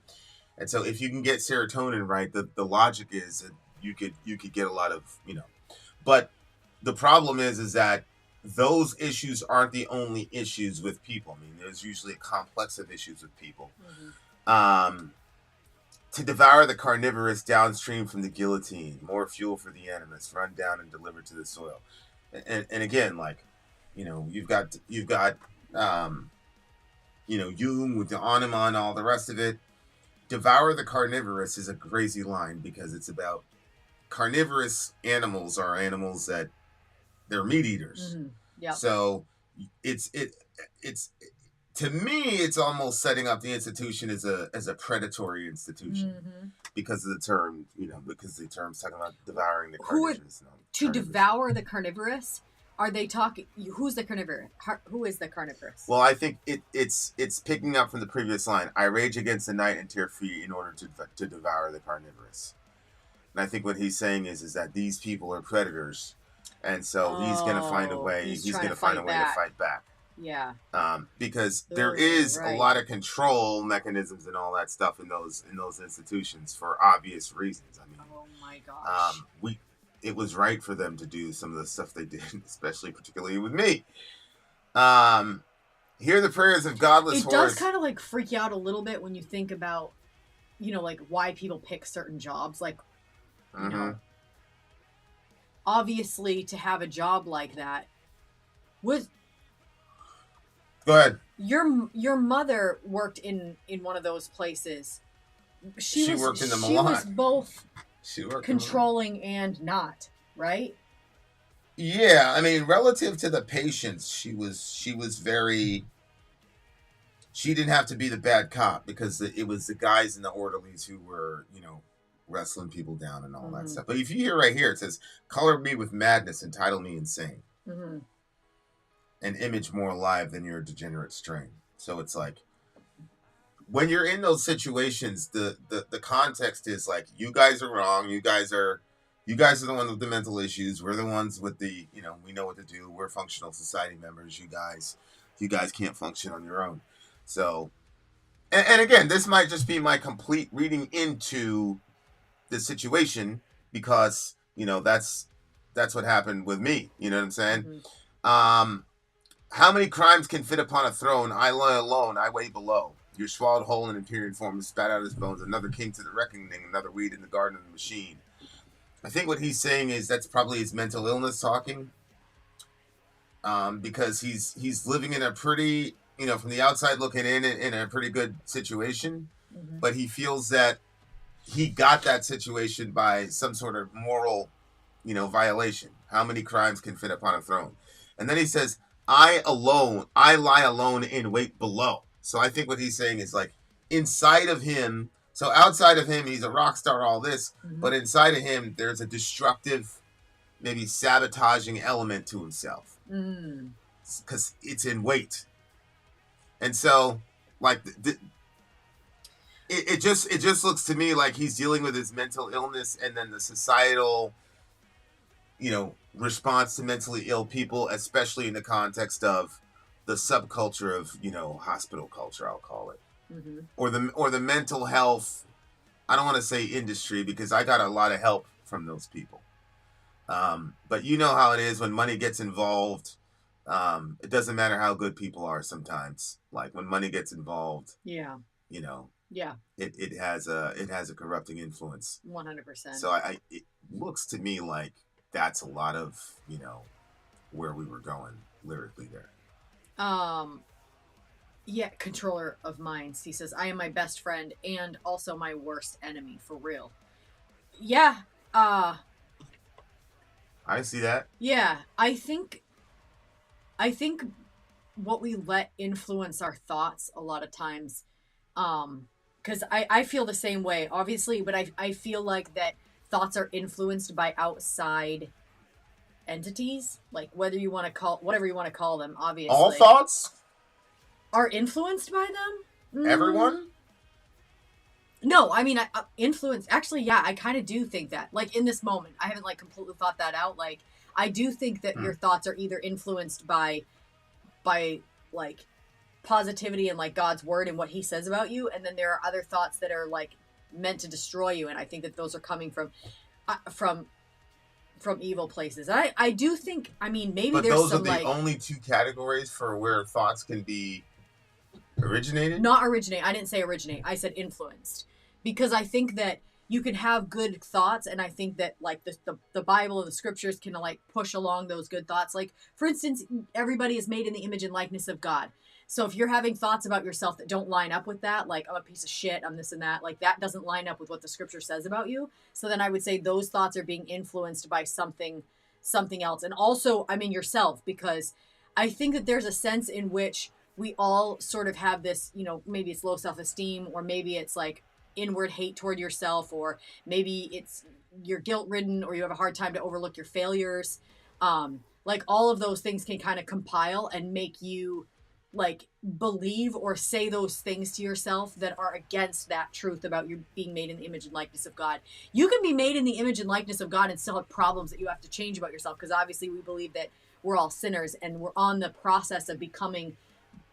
And so if you can get serotonin right, the logic is that you could get a lot of, but the problem is that those issues aren't the only issues with people. I mean, there's usually a complex of issues with people. To devour the carnivorous downstream from the guillotine, more fuel for the animus, run down and delivered to the soil. And again, like, you've got Jung with the anima and all the rest of it. Devour the carnivorous is a crazy line because it's about carnivorous animals are animals that they're meat eaters. Yeah. So it's to me, it's almost setting up the institution as a predatory institution because of the term, because the term's talking about devouring the carnivorous. To devour the carnivorous, are they talking? Who's the carnivorous? Who is the carnivorous? Well, I think it's picking up from the previous line. I rage against the night and tear free in order to devour the carnivorous. And I think what he's saying is that these people are predators. And so he's going to find a way. He's going to find a way to fight back. Yeah. Because there is a lot of control mechanisms and all that stuff in those institutions for obvious reasons. I mean, oh my gosh. It was right for them to do some of the stuff they did, especially particularly with me. Hear the prayers of godless horrors. It does kind of like freak you out a little bit when you think about, like why people pick certain jobs. Like, obviously, to have a job like that was. Go ahead. Your mother worked in one of those places. She worked in them a lot. She was both worked controlling and not, right? Yeah, I mean, relative to the patients, she was very. She didn't have to be the bad cop because it was the guys and the orderlies who were, wrestling people down and all that stuff. But if you hear right here, it says, "Color me with madness and title me insane." An image more alive than your degenerate strain. So it's like, when you're in those situations, the context is like, you guys are wrong. You guys are You guys are the ones with the mental issues. We're the ones with the, we know what to do. We're functional society members. You guys can't function on your own. So, and again, this might just be my complete reading into the situation because, that's what happened with me. You know what I'm saying? Mm-hmm. How many crimes can fit upon a throne? I lie alone, I weigh below. You're swallowed whole in imperial form and spat out his bones. Another king to the reckoning, another weed in the garden of the machine. I think what he's saying is that's probably his mental illness talking. Because he's living in a pretty, from the outside looking in a pretty good situation. Mm-hmm. But he feels that he got that situation by some sort of moral, violation. How many crimes can fit upon a throne? And then he says, I lie alone in wait below. So I think what he's saying is like inside of him. So outside of him, he's a rock star, all this. Mm-hmm. But inside of him, there's a destructive, maybe sabotaging element to himself. Because it's in wait. And so, like, it just looks to me like he's dealing with his mental illness and then the societal, response to mentally ill people, especially in the context of the subculture of, hospital culture, I'll call it. Mm-hmm. Or the mental health, I don't want to say industry because I got a lot of help from those people. But you know how it is when money gets involved. It doesn't matter how good people are sometimes. Like when money gets involved. Yeah. Yeah. It has a corrupting influence. 100%. So it looks to me like that's a lot of, where we were going lyrically there. Yeah, controller of minds. He says, I am my best friend and also my worst enemy, for real. Yeah. I see that. Yeah, I think what we let influence our thoughts a lot of times, because I feel the same way, obviously, but I feel like that thoughts are influenced by outside entities, like whatever you want to call them, obviously. All thoughts are influenced by them? Everyone? No, I mean, influence, actually, yeah, I kind of do think that. Like, in this moment, I haven't, like, completely thought that out. Like, I do think that your thoughts are either influenced by, like, positivity and, like, God's word and what he says about you, and then there are other thoughts that are, like, meant to destroy you, and I think that those are coming from evil places. I do think, I mean, maybe but there's those some, are the like, only two categories for where thoughts can be originated? Not originate. I didn't say originate. I said influenced. Because I think that you can have good thoughts, and I think that, like, the Bible and the scriptures can, like, push along those good thoughts. Like, for instance, everybody is made in the image and likeness of God. So if you're having thoughts about yourself that don't line up with that, like, I'm a piece of shit, I'm this and that, like, that doesn't line up with what the scripture says about you. So then I would say those thoughts are being influenced by something else. And also, I mean, yourself, because I think that there's a sense in which we all sort of have this, maybe it's low self-esteem, or maybe it's like inward hate toward yourself, or maybe it's you're guilt-ridden, or you have a hard time to overlook your failures. Like, all of those things can kind of compile and make you, like, believe or say those things to yourself that are against that truth about you being made in the image and likeness of God. You can be made in the image and likeness of God and still have problems that you have to change about yourself, because obviously we believe that we're all sinners and we're on the process of becoming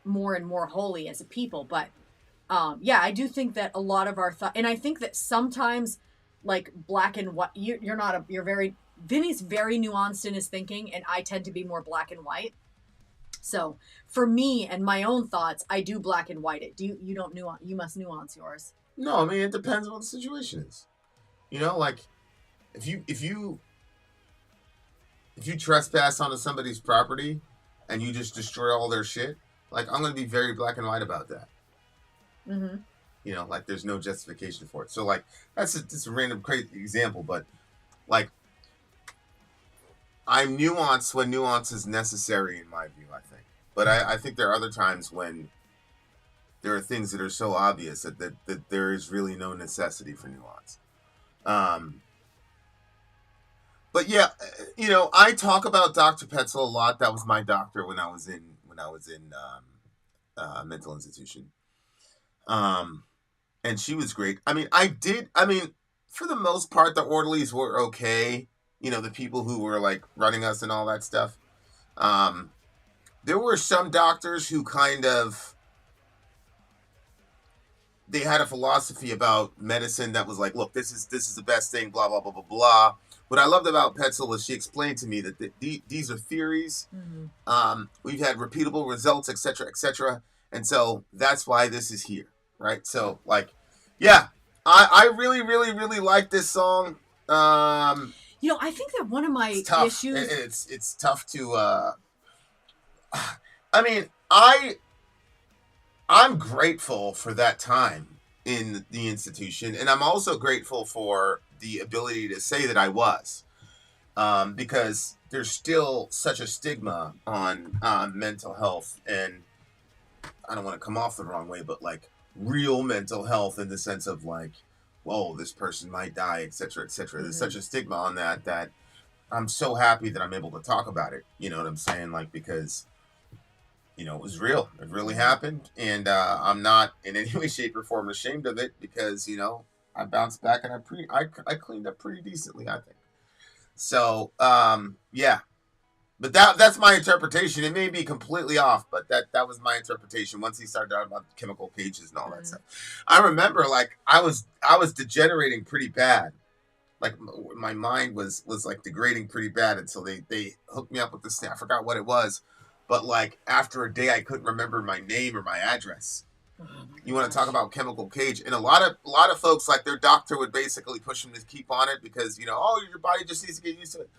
more and more holy as a people. But yeah, I do think that a lot of our thought, and I think that sometimes, like, black and white, Vinny's very nuanced in his thinking, and I tend to be more black and white. So for me and my own thoughts, I do black and white it. You don't nuance? You must nuance yours. No, I mean, it depends on what the situation is. Like, if you trespass onto somebody's property and you just destroy all their shit, like, I'm going to be very black and white about that. Mm-hmm. Like, there's no justification for it. So, like, that's just a random crazy example, but, like, I'm nuanced when nuance is necessary, in my view, I think. But I think there are other times when there are things that are so obvious that there is really no necessity for nuance. But yeah, I talk about Dr. Petzel a lot. That was my doctor when I was in mental institution. And she was great. for the most part, the orderlies were okay. You know, the people who were like running us and all that stuff. There were some doctors who kind of, they had a philosophy about medicine that was like, look, this is the best thing, blah, blah, blah, blah, blah. What I loved about Petzl was she explained to me that these are theories. We've had repeatable results, etc., etc. And so that's why this is here, right? So, like, yeah, I really, really, really like this song. You know, I think that one of my issues... It's tough to... I mean, I'm grateful for that time in the institution, and I'm also grateful for the ability to say that I was, because there's still such a stigma on mental health, and I don't want to come off the wrong way, but like real mental health in the sense of like, whoa, this person might die, etc., etc. There's such a stigma on that I'm so happy that I'm able to talk about it. You know what I'm saying? Like, because, you know, it was real. It really happened. And I'm not in any way, shape, or form ashamed of it because, you know, I bounced back and I cleaned up pretty decently, I think. So, yeah. But that's my interpretation. It may be completely off, but that was my interpretation once he started talking about chemical cages and all that stuff. I remember, like, I was degenerating pretty bad. Like, my mind was like degrading pretty bad until they hooked me up with this thing. I forgot what it was. But, like, after a day, I couldn't remember my name or my address. You want to talk about chemical cage? And a lot of folks, like, their doctor would basically push them to keep on it because, you know, oh, your body just needs to get used to it.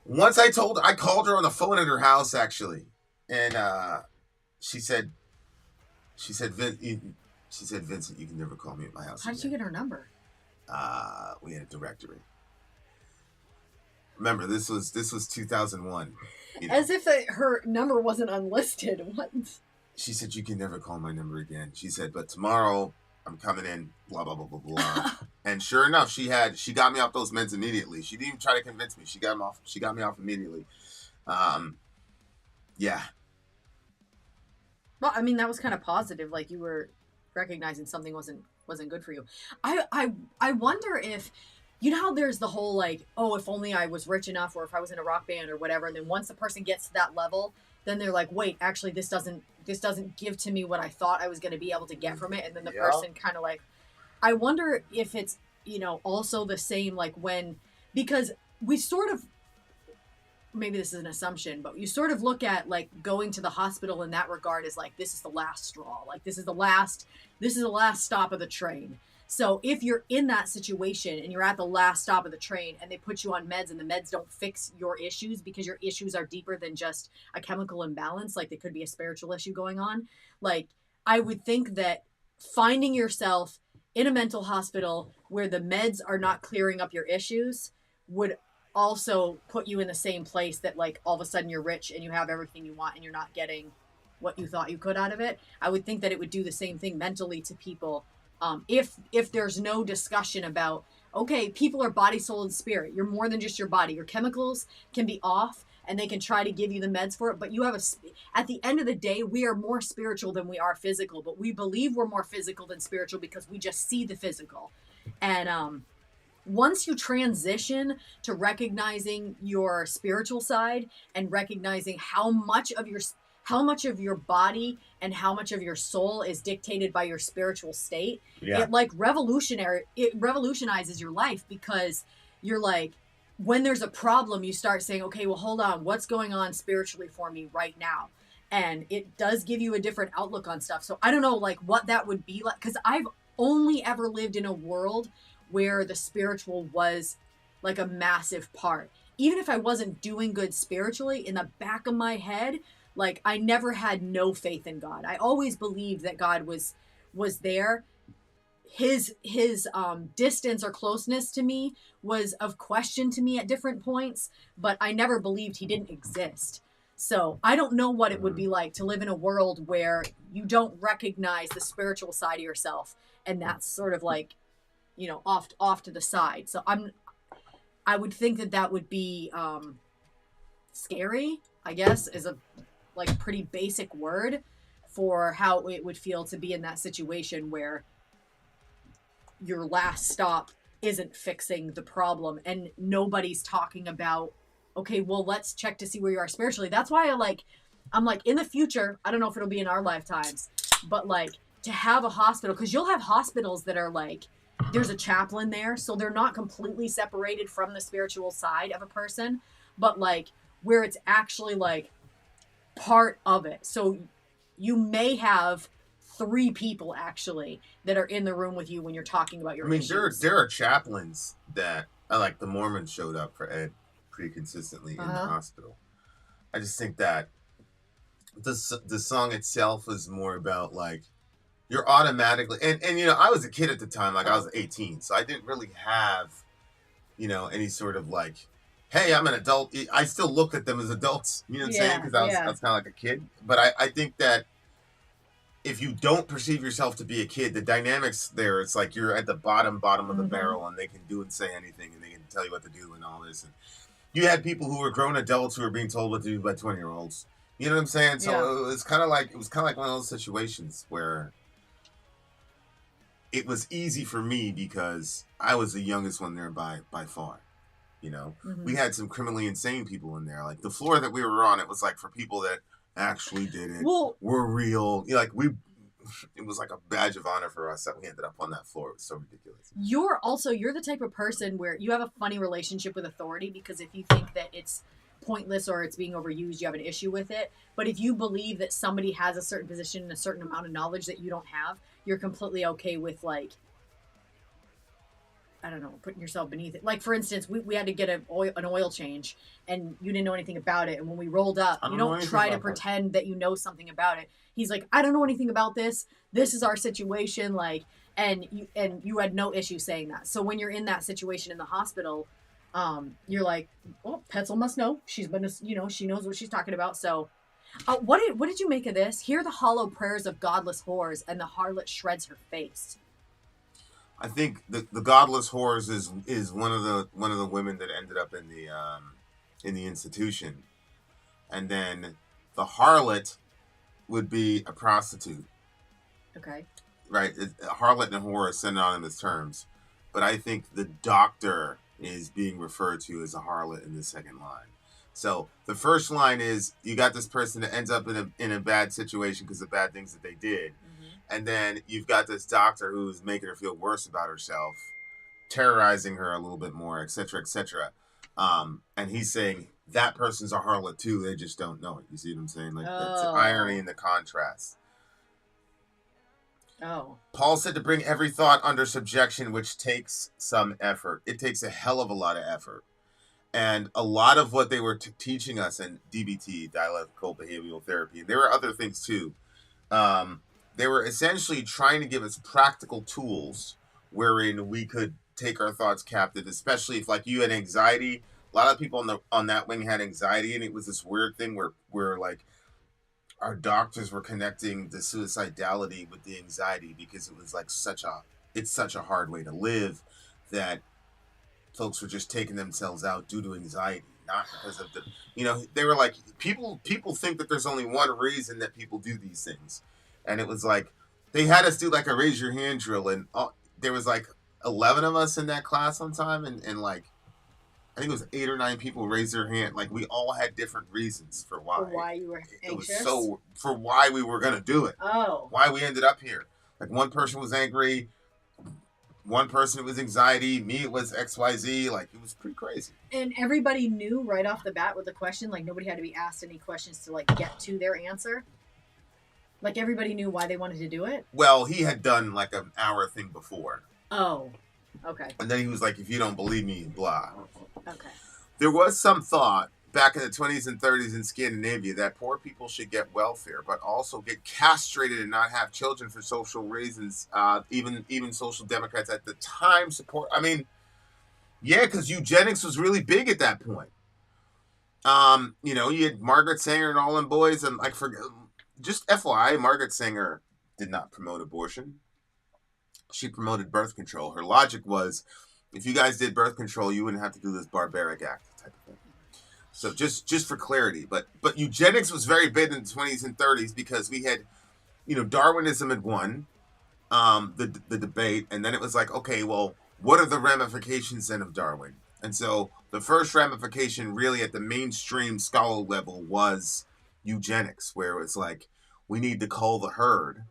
Once I called her on the phone at her house, actually. And she said, Vincent, you can never call me at my house How did you get her number? We had a directory. Remember, this was 2001. You know. As if her number wasn't unlisted. What? She said, you can never call my number again. She said, but tomorrow I'm coming in, blah, blah, blah, blah, blah. And sure enough, she got me off those meds immediately. She didn't even try to convince me. She got me off immediately. Yeah. Well, I mean, that was kind of positive. Like, you were recognizing something wasn't good for you. I wonder if, you know how there's the whole, like, oh, if only I was rich enough, or if I was in a rock band or whatever, and then once the person gets to that level, then they're like, wait, actually, this doesn't give to me what I thought I was going to be able to get from it, and then the person kind of like, I wonder if it's, you know, also the same, like, because we sort of, maybe this is an assumption, but you sort of look at, like, going to the hospital in that regard as, like, this is the last straw, like, this is the last stop of the train. So if you're in that situation and you're at the last stop of the train and they put you on meds and the meds don't fix your issues because your issues are deeper than just a chemical imbalance, like there could be a spiritual issue going on, like, I would think that finding yourself in a mental hospital where the meds are not clearing up your issues would also put you in the same place that, like, all of a sudden you're rich and you have everything you want and you're not getting what you thought you could out of it. I would think that it would do the same thing mentally to people. If there's no discussion about, okay, people are body, soul, and spirit. You're more than just your body. Your chemicals can be off and they can try to give you the meds for it. But you have at the end of the day, we are more spiritual than we are physical, but we believe we're more physical than spiritual because we just see the physical. And, once you transition to recognizing your spiritual side and recognizing how much of your body and how much of your soul is dictated by your spiritual state, it revolutionizes your life, because you're like, when there's a problem, you start saying, okay, well, hold on, what's going on spiritually for me right now? And it does give you a different outlook on stuff. So I don't know, like, what that would be like, because I've only ever lived in a world where the spiritual was like a massive part. Even if I wasn't doing good spiritually, in the back of my head, like, I never had no faith in God. I always believed that God was there. His distance or closeness to me was of question to me at different points, but I never believed he didn't exist. So I don't know what it would be like to live in a world where you don't recognize the spiritual side of yourself, and that's sort of like, you know, off to the side. So I would think that would be scary, I guess, is a like pretty basic word for how it would feel to be in that situation where your last stop isn't fixing the problem, and nobody's talking about, okay, well, let's check to see where you are spiritually. That's why I'm like, in the future, I don't know if it'll be in our lifetimes, but like to have a hospital, because you'll have hospitals that are like, there's a chaplain there, so they're not completely separated from the spiritual side of a person, but like where it's actually like part of it. So you may have 3 people actually that are in the room with you when you're talking about your issues. There are chaplains that, like the Mormons showed up for Ed pretty consistently in the hospital. I just think that the song itself is more about like, you're automatically, and I was a kid at the time, like I was 18, so I didn't really have, any sort of like, hey, I'm an adult. I still looked at them as adults, you know what I'm saying? Because I was kind of like a kid. But I think that if you don't perceive yourself to be a kid, the dynamics there, it's like you're at the bottom of the barrel, and they can do and say anything, and they can tell you what to do and all this. And you had people who were grown adults who were being told what to do by 20-year-olds. You know what I'm saying? So it was kind of like one of those situations where it was easy for me because I was the youngest one there by far. We had some criminally insane people in there. Like the floor that we were on, it was like for people that actually did it, were real. It was like a badge of honor for us that we ended up on that floor. It was so ridiculous. You're the type of person where you have a funny relationship with authority, because if you think that it's pointless or it's being overused, you have an issue with it. But if you believe that somebody has a certain position and a certain amount of knowledge that you don't have, you're completely okay with, like, I don't know, putting yourself beneath it. Like, for instance, we had to get an oil change, and you didn't know anything about it. And when we rolled up, you don't try to pretend that you know something about it. He's like, I don't know anything about this. This is our situation. Like, and you had no issue saying that. So when you're in that situation in the hospital, you're like, well, Petzel must know. She's been, she knows what she's talking about. So what did you make of this? Hear the hollow prayers of godless whores, and the harlot shreds her face. I think the godless whores is one of the women that ended up in the institution, and then the harlot would be a prostitute. Okay. Right, a harlot and a whore are synonymous terms, but I think the doctor is being referred to as a harlot in the second line. So the first line is you got this person that ends up in a bad situation because of bad things that they did. And then you've got this doctor who's making her feel worse about herself, terrorizing her a little bit more, etc., etc. And he's saying that person's a harlot too. They just don't know it. You see what I'm saying? Like that's the irony and the contrast. Oh. Paul said to bring every thought under subjection, which takes some effort. It takes a hell of a lot of effort. And a lot of what they were teaching us in DBT, dialectical behavioral therapy, and there were other things too. They were essentially trying to give us practical tools wherein we could take our thoughts captive, especially if, like, you had anxiety. A lot of people on that wing had anxiety, and it was this weird thing where like our doctors were connecting the suicidality with the anxiety, because it was like it's such a hard way to live that folks were just taking themselves out due to anxiety, not because of they were like, people think that there's only one reason that people do these things. And it was like, they had us do like a raise your hand drill, and there was like 11 of us in that class one time, and like, I think it was 8 or 9 people raised their hand. Like, we all had different reasons for why. For why you were anxious? For why we were going to do it. Oh. Why we ended up here. Like, one person was angry, one person it was anxiety, me it was XYZ. Like, it was pretty crazy. And everybody knew right off the bat with the question, like, nobody had to be asked any questions to, like, get to their answer. Like, everybody knew why they wanted to do it? Well, he had done, like, an hour thing before. Oh, okay. And then he was like, if you don't believe me, blah. Okay. There was some thought back in the 20s and 30s in Scandinavia that poor people should get welfare, but also get castrated and not have children for social reasons. Even social democrats at the time support. I mean, yeah, because eugenics was really big at that point. You had Margaret Sanger and all them boys, and like, just FYI, Margaret Sanger did not promote abortion. She promoted birth control. Her logic was, if you guys did birth control, you wouldn't have to do this barbaric act type of thing. So just for clarity. But eugenics was very big in the 20s and 30s because we had, Darwinism had won the debate. And then it was like, okay, well, what are the ramifications then of Darwin? And so the first ramification really at the mainstream scholar level was eugenics, where it's like, we need to cull the herd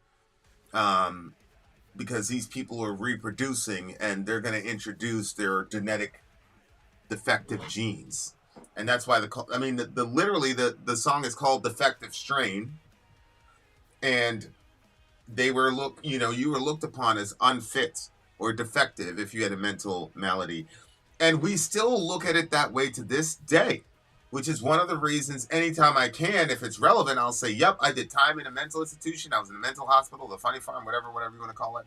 because these people are reproducing and they're going to introduce their genetic defective genes. And that's why literally the song is called Defective Strain. And they were you were looked upon as unfit or defective if you had a mental malady. And we still look at it that way to this day, which is one of the reasons anytime I can, if it's relevant, I'll say, yep, I did time in a mental institution. I was in a mental hospital, the funny farm, whatever you want to call it.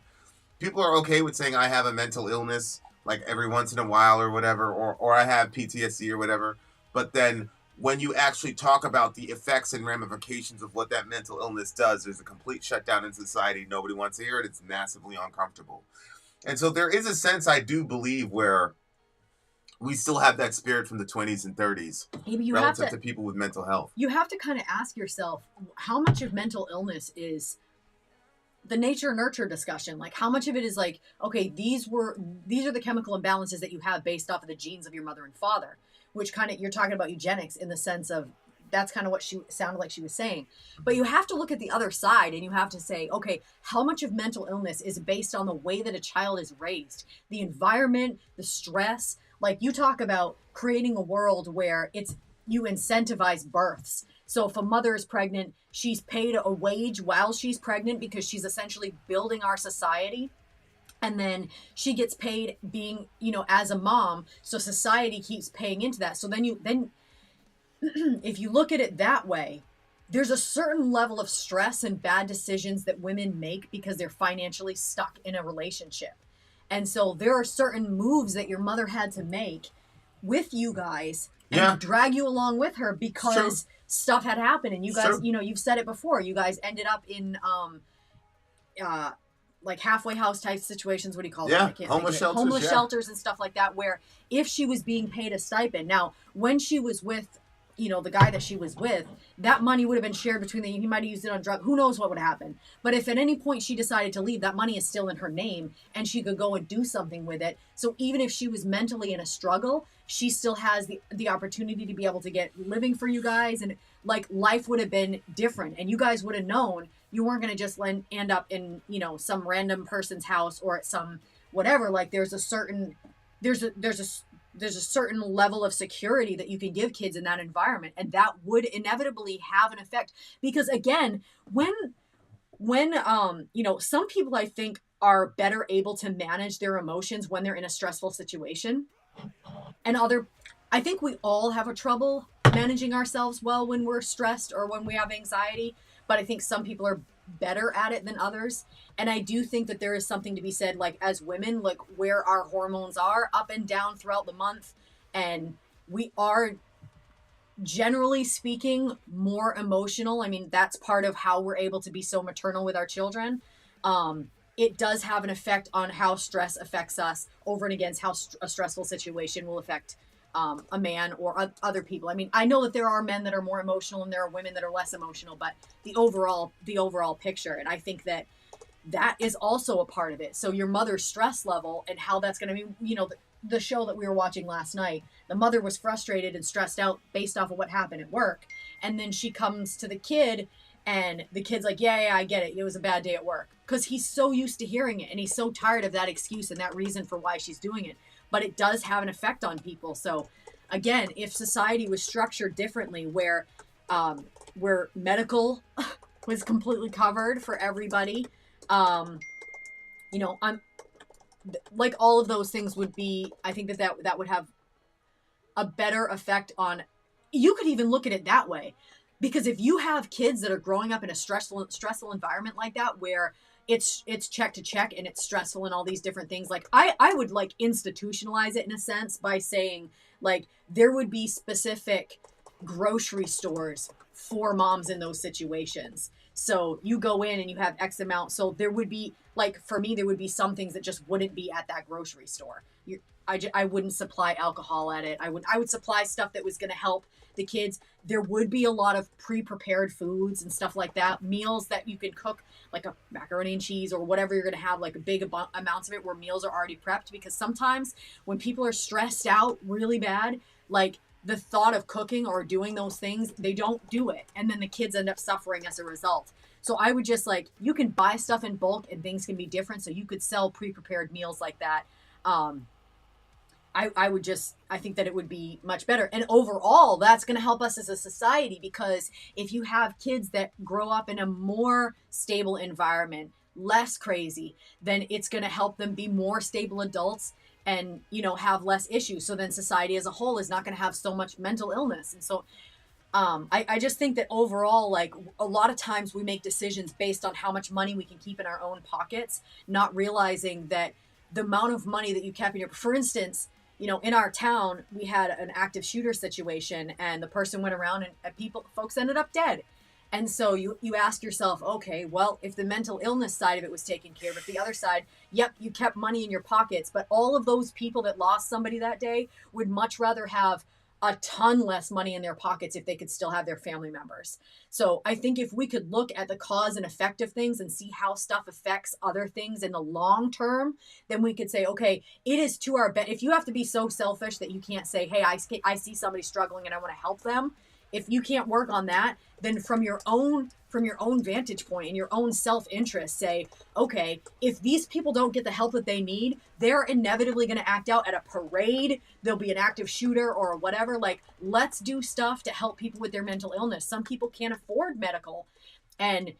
People are okay with saying I have a mental illness, like every once in a while or whatever, or I have PTSD or whatever. But then when you actually talk about the effects and ramifications of what that mental illness does, there's a complete shutdown in society. Nobody wants to hear it. It's massively uncomfortable. And so there is a sense, I do believe, where we still have that spirit from the 20s and 30s relative to people with mental health. You have to kind of ask yourself, how much of mental illness is the nature-nurture discussion? Like, how much of it is like, okay, these are the chemical imbalances that you have based off of the genes of your mother and father, which kind of, you're talking about eugenics in the sense of, that's kind of what she sounded like she was saying. But you have to look at the other side and you have to say, okay, how much of mental illness is based on the way that a child is raised? The environment, the stress. Like, you talk about creating a world where you incentivize births. So if a mother is pregnant, she's paid a wage while she's pregnant because she's essentially building our society. And then she gets paid being, as a mom. So society keeps paying into that. So then if you look at it that way, there's a certain level of stress and bad decisions that women make because they're financially stuck in a relationship. And so there are certain moves that your mother had to make with you guys and drag you along with her because stuff had happened. And you guys, you've said it before, you guys ended up in like halfway house type situations. What do you call them? I can't homeless shelters. Homeless shelters and stuff like that, where if she was being paid a stipend. Now, when she was with the guy that she was with, that money would have been shared between he might have used it on drugs. Who knows what would happen? But if at any point she decided to leave, that money is still in her name and she could go and do something with it. So even if she was mentally in a struggle, she still has the opportunity to be able to get living for you guys. And like, life would have been different and you guys would have known you weren't going to just end up in, some random person's house or at some whatever. Like, there's a certain level of security that you can give kids in that environment. And that would inevitably have an effect. Because again, when some people I think are better able to manage their emotions when they're in a stressful situation. And I think we all have a trouble managing ourselves well when we're stressed or when we have anxiety. But I think some people are better at it than others. And I do think that there is something to be said, like, as women, like, where our hormones are up and down throughout the month. And we are, generally speaking, more emotional. I mean, that's part of how we're able to be so maternal with our children. It does have an effect on how stress affects us over and against how a stressful situation will affect a man or other people. I mean, I know that there are men that are more emotional and there are women that are less emotional, but the overall picture. And I think that is also a part of it. So your mother's stress level and how that's going to be, the show that we were watching last night, the mother was frustrated and stressed out based off of what happened at work. And then she comes to the kid and the kid's like, yeah, I get it. It was a bad day at work. Because he's so used to hearing it and he's so tired of that excuse and that reason for why she's doing it. But it does have an effect on people. So again, if society was structured differently where medical was completely covered for everybody, I'm like, all of those things would be, I think that would have a better effect on, you could even look at it that way. Because if you have kids that are growing up in a stressful environment like that, where it's check to check and it's stressful and all these different things, like, I would like institutionalize it in a sense by saying, like, there would be specific grocery stores for moms in those situations. So you go in and you have X amount. So there would be, like, for me, there would be some things that just wouldn't be at that grocery store. I wouldn't supply alcohol at it. I would supply stuff that was going to help the kids. There would be a lot of pre-prepared foods and stuff like that. Meals that you can cook, like a macaroni and cheese or whatever you're going to have, like a big amounts of it where meals are already prepped. Because sometimes when people are stressed out really bad, like the thought of cooking or doing those things, they don't do it. And then the kids end up suffering as a result. So I would just like, you can buy stuff in bulk and things can be different. So you could sell pre-prepared meals like that. I think that it would be much better. And overall, that's going to help us as a society, because if you have kids that grow up in a more stable environment, less crazy, then it's going to help them be more stable adults and, you know, have less issues. So then society as a whole is not going to have so much mental illness. And so I just think that overall, like a lot of times we make decisions based on how much money we can keep in our own pockets, not realizing that the amount of money that you kept in your, for instance, you know, in our town, we had an active shooter situation and the person went around and folks ended up dead. And so you ask yourself, okay, well, if the mental illness side of it was taken care of, but the other side, yep, you kept money in your pockets, but all of those people that lost somebody that day would much rather have a ton less money in their pockets if they could still have their family members. So I think if we could look at the cause and effect of things and see how stuff affects other things in the long term, then we could say, okay, it is to our benefit. If you have to be so selfish that you can't say, hey, I see somebody struggling and I want to help them. If you can't work on that, then from your own vantage point and your own self-interest, say, okay, if these people don't get the help that they need, they're inevitably going to act out at a parade. There'll be an active shooter or whatever. Like, let's do stuff to help people with their mental illness. Some people can't afford medical. And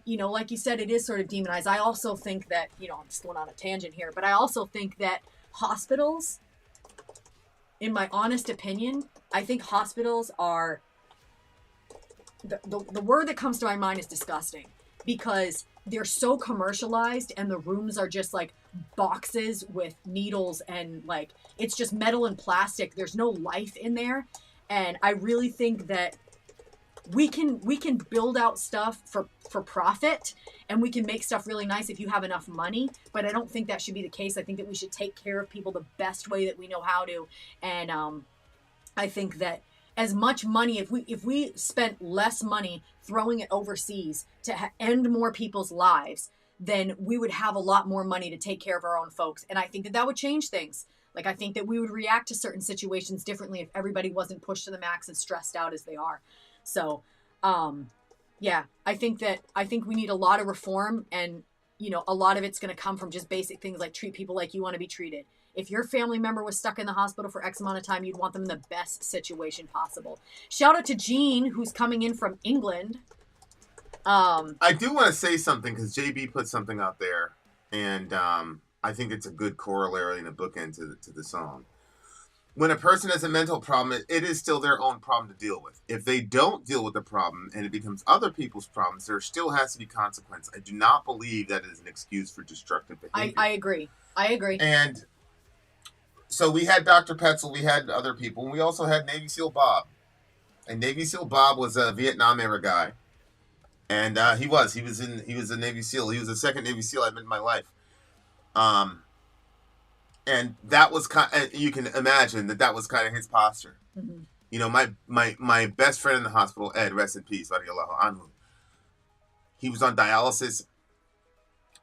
you know, like you said, it is sort of demonized. I also think that, you know, I'm just going on a tangent here, but I also think that hospitals, in my honest opinion, I think hospitals are, the word that comes to my mind is disgusting, because they're so commercialized and the rooms are just like boxes with needles and like, it's just metal and plastic. There's no life in there. And I really think that we can build out stuff for profit, and we can make stuff really nice if you have enough money, but I don't think that should be the case. I think that we should take care of people the best way that we know how to. And I think that as much money, if we spent less money throwing it overseas to end more people's lives, then we would have a lot more money to take care of our own folks. And I think that would change things. Like, I think that we would react to certain situations differently if everybody wasn't pushed to the max and stressed out as they are. So, yeah, I think we need a lot of reform, and, you know, a lot of it's going to come from just basic things like treat people like you want to be treated. If your family member was stuck in the hospital for X amount of time, you'd want them in the best situation possible. Shout out to Jean, who's coming in from England. I do want to say something, because JB put something out there, and I think it's a good corollary and a bookend to the song. When a person has a mental problem, it is still their own problem to deal with. If they don't deal with the problem and it becomes other people's problems, there still has to be consequence. I do not believe that is an excuse for destructive behavior. I agree. And so we had Dr. Petzel, we had other people, and we also had Navy SEAL Bob. And Navy SEAL Bob was a Vietnam era guy. And he was a Navy SEAL. He was the second Navy SEAL I've been in my life. And that was you can imagine that was kind of his posture. Mm-hmm. You know, my best friend in the hospital, Ed, rest in peace, radiallahu anhu. He was on dialysis,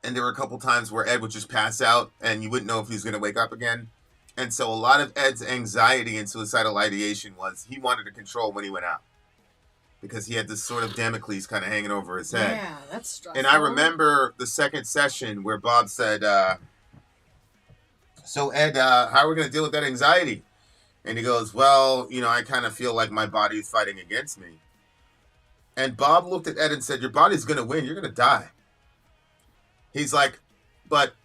and there were a couple times where Ed would just pass out, and you wouldn't know if he was going to wake up again. And so a lot of Ed's anxiety and suicidal ideation was he wanted to control when he went out, because he had this sort of Damocles kind of hanging over his head. Yeah, that's stressful. And I remember the second session where Bob said, so Ed, how are we going to deal with that anxiety? And he goes, well, you know, I kind of feel like my body is fighting against me. And Bob looked at Ed and said, your body's going to win. You're going to die. He's like, but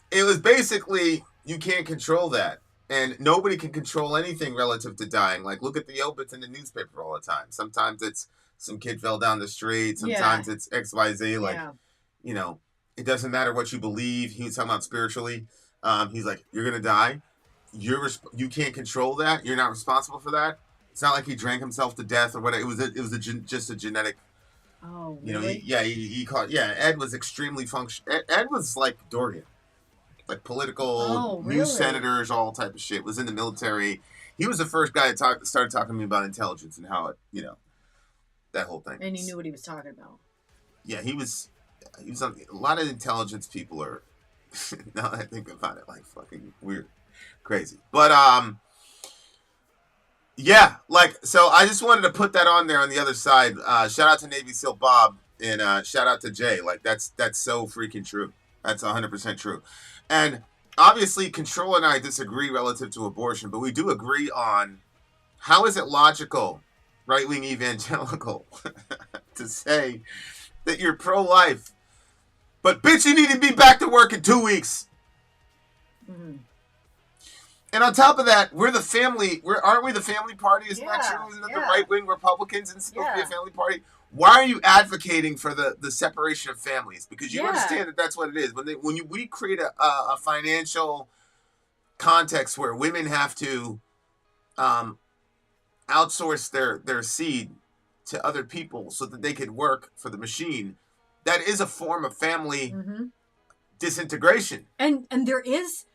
it was basically, you can't control that. And nobody can control anything relative to dying. Like, look at the obits in the newspaper all the time. Sometimes it's some kid fell down the street. Sometimes it's XYZ. Like, you know, it doesn't matter what you believe. He was talking about spiritually. He's like, you're going to die. You can't control that. You're not responsible for that. It's not like he drank himself to death or whatever. It was just a genetic. Oh, you know, really? he caught. Yeah, Ed was extremely functional. Ed was like Dorian. like political really? news senators, all type of shit. Was in the military. He was the first guy that started talking to me about intelligence and how it, that whole thing. And he knew what he was talking about. Yeah, he was on, a lot of intelligence people are. Now I think about it, like fucking weird, crazy. But yeah, like, so I just wanted to put that on there on the other side. Shout out to Navy SEAL Bob and shout out to Jay. Like, that's so freaking true. That's 100% true. And obviously, Control and I disagree relative to abortion, but we do agree on how is it logical, right-wing evangelical, to say that you're pro-life, but bitch, you need to be back to work in 2 weeks. Mm-hmm. And on top of that, we're the family. Aren't we the family party? Isn't that true? Isn't that the right-wing Republicans and supposed to be a family party? Why are you advocating for the separation of families? Because you understand that that's what it is. When we create a financial context where women have to outsource their seed to other people so that they could work for the machine, that is a form of family disintegration. And there is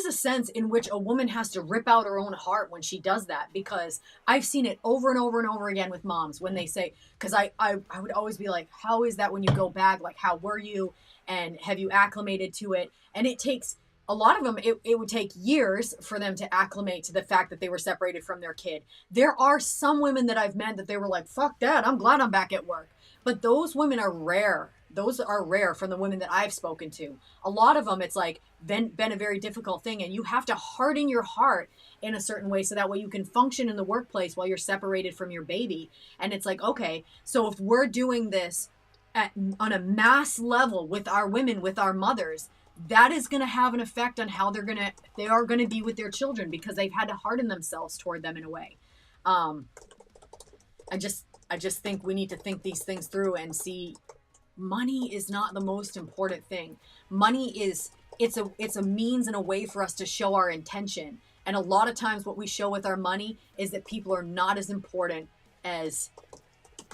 a sense in which a woman has to rip out her own heart when she does that, because I've seen it over and over and over again with moms when they say, because I would always be like, how is that when you go back? Like, how were you? And have you acclimated to it? And it takes, a lot of them, it would take years for them to acclimate to the fact that they were separated from their kid. There are some women that I've met that they were like, fuck that, I'm glad I'm back at work. But those women are rare. Those are rare from the women that I've spoken to. A lot of them, it's like been a very difficult thing, and you have to harden your heart in a certain way so that way you can function in the workplace while you're separated from your baby. And it's like, okay, so if we're doing this on a mass level with our women, with our mothers, that is going to have an effect on how they are going to be with their children, because they've had to harden themselves toward them in a way. I just think we need to think these things through and see money is not the most important thing. Money is, it's a means and a way for us to show our intention. And a lot of times what we show with our money is that people are not as important as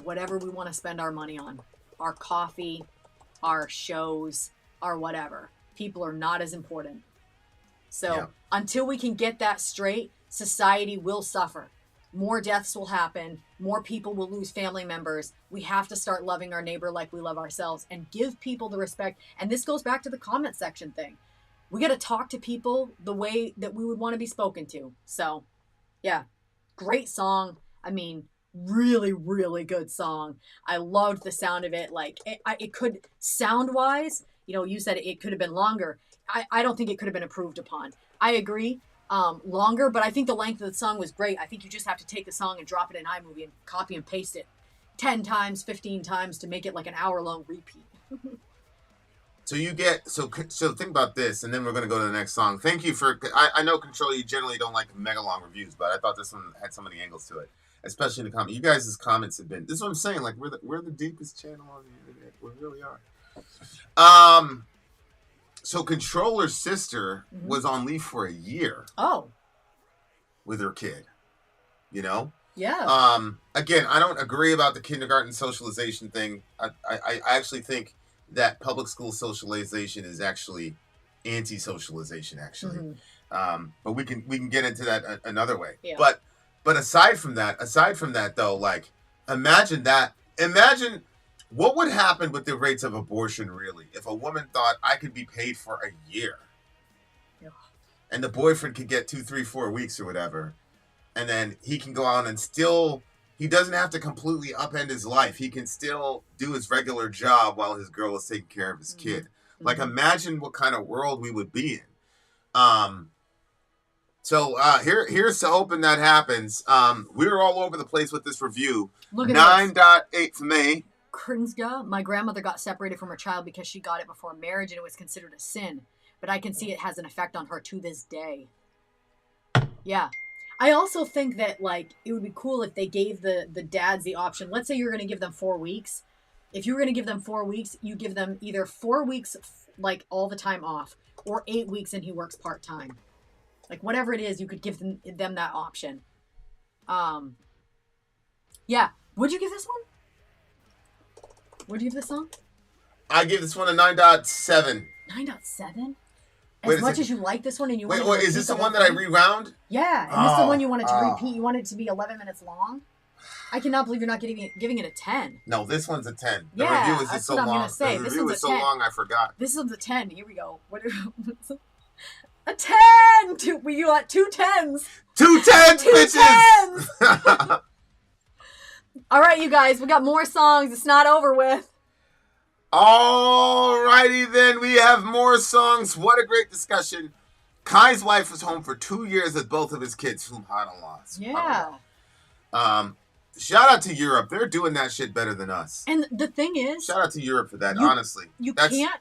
whatever we want to spend our money on. Our coffee, our shows, our whatever. People are not as important. So until we can get that straight, society will suffer. More deaths will happen. More people will lose family members. We have to start loving our neighbor like we love ourselves and give people the respect. And this goes back to the comment section thing. We got to talk to people the way that we would want to be spoken to. So, yeah, great song. I mean, really, really good song. I loved the sound of it. Like, it could, sound-wise, you said it could have been longer. I don't think it could have been improved upon. I agree. Longer, but I think the length of the song was great. I think you just have to take the song and drop it in iMovie and copy and paste it 10 times, 15 times to make it like an hour-long repeat. So think about this, and then we're going to go to the next song. Thank you for, I know, Control, you generally don't like mega long reviews, but I thought this one had so many angles to it, especially in the comments. You guys' comments have been, this is what I'm saying, like, we're the deepest channel on the internet. We really are. So Controller's sister was on leave for a year. Oh. With her kid. Yeah. Again, I don't agree about the kindergarten socialization thing. I actually think that public school socialization is actually anti-socialization, actually. But we can get into that another way. Yeah. But aside from that though, like, imagine what would happen with the rates of abortion, really, if a woman thought I could be paid for a year? Yeah. And the boyfriend could get 2, 3, 4 weeks or whatever. And then he can go out and still, he doesn't have to completely upend his life. He can still do his regular job while his girl is taking care of his kid. Like, imagine what kind of world we would be in. Here's to hoping that happens. We were all over the place with this review. Look at 9.8 for me. Krinska, my grandmother got separated from her child because she got it before marriage and it was considered a sin. But I can see it has an effect on her to this day. Yeah. I also think that, like, it would be cool if they gave the dads the option. Let's say you're going to give them 4 weeks. If you were going to give them 4 weeks, you give them either 4 weeks, like, all the time off, or 8 weeks and he works part-time. Like, whatever it is, you could give them that option. Yeah. What'd you give this one? What do you give this song? I give this one a 9.7. 9.7? As much as you like this one and you wait, want to is this the whole one that I thing- rewound? Yeah, and this is the one you wanted to repeat. You want it to be 11 minutes long. I cannot believe you're not giving it a 10. No, this one's a 10. The Yeah, review is that's just so what I'm long. gonna say. The This review one's is a so 10. long, I forgot. This is a 10. Here we go. A 10! We got 2 10s. 2 10s, 2 bitches! 10s! All right, you guys, we got more songs. It's not over with. Alrighty then, we have more songs. What a great discussion. Kai's wife was home for 2 years with both of his kids, whom had a loss. Yeah. Shout out to Europe. They're doing that shit better than us. And the thing is, Shout out to Europe for that, honestly. You can't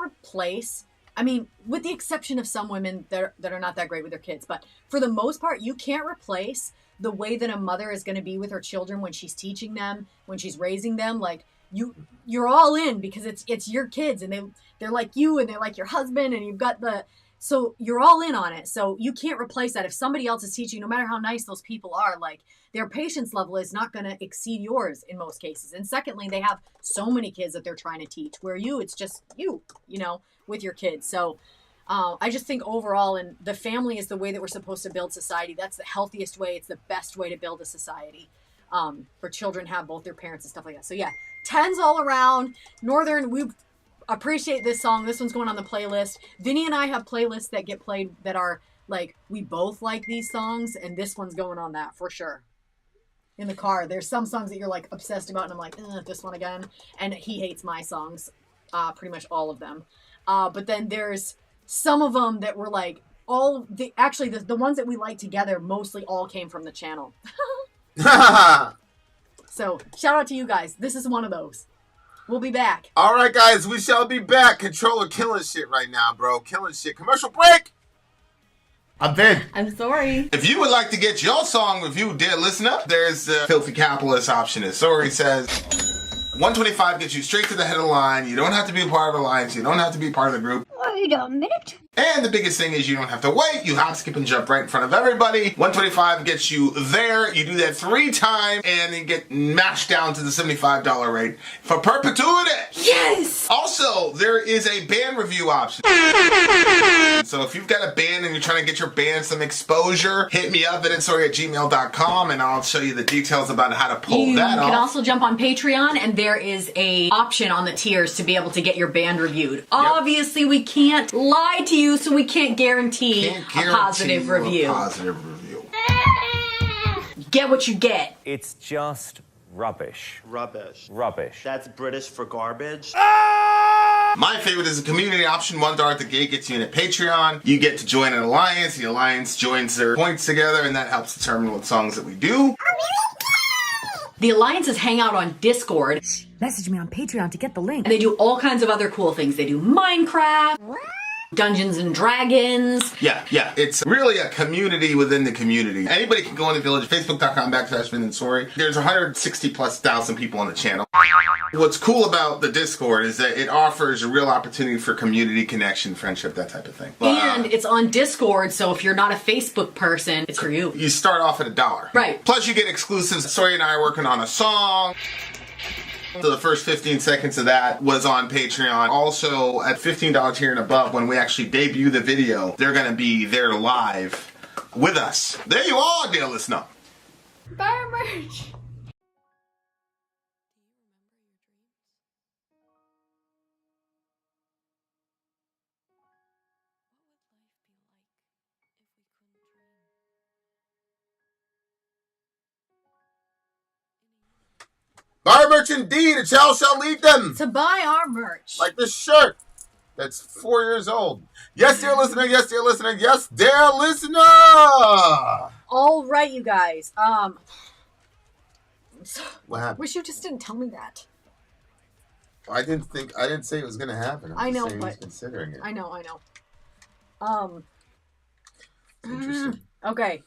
replace, I mean, with the exception of some women that are not that great with their kids, but for the most part, you can't replace the way that a mother is going to be with her children when she's teaching them, when she's raising them. Like, you're all in because it's your kids and they're like you and they're like your husband and you've got so you're all in on it. So you can't replace that. If somebody else is teaching, no matter how nice those people are, like, their patience level is not going to exceed yours in most cases. And secondly, they have so many kids that they're trying to teach, where it's just you know, with your kids. So I just think overall, and the family is the way that we're supposed to build society. That's the healthiest way. It's the best way to build a society. For children have both their parents and stuff like that. So yeah, 10s all around. Northern, we appreciate this song. This one's going on the playlist. Vinny and I have playlists that get played that are like, we both like these songs, and this one's going on that for sure. In the car, there's some songs that you're like obsessed about, and I'm like, this one again. And he hates my songs, pretty much all of them. But then there's some of them that were like the ones that we like together mostly all came from the channel. So shout out to you guys. This is one of those. We'll be back. All right, guys, we shall be back. Controller killing shit right now, bro. Killing shit. Commercial break. I'm Vin. I'm Sori. If you would like to get your song reviewed, dear listener, there's the filthy capitalist option. As Sori says, 125 gets you straight to the head of the line. You don't have to be a part of the alliance. You don't have to be part of the group. Wait a minute. And the biggest thing is you don't have to wait. You hop, skip, and jump right in front of everybody. 125 gets you there. You do that 3 times, and you get mashed down to the $75 rate for perpetuity. Yes! Also, there is a band review option. So if you've got a band and you're trying to get your band some exposure, hit me up at itsori@gmail.com, and I'll show you the details about how to pull that off. You can also jump on Patreon, and there is a option on the tiers to be able to get your band reviewed. Obviously, we can't lie to you, so we can't guarantee a positive review. Get what you get. It's just rubbish. Rubbish. Rubbish. That's British for garbage. My favorite is the community option. $1 at the gate gets you in a Patreon. You get to join an alliance. The alliance joins their points together, and that helps determine what songs that we do. The alliances hang out on Discord. Message me on Patreon to get the link. And they do all kinds of other cool things. They do Minecraft, Dungeons and Dragons. Yeah. It's really a community within the community. Anybody can go in the village. Facebook.com/Vin and Sori. There's 160,000+ people on the channel. What's cool about the Discord is that it offers a real opportunity for community connection, friendship, that type of thing. And it's on Discord, so if you're not a Facebook person, it's for you. You start off at $1. Right. Plus you get exclusives. Sori and I are working on a song. So the first 15 seconds of that was on Patreon. Also, at $15 tier and above, when we actually debut the video, they're going to be there live with us. There you are, dear listener. Buy our merch. Buy our merch indeed, a child shall lead them. To buy our merch. Like this shirt that's 4 years old. Yes, dear listener, yes, dear listener, yes, dear listener. All right, you guys. What happened? Wish you just didn't tell me that. I didn't say it was gonna happen. I know, saying but he's considering it. I know. Interesting. Okay.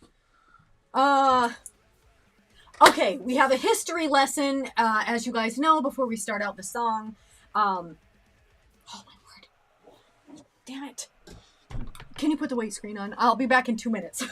Okay, we have a history lesson, as you guys know, before we start out the song. Oh my word. Damn it. Can you put the wait screen on? I'll be back in 2 minutes.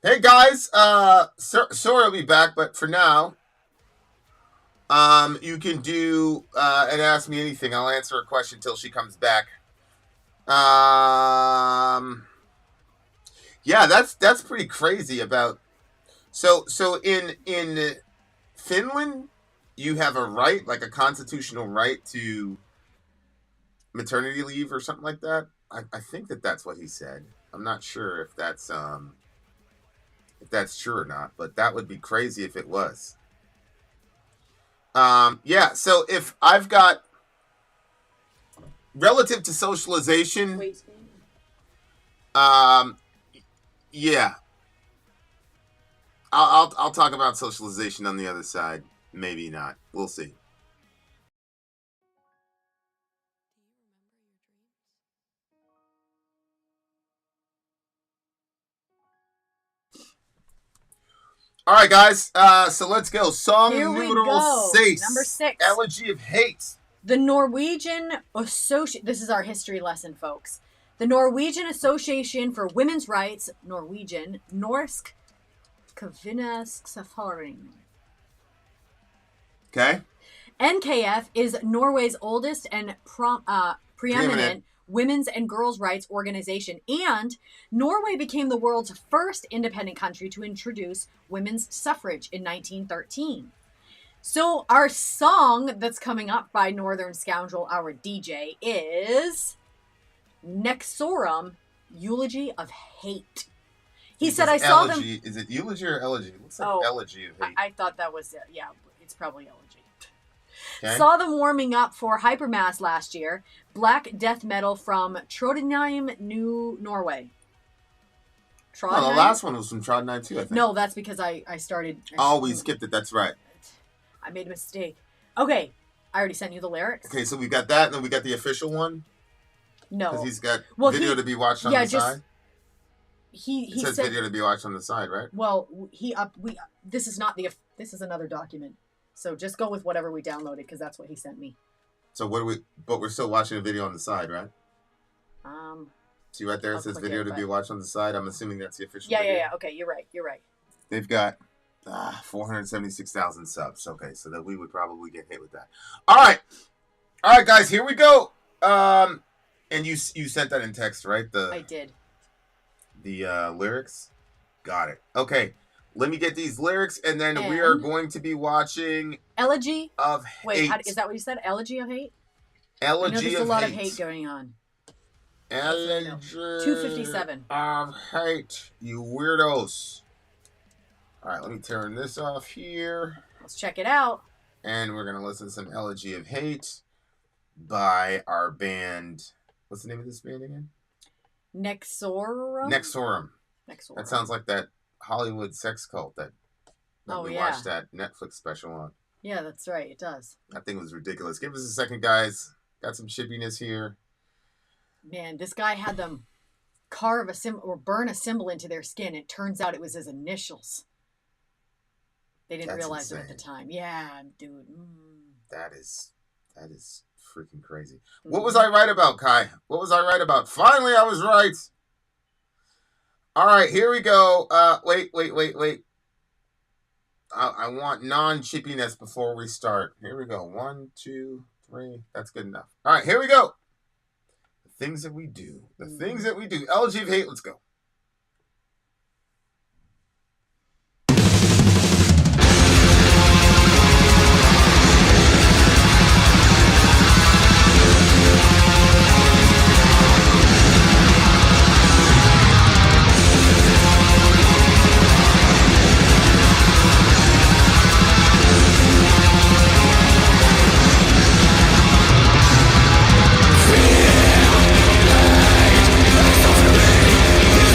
Hey guys, Sori will be back, but for now, you can do and ask me anything. I'll answer a question until she comes back. Yeah, that's pretty crazy. About so in Finland, you have a right, like a constitutional right to maternity leave or something like that. I think that's what he said. I'm not sure if that's true or not, but that would be crazy if it was. Yeah, so if I've got relative to socialization, yeah, I'll talk about socialization on the other side. Maybe not. We'll see. All right, guys. So let's go. Song numero 6. Number 6. Elegy of Hate. The Norwegian This is our history lesson, folks. The Norwegian Association for Women's Rights, Norwegian, Norsk Kvinnesafaring. Okay. NKF is Norway's oldest and preeminent women's and girls' rights organization, and Norway became the world's first independent country to introduce women's suffrage in 1913. So our song that's coming up by Northern Scoundrel, our DJ, is Nexorum, Eulogy of Hate. He said, I saw them... Is it eulogy or elegy? It looks like Elegy of Hate. I thought that was it. Yeah, it's probably elegy. Okay. Saw them warming up for Hypermass last year. Black death metal from Trondheim, Norway. Oh, the last one was from Trondheim too, I think. No, that's because I started... we skipped it. That's right. I made a mistake. Okay, I already sent you the lyrics. Okay, so we got that, and then we got the official one? No. Because he's got video to be watched on the side? He says said, video to be watched on the side, right? Well, this is not this is another document. So just go with whatever we downloaded, because that's what he sent me. So but we're still watching a video on the side, right? See right there, it says video to be watched on the side. I'm assuming that's the official video. Yeah. Okay, you're right. They've got 476,000 subs. Okay, so that we would probably get hit with that. All right, guys, here we go. And you sent that in text, right? I did. The lyrics? Got it. Okay, let me get these lyrics, and then we are going to be watching... Elegy of Hate. Wait, is that what you said? Elegy of Hate? Elegy of Hate. There's a lot of hate going on. Elegy 257. of Hate, you weirdos. All right, let me turn this off here. Let's check it out. And we're going to listen to some Elegy of Hate by our band. What's the name of this band again? Nexorum. That sounds like that Hollywood sex cult that we watched that Netflix special on. Yeah, that's right. It does. That thing was ridiculous. Give us a second, guys. Got some chippiness here. Man, this guy had them carve a symbol or burn a symbol into their skin. It turns out it was his initials. They didn't realize it at the time. Yeah, dude. That is freaking crazy. What was I right about, Kai? What was I right about? Finally, I was right. All right, here we go. Wait. I want non-chippiness before we start. Here we go. 1, 2, 3. That's good enough. All right, here we go. The things that we do. Elegy of Hate, let's go. Fear, light, suffering.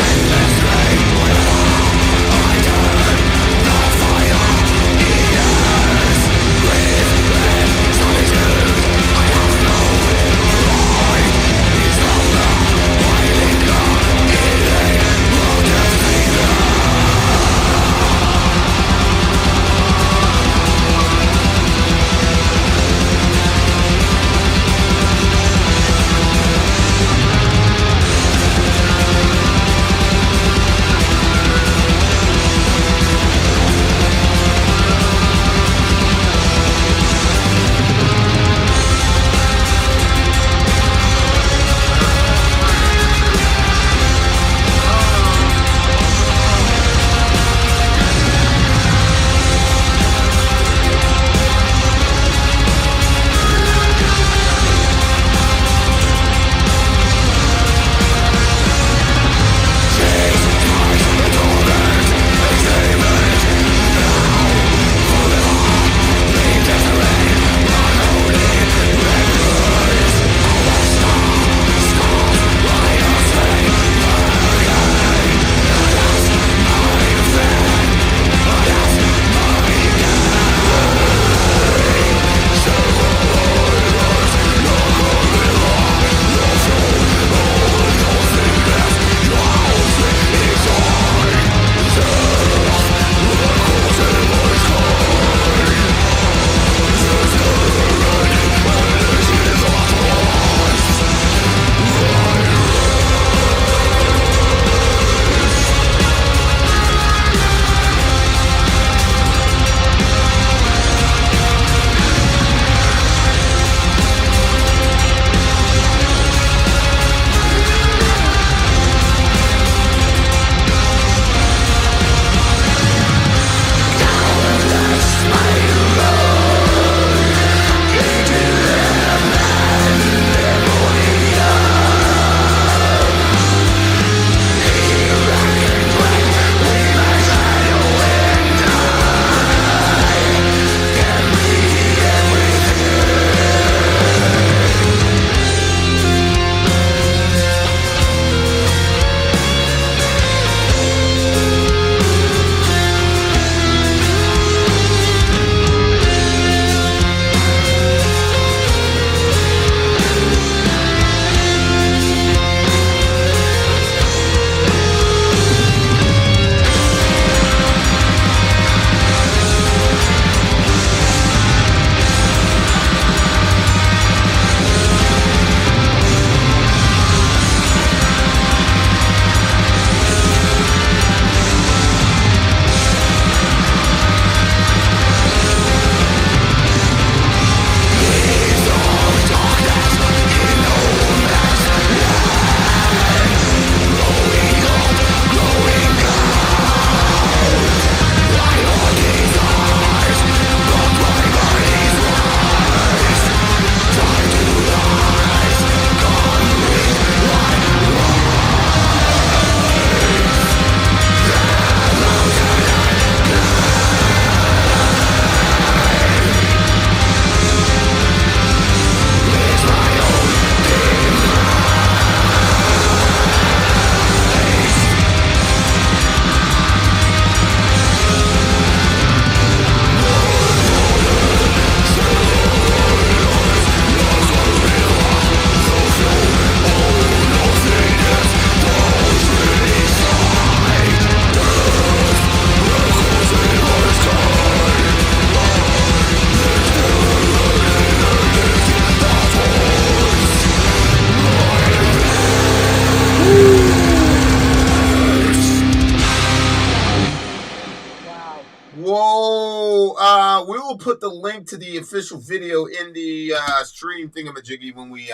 Whoa! We will put the link to the official video in the stream thingamajiggy when we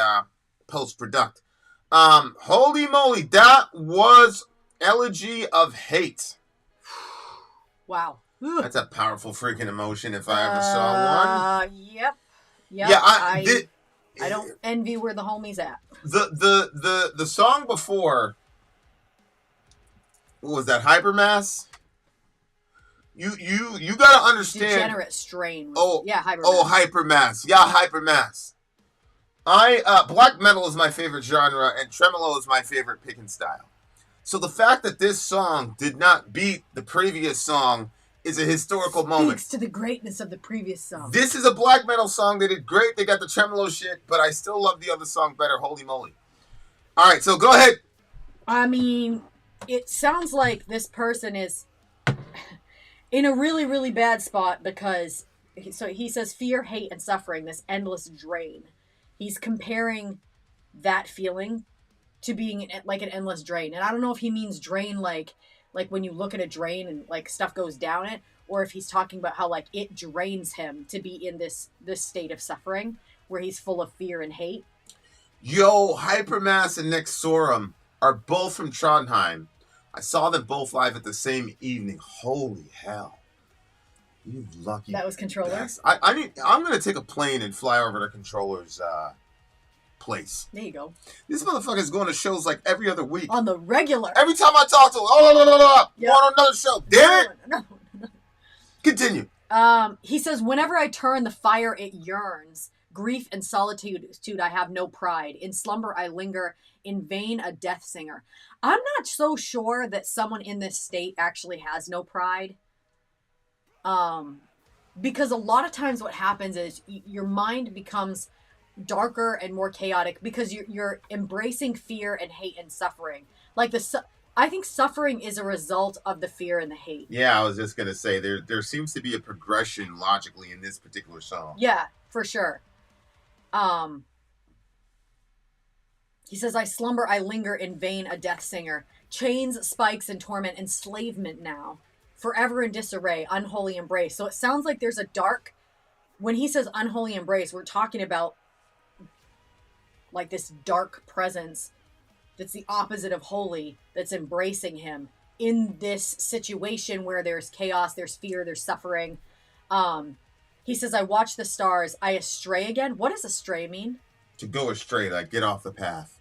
post-product. Holy moly, that was Elegy of Hate. Wow. That's a powerful freaking emotion if I ever saw one. Yep. Yeah, I don't envy where the homie's at. The song before, what was that, Hypermass? You gotta understand. Degenerate strain. Yeah, Hypermass. Hypermass. Yeah, Hypermass. Black metal is my favorite genre, and tremolo is my favorite picking style. So the fact that this song did not beat the previous song is a historical moment. Speaks to the greatness of the previous song. This is a black metal song. They did great. They got the tremolo shit, but I still love the other song better. Holy moly. All right, so go ahead. I mean, it sounds like this person is in a really, really bad spot because, so he says fear, hate, and suffering, this endless drain. He's comparing that feeling to being like an endless drain. And I don't know if he means drain like when you look at a drain and like stuff goes down it, or if he's talking about how like it drains him to be in this state of suffering where he's full of fear and hate. Yo, Hypermass and Nexorum are both from Trondheim. I saw them both live at the same evening. Holy hell. You lucky. That was Controller? Best. I'm going to take a plane and fly over to Controller's place. There you go. This motherfucker's going to shows like every other week. On the regular. Every time I talk to him, go on another show. Damn it. No. Continue. He says, whenever I turn the fire, it yearns. Grief and solitude, I have no pride. In slumber, I linger. In vain, a death singer. I'm not so sure that someone in this state actually has no pride. Because a lot of times what happens is your mind becomes darker and more chaotic because you're embracing fear and hate and suffering. Like I think suffering is a result of the fear and the hate. Yeah, I was just gonna say there seems to be a progression logically in this particular song. Yeah, for sure. He says, I slumber, I linger, in vain, a death singer. Chains, spikes, and torment, enslavement now. Forever in disarray, unholy embrace. So it sounds like there's a dark, when he says unholy embrace, we're talking about like this dark presence that's the opposite of holy, that's embracing him in this situation where there's chaos, there's fear, there's suffering. He says, I watch the stars, I astray again. What does astray mean? To go astray, like get off the path.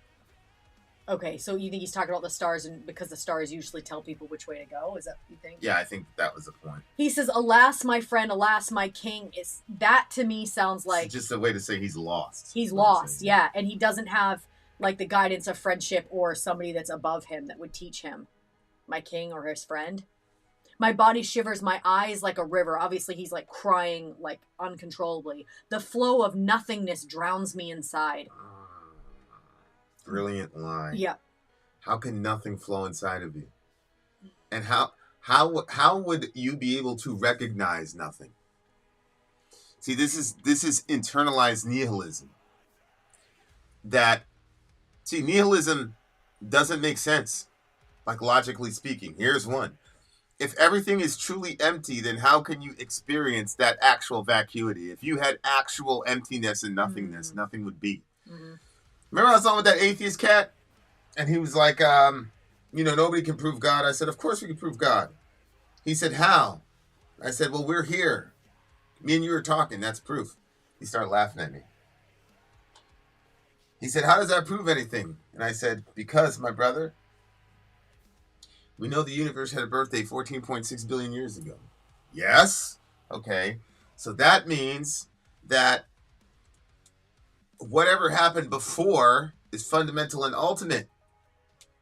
Okay, so you think he's talking about the stars, and because the stars usually tell people which way to go? Is that what you think? Yeah, I think that was the point. He says, alas, my friend, alas, my king. That to me sounds like... It's just a way to say he's lost. He's lost, yeah. And he doesn't have like the guidance of friendship or somebody that's above him that would teach him. My king or his friend. My body shivers, my eyes like a river. Obviously, he's like crying like uncontrollably. The flow of nothingness drowns me inside. Brilliant line. Yeah. How can nothing flow inside of you? And how would you be able to recognize nothing? See, this is internalized nihilism. Nihilism doesn't make sense, like logically speaking. Here's one. If everything is truly empty, then how can you experience that actual vacuity? If you had actual emptiness and nothingness, nothing would be. Mm-hmm. Remember I was on with that atheist cat? And he was like, nobody can prove God. I said, of course we can prove God. He said, how? I said, well, we're here. Me and you were talking. That's proof. He started laughing at me. He said, how does that prove anything? And I said, because, my brother, we know the universe had a birthday 14.6 billion years ago. Yes? Okay. So that means that whatever happened before is fundamental and ultimate.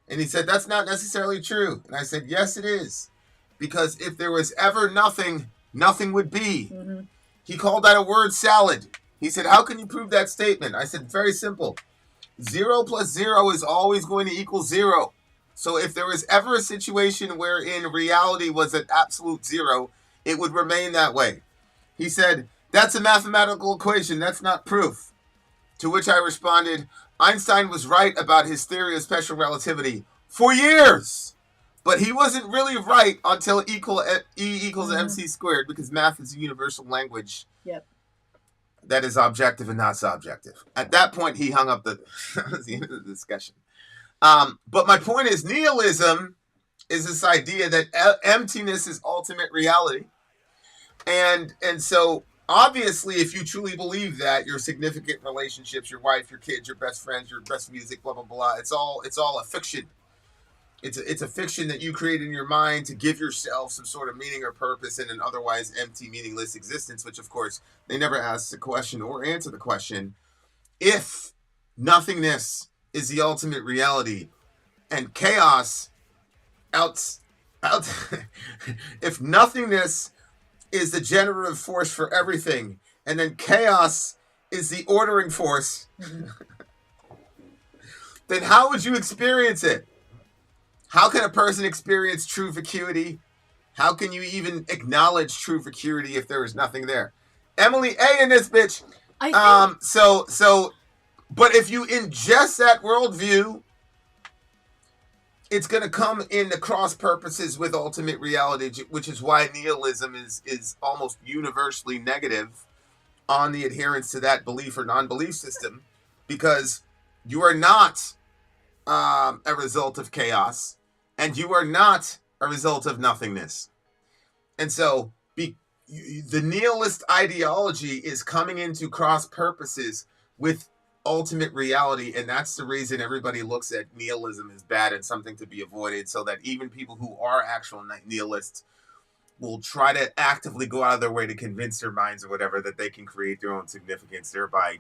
And he said, that's not necessarily true. And I said, yes, it is. Because if there was ever nothing, nothing would be. Mm-hmm. He called that a word salad. He said, how can you prove that statement? I said, very simple. 0 plus 0 is always going to equal 0. So if there was ever a situation wherein reality was at absolute 0, it would remain that way. He said, that's a mathematical equation. That's not proof. To which I responded, Einstein was right about his theory of special relativity for years. But he wasn't really right until E equals MC squared, because math is a universal language. Yep. That is objective and not subjective. At that point, he hung up that was the end of the discussion. But my point is, nihilism is this idea that emptiness is ultimate reality. And so, obviously, if you truly believe that, your significant relationships, your wife, your kids, your best friends, your best music, blah, blah, blah, it's all a fiction. It's a fiction that you create in your mind to give yourself some sort of meaning or purpose in an otherwise empty, meaningless existence, which, of course, they never ask the question or answer the question. If nothingness is the ultimate reality and chaos if nothingness is the generative force for everything and then chaos is the ordering force, then how would you experience it? How can a person experience true vacuity? How can you even acknowledge true vacuity if there is nothing there? Emily A in this bitch. But if you ingest that worldview, it's going to come into cross purposes with ultimate reality, which is why nihilism is almost universally negative on the adherence to that belief or non-belief system, because you are not a result of chaos. And you are not a result of nothingness. And so the nihilist ideology is coming into cross purposes with ultimate reality. And that's the reason everybody looks at nihilism as bad and something to be avoided, so that even people who are actual nihilists will try to actively go out of their way to convince their minds or whatever that they can create their own significance, thereby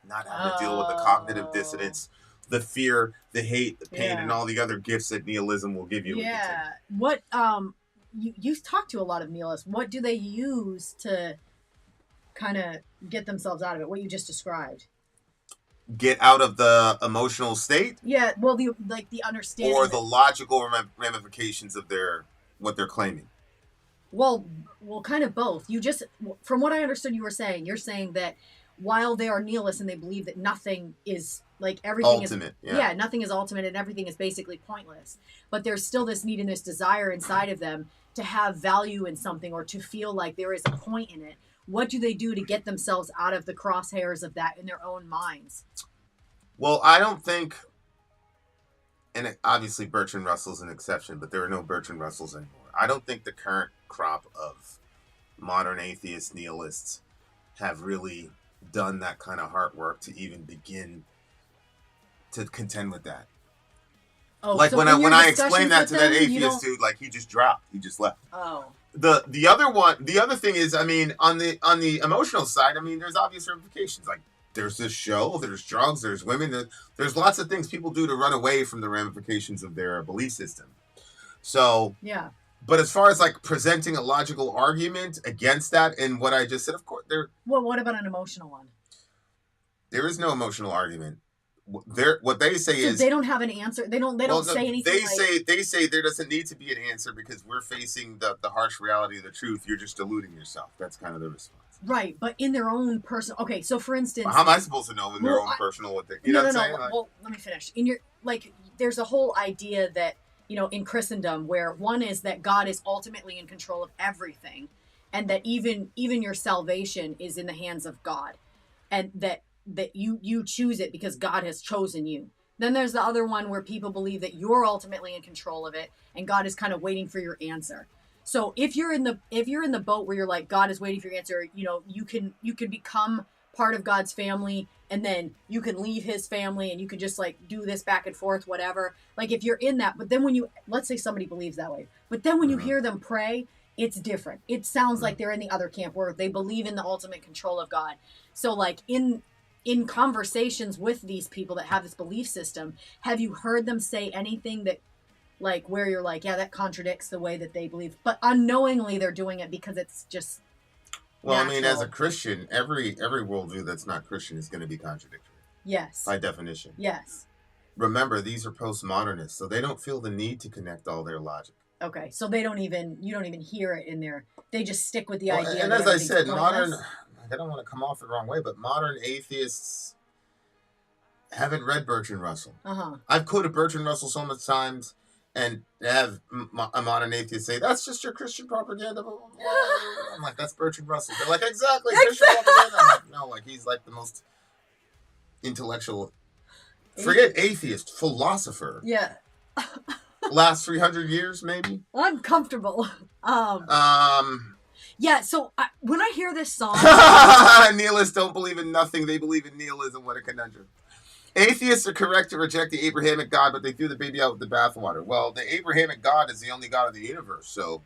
not having to deal with the cognitive dissonance, the fear, the hate, the pain, and all the other gifts that nihilism will give you. Yeah. What you talk to a lot of nihilists. What do they use to kind of get themselves out of it? What you just described. Get out of the emotional state? Yeah. Well, the understanding or the logical ramifications of what they're claiming. Well, kind of both. You just, from what I understood, you're saying that while they are nihilists and they believe that nothing is like everything ultimate, is nothing is ultimate and everything is basically pointless, but there's still this need and this desire inside of them to have value in something or to feel like there is a point in it. What do they do to get themselves out of the crosshairs of that in their own minds? Well, I don't think, and obviously Bertrand Russell's an exception, but there are no Bertrand Russells anymore. I don't think the current crop of modern atheist nihilists have really done that kind of hard work to even begin to contend with that. Oh, like so when I explained that to that atheist dude, like he just dropped, he just left. Oh. The other thing is, I mean, on the emotional side, I mean, there's obvious ramifications. Like there's this show, there's drugs, there's women, there's lots of things people do to run away from the ramifications of their belief system. So yeah. But as far as like presenting a logical argument against that and what I just said, of course, Well, what about an emotional one? There is no emotional argument. What they say is they don't have an answer. They don't say anything. They say there doesn't need to be an answer because we're facing the harsh reality of the truth. You're just deluding yourself. That's kind of the response. Right, but in their own personal. Okay, so for instance, how am I supposed to know in their own personal what they? You know what I'm saying? Well, let me finish. In your there's a whole idea that in Christendom where one is that God is ultimately in control of everything, and that even your salvation is in the hands of God, and that you choose it because God has chosen you. Then there's the other one where people believe that you're ultimately in control of it and God is kind of waiting for your answer. So if you're in the boat where you're like God is waiting for your answer, you can become part of God's family and then you can leave his family and you can just like do this back and forth, whatever. Like if you're in that, but then when let's say somebody believes that way, but then when you hear them pray, it's different. It sounds like they're in the other camp where they believe in the ultimate control of God. So like in conversations with these people that have this belief system, have you heard them say anything that like where you're like, yeah, that contradicts the way that they believe, but unknowingly they're doing it because it's just natural. I mean, as a Christian, every worldview that's not Christian is going to be contradictory. Yes. By definition. Yes. Remember, these are postmodernists, so they don't feel the need to connect all their logic. Okay, so you don't even hear it in there. They just stick with the idea. And as I said, I don't want to come off the wrong way, but modern atheists haven't read Bertrand Russell. Uh-huh. I've quoted Bertrand Russell so many times, and have a modern atheist say, that's just your Christian propaganda. Blah, blah, blah. I'm like, that's Bertrand Russell. They're like, exactly, Christian propaganda. I'm like, no, like, he's like the most intellectual, forget atheist, philosopher. Yeah. Last 300 years, maybe? Uncomfortable. Yeah, so when I hear this song... Nihilists don't believe in nothing. They believe in nihilism. What a conundrum. Atheists are correct to reject the Abrahamic God, but they threw the baby out with the bathwater. Well, the Abrahamic God is the only God of the universe, so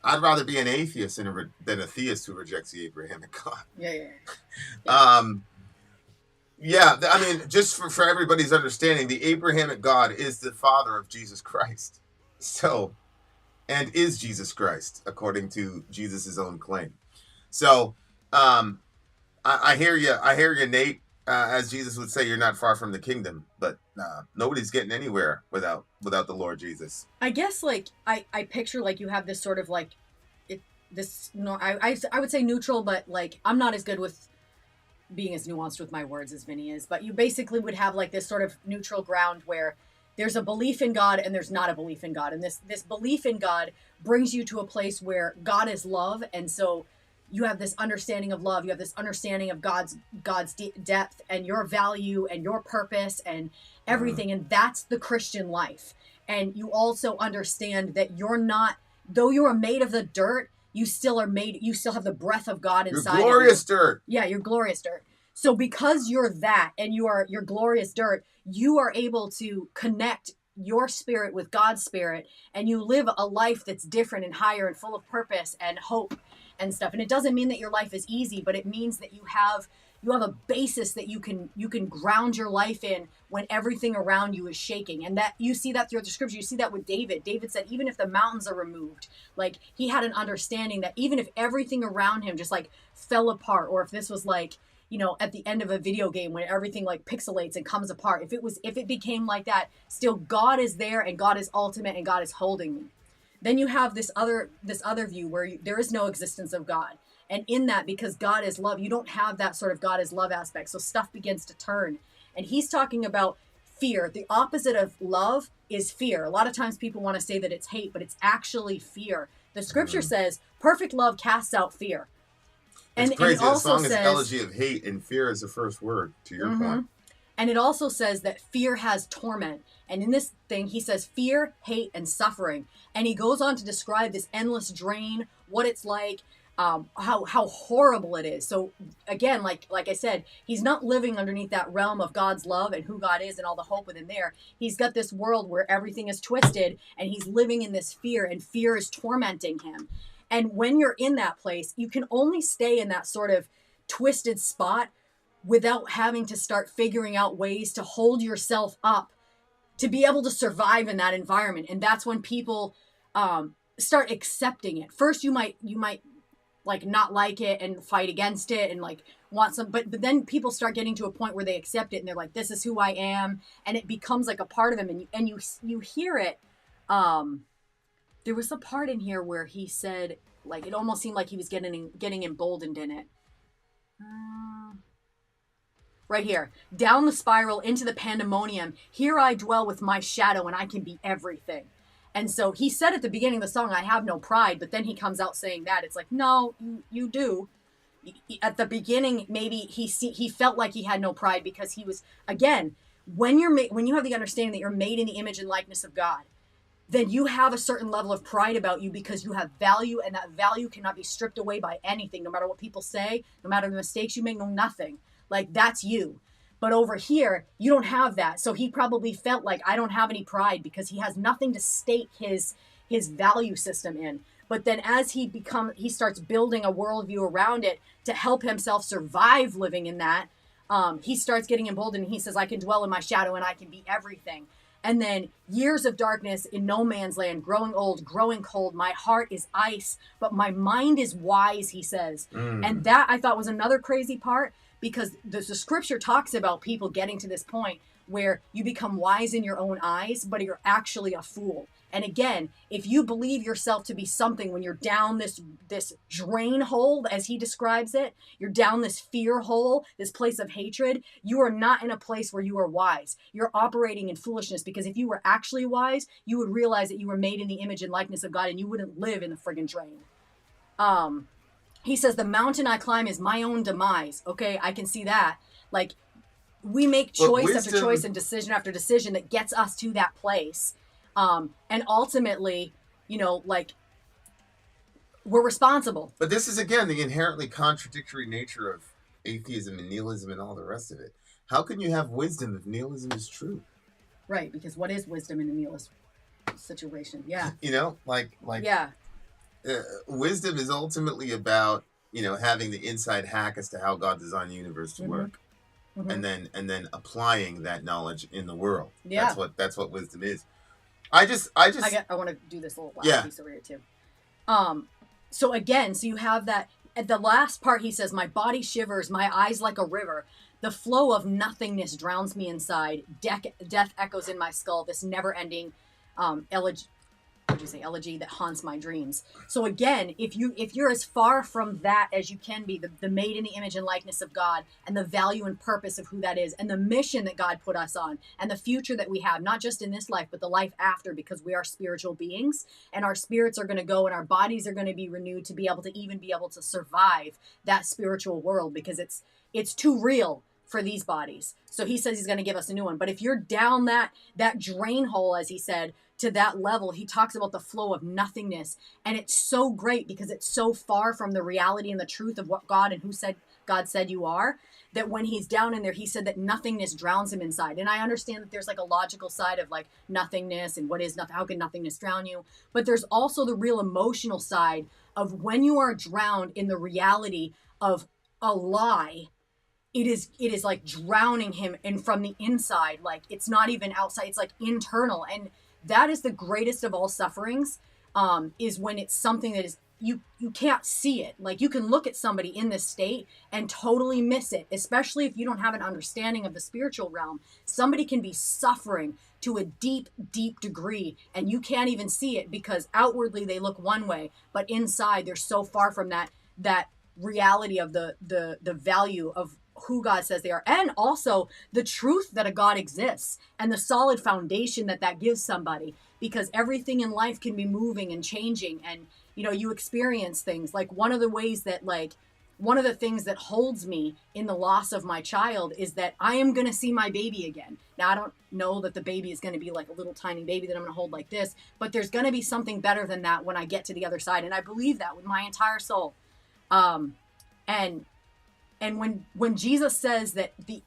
I'd rather be an atheist than a theist who rejects the Abrahamic God. Yeah. Yeah, I mean, just for everybody's understanding, the Abrahamic God is the father of Jesus Christ. So, and is Jesus Christ, according to Jesus' own claim. So, I hear you, Nate. As Jesus would say, you're not far from the kingdom, but nobody's getting anywhere without the Lord Jesus. I guess, like, I picture, like, you have this sort of, like, I would say neutral, but, like, I'm not as good with being as nuanced with my words as Vinny is, but you basically would have, like, this sort of neutral ground where there's a belief in God and there's not a belief in God. And this belief in God brings you to a place where God is love, and so you have this understanding of love. You have this understanding of God's depth and your value and your purpose and everything. And that's the Christian life. And you also understand that you're not, though you are made of the dirt, you still have the breath of God inside. You're glorious dirt. Yeah, you're glorious dirt. So because you're that and you're glorious dirt, you are able to connect your spirit with God's spirit, and you live a life that's different and higher and full of purpose and hope and stuff. And it doesn't mean that your life is easy, but it means that you have a basis that you can ground your life in when everything around you is shaking. And that you see that throughout the scripture. You see that with David. David said, even if the mountains are removed, like, he had an understanding that even if everything around him just, like, fell apart, or if this was like, you know, at the end of a video game when everything, like, pixelates and comes apart, if it became like that, still God is there and God is ultimate and God is holding me. Then you have this other view where there is no existence of God. And in that, because God is love, you don't have that sort of God is love aspect. So stuff begins to turn. And he's talking about fear. The opposite of love is fear. A lot of times people want to say that it's hate, but it's actually fear. The scripture says perfect love casts out fear. It's And crazy. it also the song says, is Elegy of Hate, and fear is the first word, to your point. And it also says that fear has torment. And in this thing, he says fear, hate, and suffering. And he goes on to describe this endless drain, what it's like, how horrible it is. So again, like I said, he's not living underneath that realm of God's love and who God is and all the hope within there. He's got this world where everything is twisted, and he's living in this fear, and fear is tormenting him. And when you're in that place, you can only stay in that sort of twisted spot without having to start figuring out ways to hold yourself up to be able to survive in that environment. And that's when people start accepting it. First, you might like not like it and fight against it and like want some, but then people start getting to a point where they accept it and they're like, this is who I am. And it becomes like a part of them. And you hear it. There was a part in here where he said, like, it almost seemed like he was getting emboldened in it. Right here. Down the spiral into the pandemonium. Here I dwell with my shadow and I can be everything. And so he said at the beginning of the song, I have no pride. But then he comes out saying that. It's like, no, you do. At the beginning, maybe he felt like he had no pride because he was, again, when you have the understanding that you're made in the image and likeness of God, then you have a certain level of pride about you because you have value, and that value cannot be stripped away by anything, no matter what people say, no matter the mistakes you make, no nothing. Like, that's you. But over here, you don't have that. So he probably felt like, I don't have any pride because he has nothing to stake his value system in. But then as he starts building a worldview around it to help himself survive living in that, he starts getting emboldened, and he says, I can dwell in my shadow and I can be everything. And then years of darkness in no man's land, growing old, growing cold. My heart is ice, but my mind is wise, he says. And that I thought was another crazy part, because the scripture talks about people getting to this point where you become wise in your own eyes, but you're actually a fool. And again, if you believe yourself to be something when you're down this drain hole, as he describes it, you're down this fear hole, this place of hatred, you are not in a place where you are wise. You're operating in foolishness, because if you were actually wise, you would realize that you were made in the image and likeness of God, and you wouldn't live in the friggin' drain. He says, the mountain I climb is my own demise. Okay, I can see that. Like, we make choice after choice and decision after decision that gets us to that place. And ultimately, you know, like, we're responsible. But this is, again, the inherently contradictory nature of atheism and nihilism and all the rest of it. How can you have wisdom if nihilism is true? Right, because what is wisdom in a nihilist situation? Yeah. You know, like yeah. Wisdom is ultimately about, you know, having the inside hack as to how God designed the universe to work. And then applying that knowledge in the world. Yeah. That's what wisdom is. I want to do this little last piece over here too. So again, so you have that at the last part. He says, "My body shivers, my eyes like a river. The flow of nothingness drowns me inside. Death echoes in my skull. This never-ending elegy that haunts my dreams." So again, if you're as far from that as you can be, the made in the image and likeness of God, and the value and purpose of who that is, and the mission that God put us on, and the future that we have, not just in this life, but the life after, because we are spiritual beings, and our spirits are going to go, and our bodies are going to be renewed to be able to survive that spiritual world, because it's too real for these bodies. So he says he's going to give us a new one. But if you're down that drain hole, as he said, to that level, he talks about the flow of nothingness. And it's so great because it's so far from the reality and the truth of what God and God said you are, that when he's down in there, he said that nothingness drowns him inside. And I understand that there's like a logical side of like nothingness and what is nothing, how can nothingness drown you? But there's also the real emotional side of when you are drowned in the reality of a lie. It is like drowning him, and from the inside, like it's not even outside, it's like internal. And that is the greatest of all sufferings, is when it's something that is, you can't see it. Like, you can look at somebody in this state and totally miss it, especially if you don't have an understanding of the spiritual realm. Somebody can be suffering to a deep, deep degree, and you can't even see it because outwardly they look one way, but inside they're so far from that reality of the value of who God says they are, and also the truth that a God exists, and the solid foundation that gives somebody, because everything in life can be moving and changing, and you know, you experience things. Like one of the things that holds me in the loss of my child is that I am going to see my baby again. Now, I don't know that the baby is going to be like a little tiny baby that I'm going to hold like this, but there's going to be something better than that when I get to the other side, and I believe that with my entire soul. And when Jesus says that the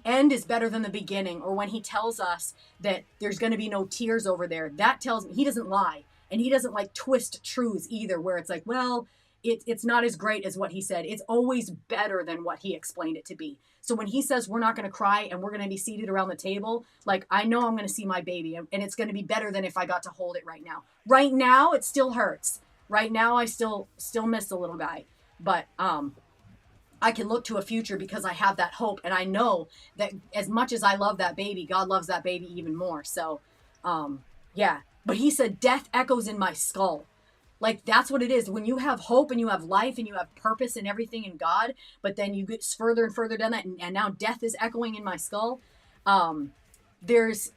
end is better than the beginning, or when he tells us that there's going to be no tears over there, that tells me he doesn't lie, and he doesn't like twist truths either, where it's like, well, it's not as great as what he said. It's always better than what he explained it to be. So when he says we're not going to cry and we're going to be seated around the table, like, I know I'm going to see my baby, and it's going to be better than if I got to hold it right now. Right now, it still hurts. Right now, I still miss the little guy. But I can look to a future because I have that hope, and I know that as much as I love that baby, God loves that baby even more. So, yeah. But he said, death echoes in my skull. Like, that's what it is. When you have hope and you have life and you have purpose and everything in God, but then you get further and further down that, and now death is echoing in my skull. There's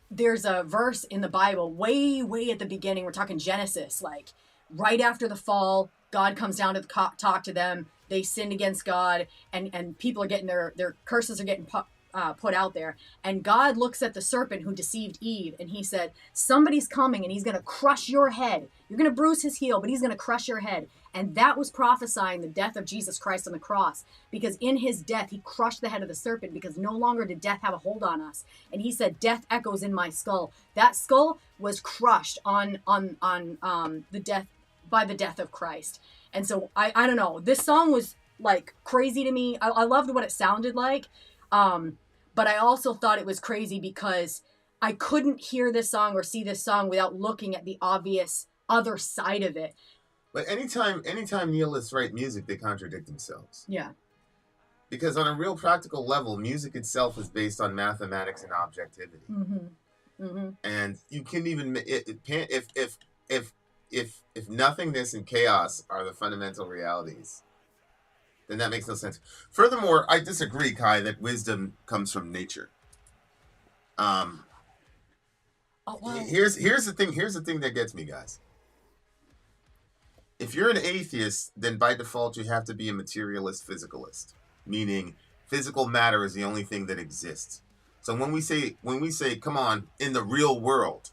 a verse in the Bible way, way at the beginning. We're talking Genesis, like right after the fall, God comes down to talk to them. They sinned against God, and people are getting their curses are getting put out there. And God looks at the serpent who deceived Eve, and he said, somebody's coming, and he's going to crush your head. You're going to bruise his heel, but he's going to crush your head. And that was prophesying the death of Jesus Christ on the cross, because in his death, he crushed the head of the serpent, because no longer did death have a hold on us. And he said, death echoes in my skull. That skull was crushed on the death, by the death of Christ. And so I don't know, this song was like crazy to me. I loved what it sounded like. But I also thought it was crazy because I couldn't hear this song or see this song without looking at the obvious other side of it. But anytime nihilists write music, they contradict themselves. Yeah. Because on a real practical level, music itself is based on mathematics and objectivity. Mm-hmm. And you can even if nothingness and chaos are the fundamental realities, then that makes no sense. Furthermore, I disagree, Kai, that wisdom comes from nature. Here's the thing. Here's the thing that gets me, guys. If you're an atheist, then by default you have to be a materialist physicalist, meaning physical matter is the only thing that exists. So when we say, come on, in the real world,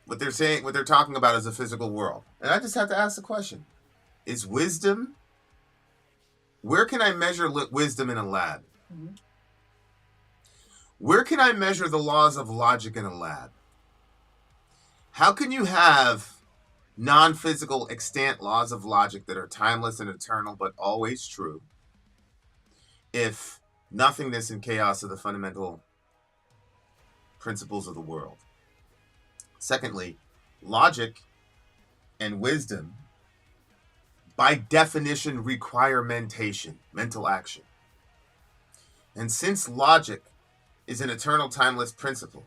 what they're talking about is a physical world. And I just have to ask the question: is wisdom? Where can I measure wisdom in a lab? Where can I measure the laws of logic in a lab? How can you have non-physical extant laws of logic that are timeless and eternal but always true if nothingness and chaos are the fundamental principles of the world? Secondly, logic and wisdom by definition require mental action. And since logic is an eternal timeless principle,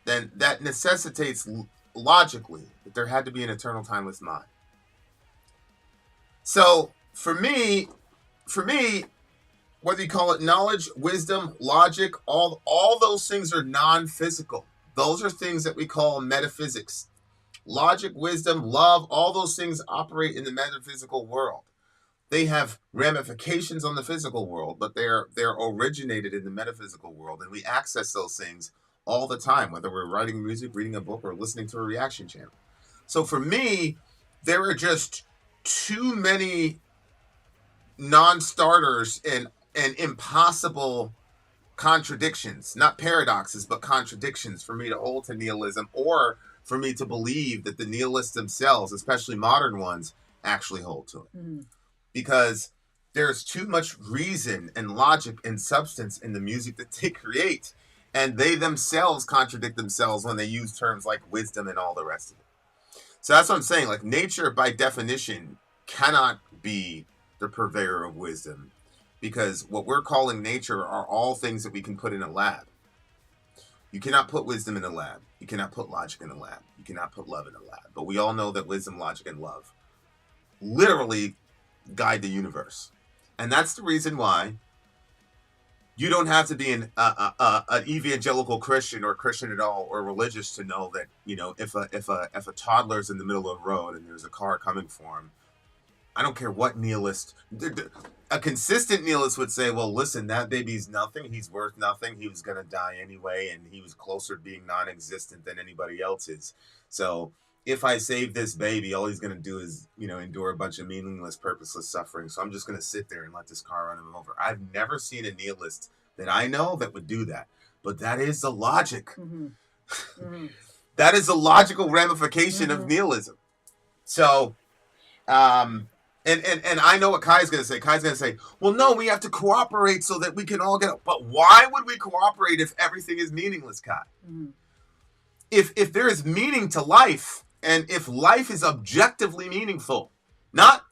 then that necessitates logically that there had to be an eternal timeless mind. So for me, whether you call it knowledge, wisdom, logic, all those things are non-physical. Those are things that we call metaphysics. Logic, wisdom, love, all those things operate in the metaphysical world. They have ramifications on the physical world, but they're originated in the metaphysical world, and we access those things all the time, whether we're writing music, reading a book, or listening to a reaction channel. So for me, there are just too many non-starters and impossible contradictions, not paradoxes, but contradictions for me to hold to nihilism, or for me to believe that the nihilists themselves, especially modern ones, actually hold to it. Because there's too much reason and logic and substance in the music that they create, and they themselves contradict themselves when they use terms like wisdom and all the rest of it. So that's what I'm saying. Like, nature by definition cannot be the purveyor of wisdom, because what we're calling nature are all things that we can put in a lab. You cannot put wisdom in a lab. You cannot put logic in a lab. You cannot put love in a lab. But we all know that wisdom, logic, and love literally guide the universe. And that's the reason why you don't have to be an evangelical Christian or Christian at all or religious to know that, you know, if a toddler's in the middle of the road and there's a car coming for him, I don't care what nihilist, a consistent nihilist would say, well, listen, that baby's nothing. He's worth nothing. He was going to die anyway, and he was closer to being non-existent than anybody else is. So if I save this baby, all he's going to do is, you know, endure a bunch of meaningless, purposeless suffering. So I'm just going to sit there and let this car run him over. I've never seen a nihilist that I know that would do that. But that is the logic. That is the logical ramification of nihilism. So, and I know what Kai's going to say. Kai's going to say, well, no, we have to cooperate so that we can all get... But why would we cooperate if everything is meaningless, Kai? If there is meaning to life, and if life is objectively meaningful, not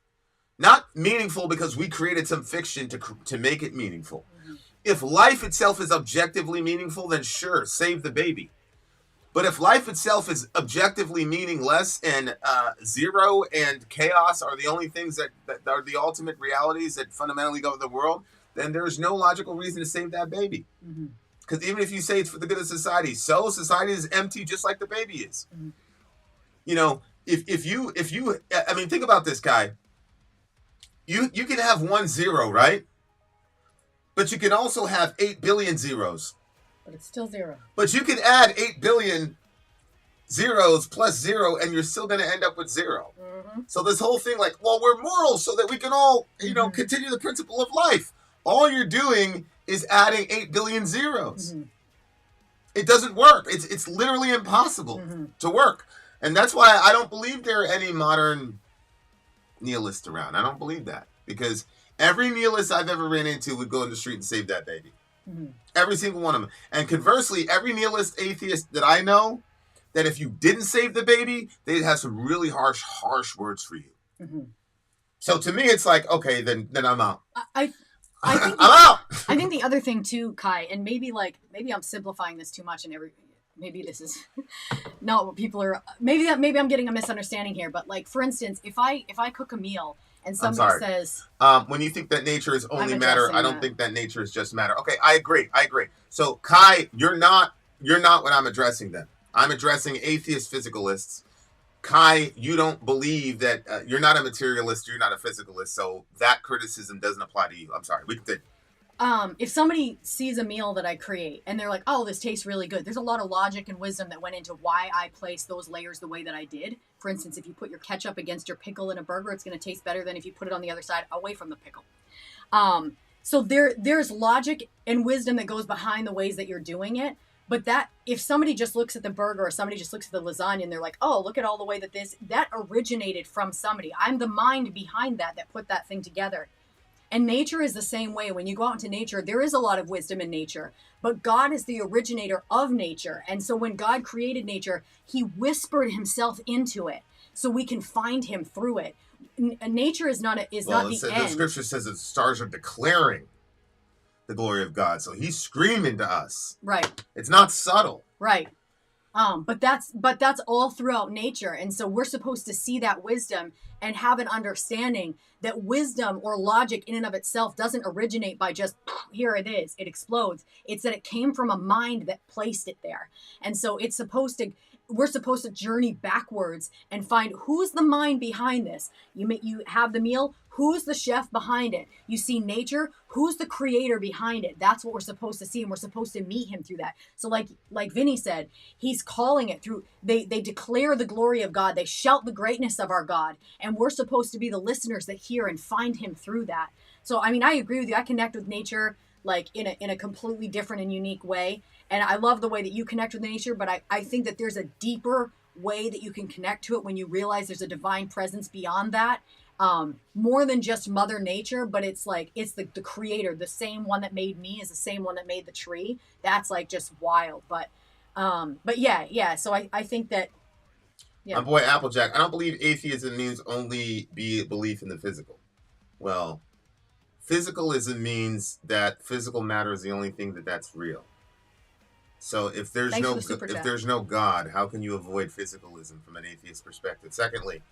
meaningful because we created some fiction to make it meaningful. If life itself is objectively meaningful, then sure, save the baby. But if life itself is objectively meaningless, and zero and chaos are the only things that are the ultimate realities that fundamentally govern the world, then there's no logical reason to save that baby. Because even if you say it's for the good of society, so society is empty just like the baby is. You know, if you, I mean, think about this, Kai. You can have 1 0, right? But you can also have 8 billion zeros. But it's still 0. But you can add 8 billion zeros plus 0, and you're still going to end up with 0. So this whole thing, like, well, we're moral so that we can all, you know, continue the principle of life. All you're doing is adding 8 billion zeros. It doesn't work. It's literally impossible to work. And that's why I don't believe there are any modern nihilists around. I don't believe that. Because every nihilist I've ever ran into would go in the street and save that baby. Every single one of them. And conversely, every nihilist atheist that I know, that if you didn't save the baby, they'd have some really harsh words for you. So to me, it's like, okay, then I'm out. I'm out. I think the other thing too, Kai, and maybe I'm simplifying this too much, and maybe this is not what people are. Maybe I'm getting a misunderstanding here, but like for instance, if I cook a meal and somebody says, when you think that nature is only matter, I don't think that nature is just matter. Okay, I agree. So Kai, you're not what I'm addressing then. I'm addressing atheist physicalists. Kai, you don't believe that you're not a materialist, you're not a physicalist, so that criticism doesn't apply to you. I'm sorry. We continue. If somebody sees a meal that I create and they're like, oh, this tastes really good, there's a lot of logic and wisdom that went into why I placed those layers the way that I did. For instance, if you put your ketchup against your pickle in a burger, it's going to taste better than if you put it on the other side away from the pickle. So there's logic and wisdom that goes behind the ways that you're doing it. But that if somebody just looks at the burger or somebody just looks at the lasagna and they're like, oh, look at all the way that originated from somebody. I'm the mind behind that put that thing together. And nature is the same way. When you go out into nature, there is a lot of wisdom in nature, but God is the originator of nature. And so when God created nature, he whispered himself into it so we can find him through it. Nature is not the end. The scripture says that the stars are declaring the glory of God. So he's screaming to us. Right. It's not subtle. Right. But that's all throughout nature. And so we're supposed to see that wisdom and have an understanding that wisdom or logic in and of itself doesn't originate by just, here it is, it explodes. It's that it came from a mind that placed it there. And so we're supposed to journey backwards and find who's the mind behind this. You have the meal, who's the chef behind it? You see nature, who's the creator behind it? That's what we're supposed to see, and we're supposed to meet him through that. So like Vinny said, he's calling it through, they declare the glory of God, they shout the greatness of our God, and we're supposed to be the listeners that hear and find him through that. So I mean, I agree with you. I connect with nature like in a completely different and unique way. And I love the way that you connect with nature, but I think that there's a deeper way that you can connect to it when you realize there's a divine presence beyond that. More than just Mother Nature, but it's the creator. The same one that made me is the same one that made the tree. That's like just wild. But yeah. So I think that, yeah. My boy Applejack, I don't believe atheism means only belief in the physical. Well, physicalism means that physical matter is the only thing that's real. So if there's no God, how can you avoid physicalism from an atheist perspective? Secondly,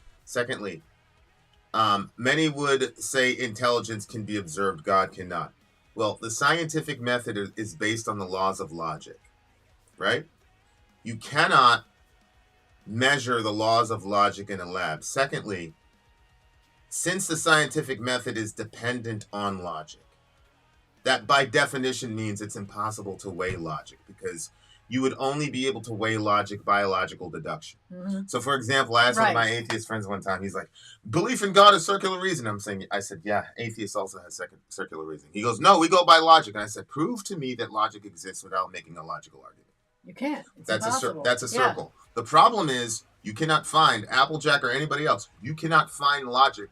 many would say intelligence can be observed, God cannot. Well, the scientific method is based on the laws of logic, right? You cannot measure the laws of logic in a lab. Secondly, since the scientific method is dependent on logic, that by definition means it's impossible to weigh logic, because you would only be able to weigh logic by logical deduction. Mm-hmm. So, for example, I asked one of my atheist friends one time, he's like, belief in God is circular reason. I said, yeah, atheists also have circular reason. He goes, no, we go by logic. And I said, prove to me that logic exists without making a logical argument. You can't. That's a circle. Yeah. The problem is you cannot find, Applejack or anybody else, you cannot find logic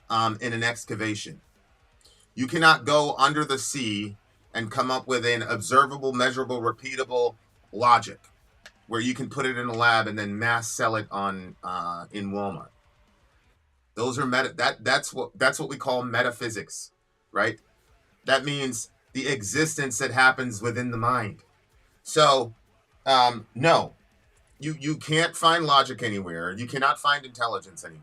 in an excavation. You cannot go under the sea and come up with an observable, measurable, repeatable logic where you can put it in a lab and then mass sell it on in Walmart. Those are that's what we call metaphysics, right? That means the existence that happens within the mind. So no, you can't find logic anywhere. You cannot find intelligence anywhere.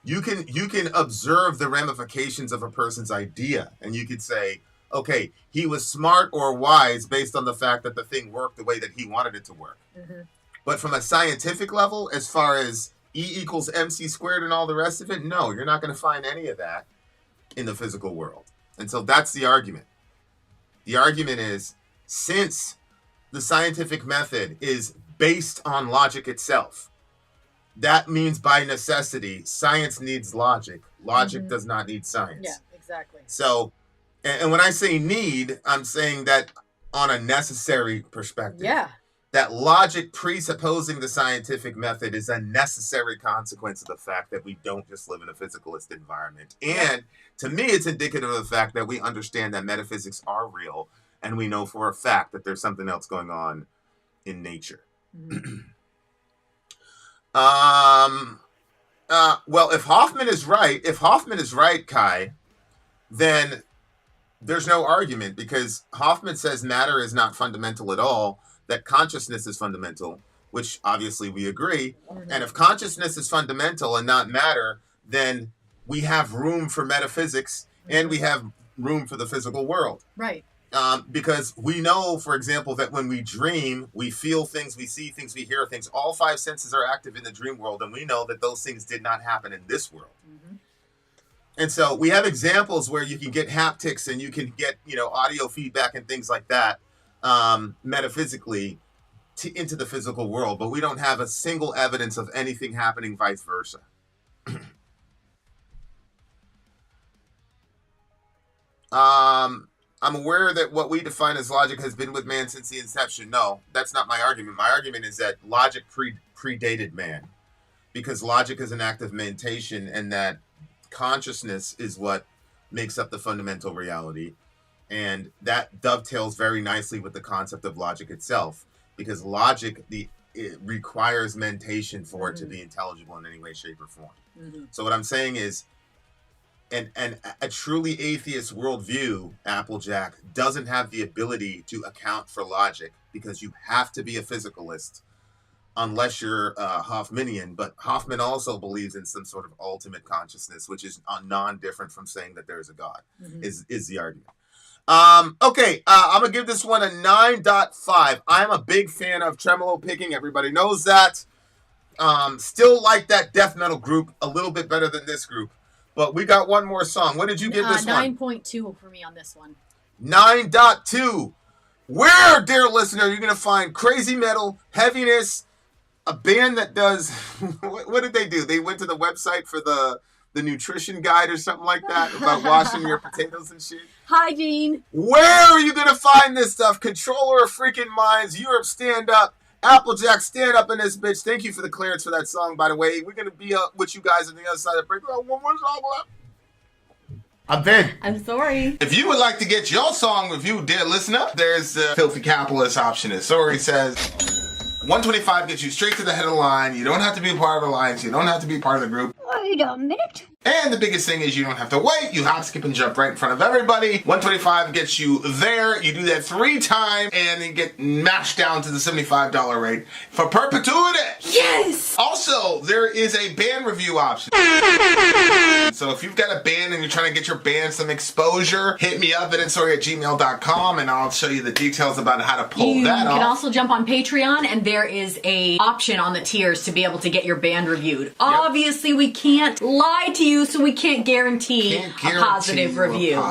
You can observe the ramifications of a person's idea, and you could say, okay, he was smart or wise based on the fact that the thing worked the way that he wanted it to work. Mm-hmm. But from a scientific level, as far as E equals MC squared and all the rest of it, no, you're not going to find any of that in the physical world. And so that's the argument. The argument is, since the scientific method is based on logic itself, that means by necessity, science needs logic. Logic mm-hmm. does not need science. Yeah, exactly. So, and when I say need, I'm saying that on a necessary perspective. Yeah. That logic presupposing the scientific method is a necessary consequence of the fact that we don't just live in a physicalist environment. And to me, it's indicative of the fact that we understand that metaphysics are real, and we know for a fact that there's something else going on in nature. Mm-hmm. Well, if Hoffman is right, Kai, then there's no argument because Hoffman says matter is not fundamental at all, that consciousness is fundamental, which obviously we agree. And if consciousness is fundamental and not matter, then we have room for metaphysics and we have room for the physical world. Right. Because we know, for example, that when we dream, we feel things, we see things, we hear things. All five senses are active in the dream world, and we know that those things did not happen in this world. And so we have examples where you can get haptics and you can get, audio feedback and things like that metaphysically into the physical world, but we don't have a single evidence of anything happening vice versa. I'm aware that what we define as logic has been with man since the inception. No, that's not my argument. My argument is that logic predated man, because logic is an act of mentation, and that consciousness is what makes up the fundamental reality. And that dovetails very nicely with the concept of logic itself, because logic, it requires mentation for it to be intelligible in any way, shape, or form. So what I'm saying is, and a truly atheist worldview, Applejack, doesn't have the ability to account for logic, because you have to be a physicalist unless you're Hoffmanian. But Hoffman also believes in some sort of ultimate consciousness, which is non-different from saying that there is a God, is the argument. Okay, I'm gonna give this one a 9.5. I'm a big fan of tremolo picking. Everybody knows that. Still like that death metal group a little bit better than this group. But we got one more song. What did you give this one? 9.2 for me on this one. 9.2. Where, dear listener, are you going to find crazy metal, heaviness, a band that does... what did they do? They went to the website for the nutrition guide or something like that about washing your potatoes and shit. Hygiene. Where are you going to find this stuff? Controller of Freaking Minds, Europe Stand Up, Applejack Stand Up in this bitch. Thank you for the clearance for that song, by the way. We're going to be up with you guys on the other side of the break. One more song left. I'm Ben. I'm Sori. If you would like to get your song reviewed, dear listener, there's the filthy capitalist option. As Sori says, 125 gets you straight to the head of the line. You don't have to be a part of the alliance. You don't have to be part of the group. Wait a minute. And the biggest thing is you don't have to wait. You hop, skip, and jump right in front of everybody. 125 gets you there. You do that 3 times, and then get mashed down to the $75 rate for perpetuity. Yes! Also, there is a band review option. So if you've got a band and you're trying to get your band some exposure, hit me up at insori@gmail.com, and I'll show you the details about how to pull that off. You can also jump on Patreon, and there is a option on the tiers to be able to get your band reviewed. Yep. Obviously, we can't lie to you, so we can't guarantee a positive review.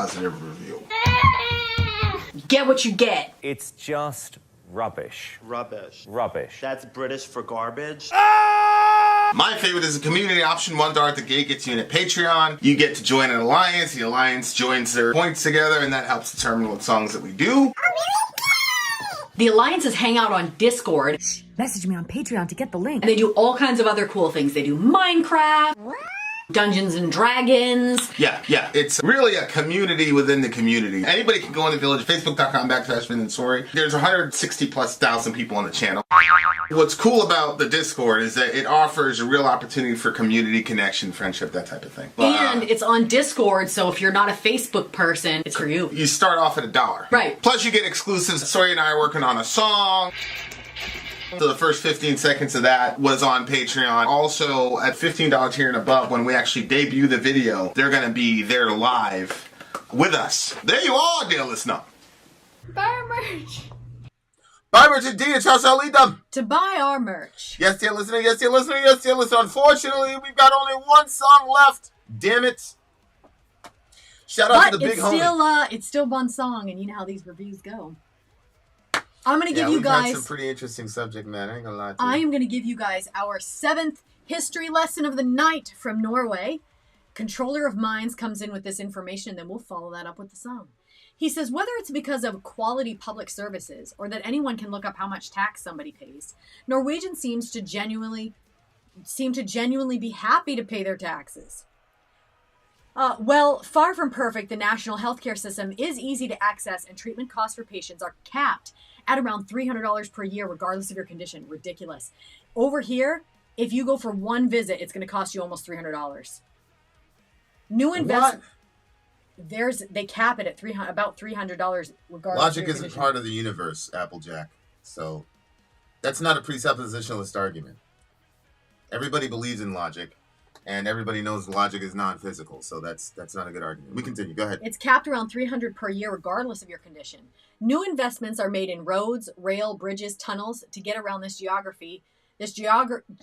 Get what you get. It's just rubbish. Rubbish. Rubbish. That's British for garbage. My favorite is a community option. $1 at the gate gets you in a Patreon. You get to join an alliance. The alliance joins their points together, and that helps determine what songs that we do. The alliances hang out on Discord. Message me on Patreon to get the link. And they do all kinds of other cool things. They do Minecraft, Dungeons and Dragons. Yeah. It's really a community within the community. Anybody can go in the village, facebook.com/Ben and Sori. There's 160,000+ people on the channel. What's cool about the Discord is that it offers a real opportunity for community connection, friendship, that type of thing. And it's on Discord, so if you're not a Facebook person, it's for you. You start off at $1. Right. Plus you get exclusives. Sori and I are working on a song. So the first 15 seconds of that was on Patreon. Also, at $15 tier and above, when we actually debut the video, they're going to be there live with us. There you are, dear listener. Buy our merch. Buy merch indeed. It's how lead them. To buy our merch. Yes, dear listener. Yes, dear listener. Yes, dear listener. Unfortunately, we've got only one song left. Damn it. Shout out to the big homie. It's still one song, and you know how these reviews go. I'm going to give you we've guys... had some pretty interesting subject matter. I ain't going to lie to you. I am going to give you guys our 7th history lesson of the night from Norway. Controller of Minds comes in with this information, and then we'll follow that up with the song. He says, whether it's because of quality public services or that anyone can look up how much tax somebody pays, Norwegians seem to genuinely be happy to pay their taxes. Well, far from perfect, the national healthcare system is easy to access, and treatment costs for patients are capped at around $300 per year, regardless of your condition. Ridiculous. Over here, if you go for one visit, it's going to cost you almost $300. they cap it at about $300 regardless. Logic isn't part of the universe, Applejack. So that's not a presuppositionalist argument. Everybody believes in logic, and everybody knows logic is non-physical. So that's not a good argument. We continue. Go ahead. It's capped around $300 per year regardless of your condition. New investments are made in roads, rail, bridges, tunnels to get around this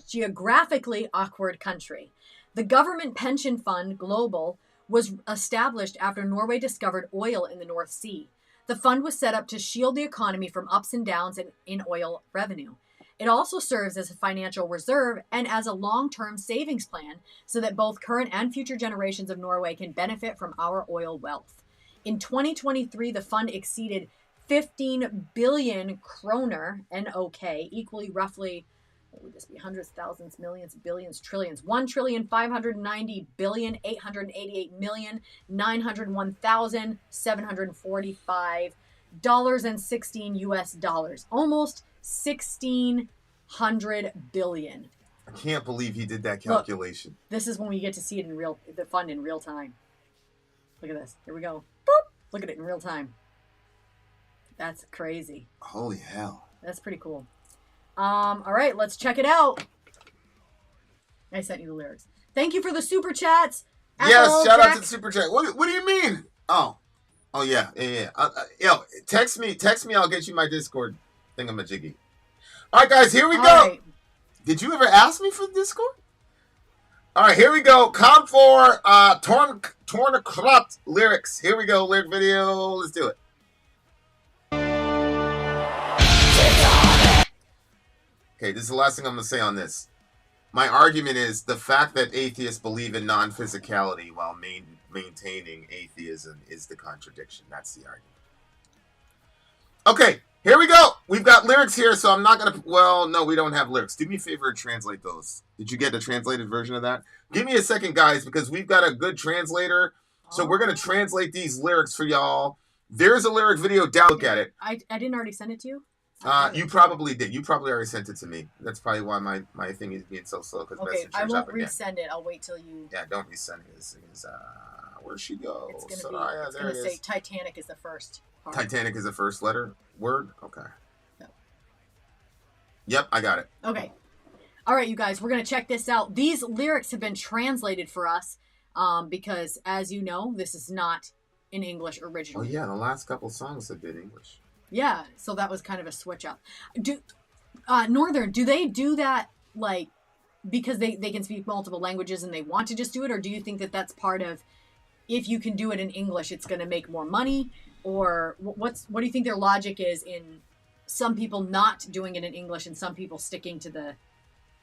geographically awkward country. The government pension fund, Global, was established after Norway discovered oil in the North Sea. The fund was set up to shield the economy from ups and downs in oil revenue. It also serves as a financial reserve and as a long-term savings plan so that both current and future generations of Norway can benefit from our oil wealth. In 2023, the fund exceeded 15 billion kroner, NOK, equally roughly, what would this be, hundreds, thousands, millions, billions, trillions, 1,590,888,901,745.16 US dollars. Almost 1,600 billion. I can't believe he did that calculation. Look, this is when we get to see it in the fund in real time. Look at this. Here we go. Boop. Look at it in real time. That's crazy. Holy hell. That's pretty cool. All right, let's check it out. I sent you the lyrics. Thank you for the super chats. Yes, shout out to the super chat. What do you mean? Oh yeah. Yo, text me. I'll get you my Discord thingamajiggy. All right, guys, here we go. Right. Did you ever ask me for the Discord? All right, here we go. Kampfar, Tornekratt lyrics. Here we go. Lyric video. Let's do it. Okay, this is the last thing I'm going to say on this. My argument is the fact that atheists believe in non-physicality while maintaining atheism is the contradiction. That's the argument. Okay, here we go. We've got lyrics here, so I'm not going to... Well, no, we don't have lyrics. Do me a favor and translate those. Did you get the translated version of that? Give me a second, guys, because we've got a good translator. So we're going to translate these lyrics for y'all. There's a lyric video down. Look at it. I didn't already send it to you? You probably did. You probably already sent it to me. That's probably why my thing is being so slow. Okay, I won't resend it. I'll wait till you... Yeah, don't resend it. This thing is, where'd she go? It's going Soraya, to say Titanic is the first part. Titanic is the first word? Okay. No. Yep, I got it. Okay. All right, you guys, we're going to check this out. These lyrics have been translated for us because, as you know, this is not in English originally. Oh, yeah, the last couple songs have been English. Yeah, so that was kind of a switch up. Northern, do they do that, like, because they can speak multiple languages and they want to just do it? Or do you think that that's part of, if you can do it in English, it's going to make more money? Or what do you think their logic is in some people not doing it in English and some people sticking to the,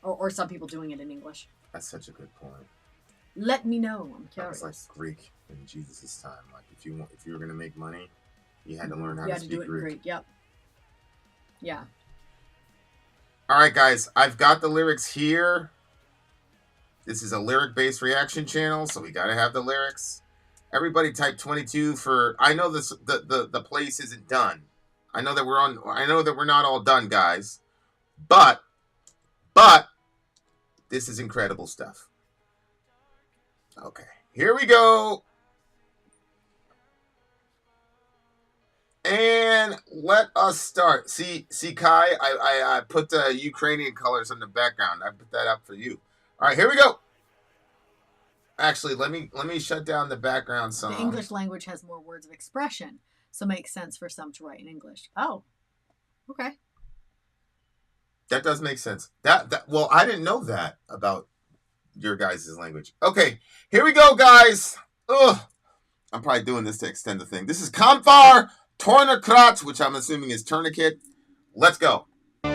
or some people doing it in English? That's such a good point. Let me know. I'm curious. That was like Greek in Jesus' time. Like, if you were going to make money, you had to learn how to speak do it Greek. in Greek. Yep. Yeah. All right, guys. I've got the lyrics here. This is a lyric-based reaction channel, so we got to have the lyrics. Everybody type 22 for... I know this. The place isn't done. I know that we're on... I know that we're not all done, guys. But this is incredible stuff. Okay. Here we go. And let us start. See, Kai, I put the Ukrainian colors in the background. I put that up for you. All right, here we go. Actually, let me shut down the background song. The English language has more words of expression, so it makes sense for some to write in English. Oh, okay. That does make sense. Well, I didn't know that about your guys' language. Okay, here we go, guys. Ugh. I'm probably doing this to extend the thing. This is Kampfar, Tornekratt, which I'm assuming is tourniquet. Let's go. Come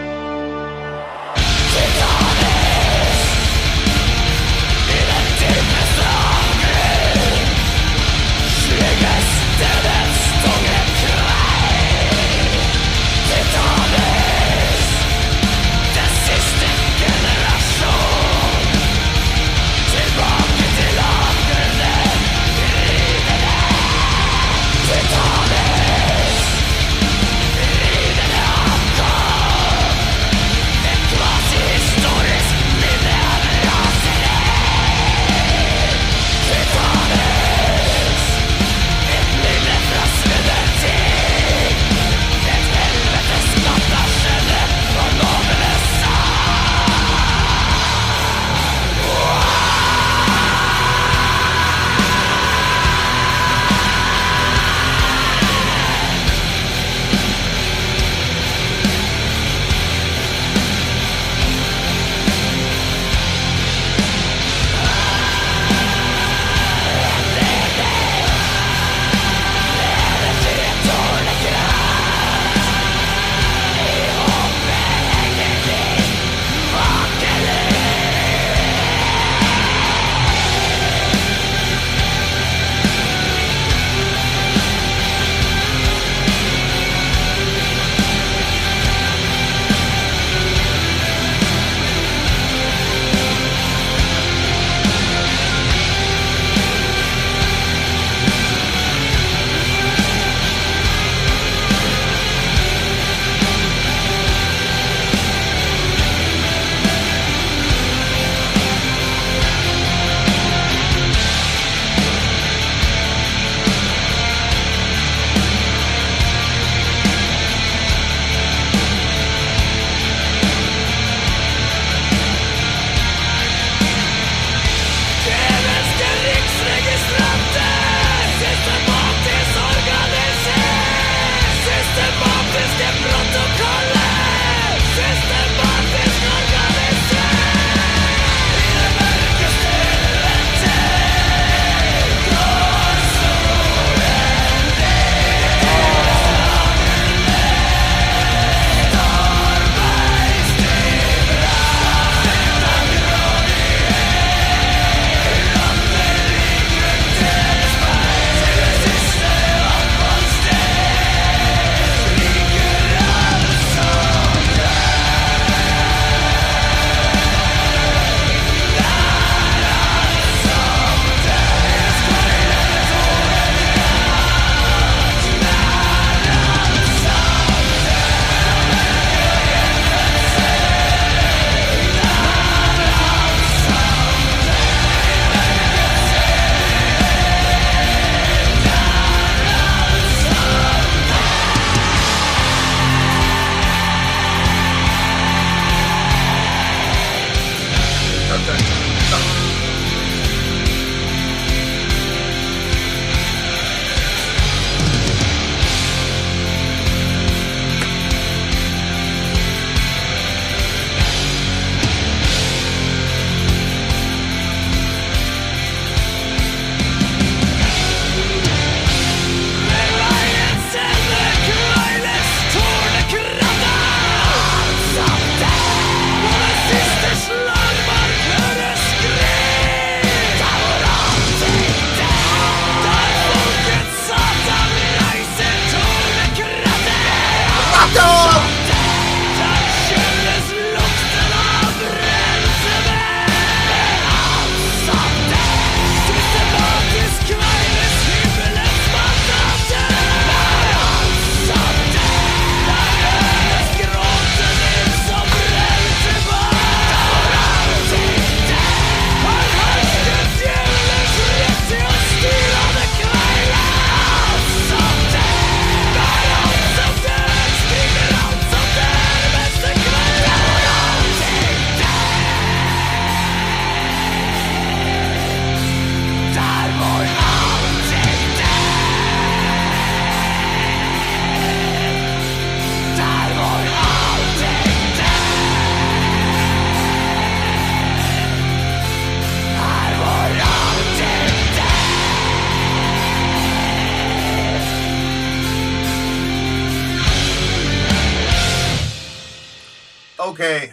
Okay,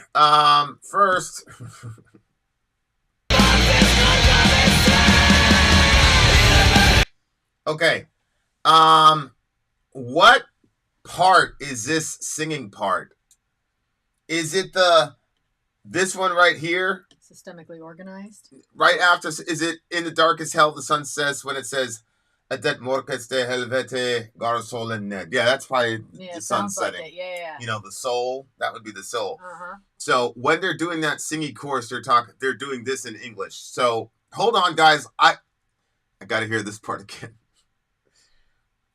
first. Okay, what part is this singing part? Is it this one right here? Systemically organized. Right after, is it in the darkest hell the sun sets when it says "Adet morkeste helvete garsolen ned"? Yeah, that's probably the sun setting. Like yeah. You know, the soul. That would be the soul. Uh-huh. So when they're doing that singy chorus, they're doing this in English. So hold on, guys. I gotta hear this part again.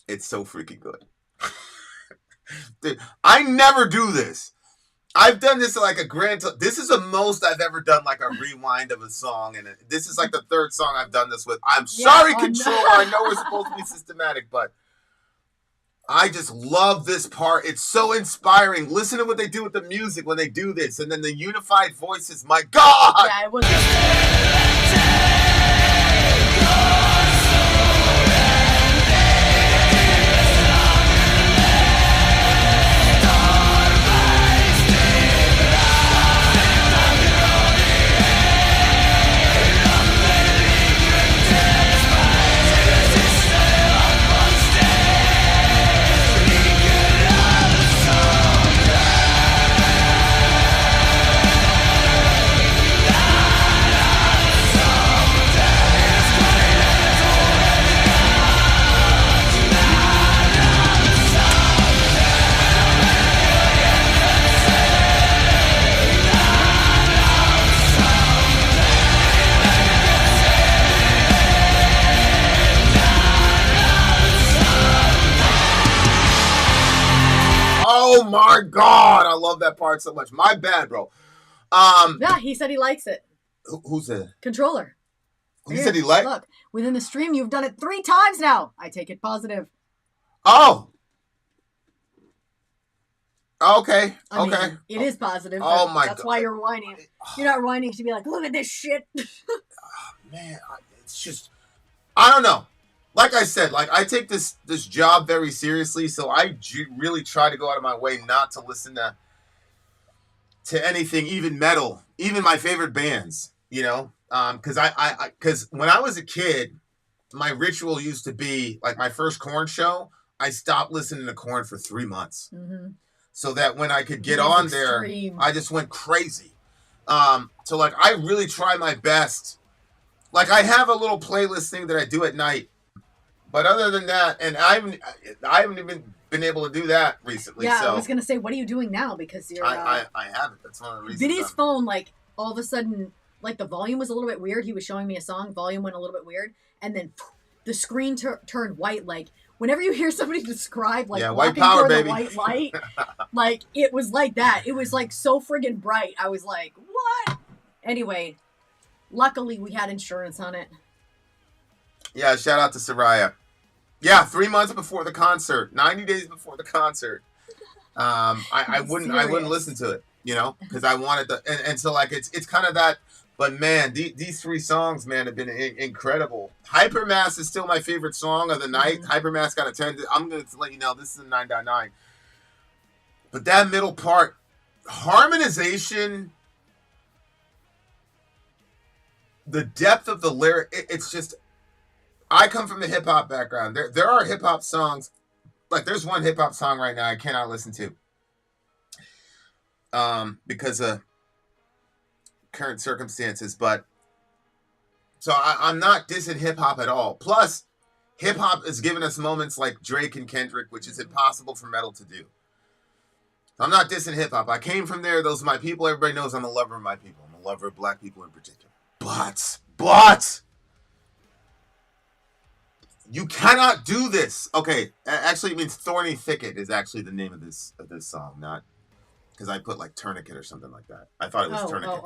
It's so freaking good. Dude, I never do this. I've done this like a grand. This is the most I've ever done, like a rewind of a song, and this is like the third song I've done this with. I'm sorry, Controller. I know we're supposed to be systematic, but I just love this part. It's so inspiring. Listen to what they do with the music when they do this, and then the unified voices. My God! Yeah, it was. Oh my God, I love that part so much. My bad, bro. Yeah, he said he likes it. Who's the Controller? He said he liked. Look, within the stream, you've done it 3 times now. I take it positive. Oh. Okay. I mean, okay. it is positive. Oh my God. That's why you're whining. You're not whining to be like, look at this shit. Man, it's just, I don't know. Like I said, like I take this job very seriously, so I really try to go out of my way not to listen to anything, even metal, even my favorite bands, you know, because when I was a kid, my ritual used to be like my first Korn show. I stopped listening to Korn for 3 months, so that when I could get on extreme. there, I just went crazy. So like I really try my best. Like I have a little playlist thing that I do at night. But other than that, and I haven't even been able to do that recently. Yeah, so. I was gonna say, what are you doing now? Because you're. I haven't. That's one of the reasons. Vinny's phone, like all of a sudden, like the volume was a little bit weird. He was showing me a song, volume went a little bit weird, and then the screen turned white. Like whenever you hear somebody describe like white walking power, toward baby. the white light, like it was like that. It was like so friggin' bright. I was like, what? Anyway, luckily we had insurance on it. Yeah, shout out to Soraya. Yeah, 3 months before the concert, 90 days before the concert. I wouldn't listen to it, you know, because I wanted to, and so like it's kind of that. But man, these 3 songs, man, have been incredible. Hypermass is still my favorite song of the night. Hypermass got a 10. I'm going to let you know this is a 9.9. But that middle part, harmonization, the depth of the lyric, it's just. I come from the hip hop background. There are hip hop songs, like there's one hip hop song right now I cannot listen to, because of current circumstances. But so I'm not dissing hip hop at all. Plus, hip hop has given us moments like Drake and Kendrick, which is impossible for metal to do. I'm not dissing hip hop. I came from there. Those are my people. Everybody knows I'm a lover of my people. I'm a lover of black people in particular. But. You cannot do this. Okay, actually it means Thorny Thicket is actually the name of this song, not because I put like Tourniquet or something like that. I thought it was Tourniquet.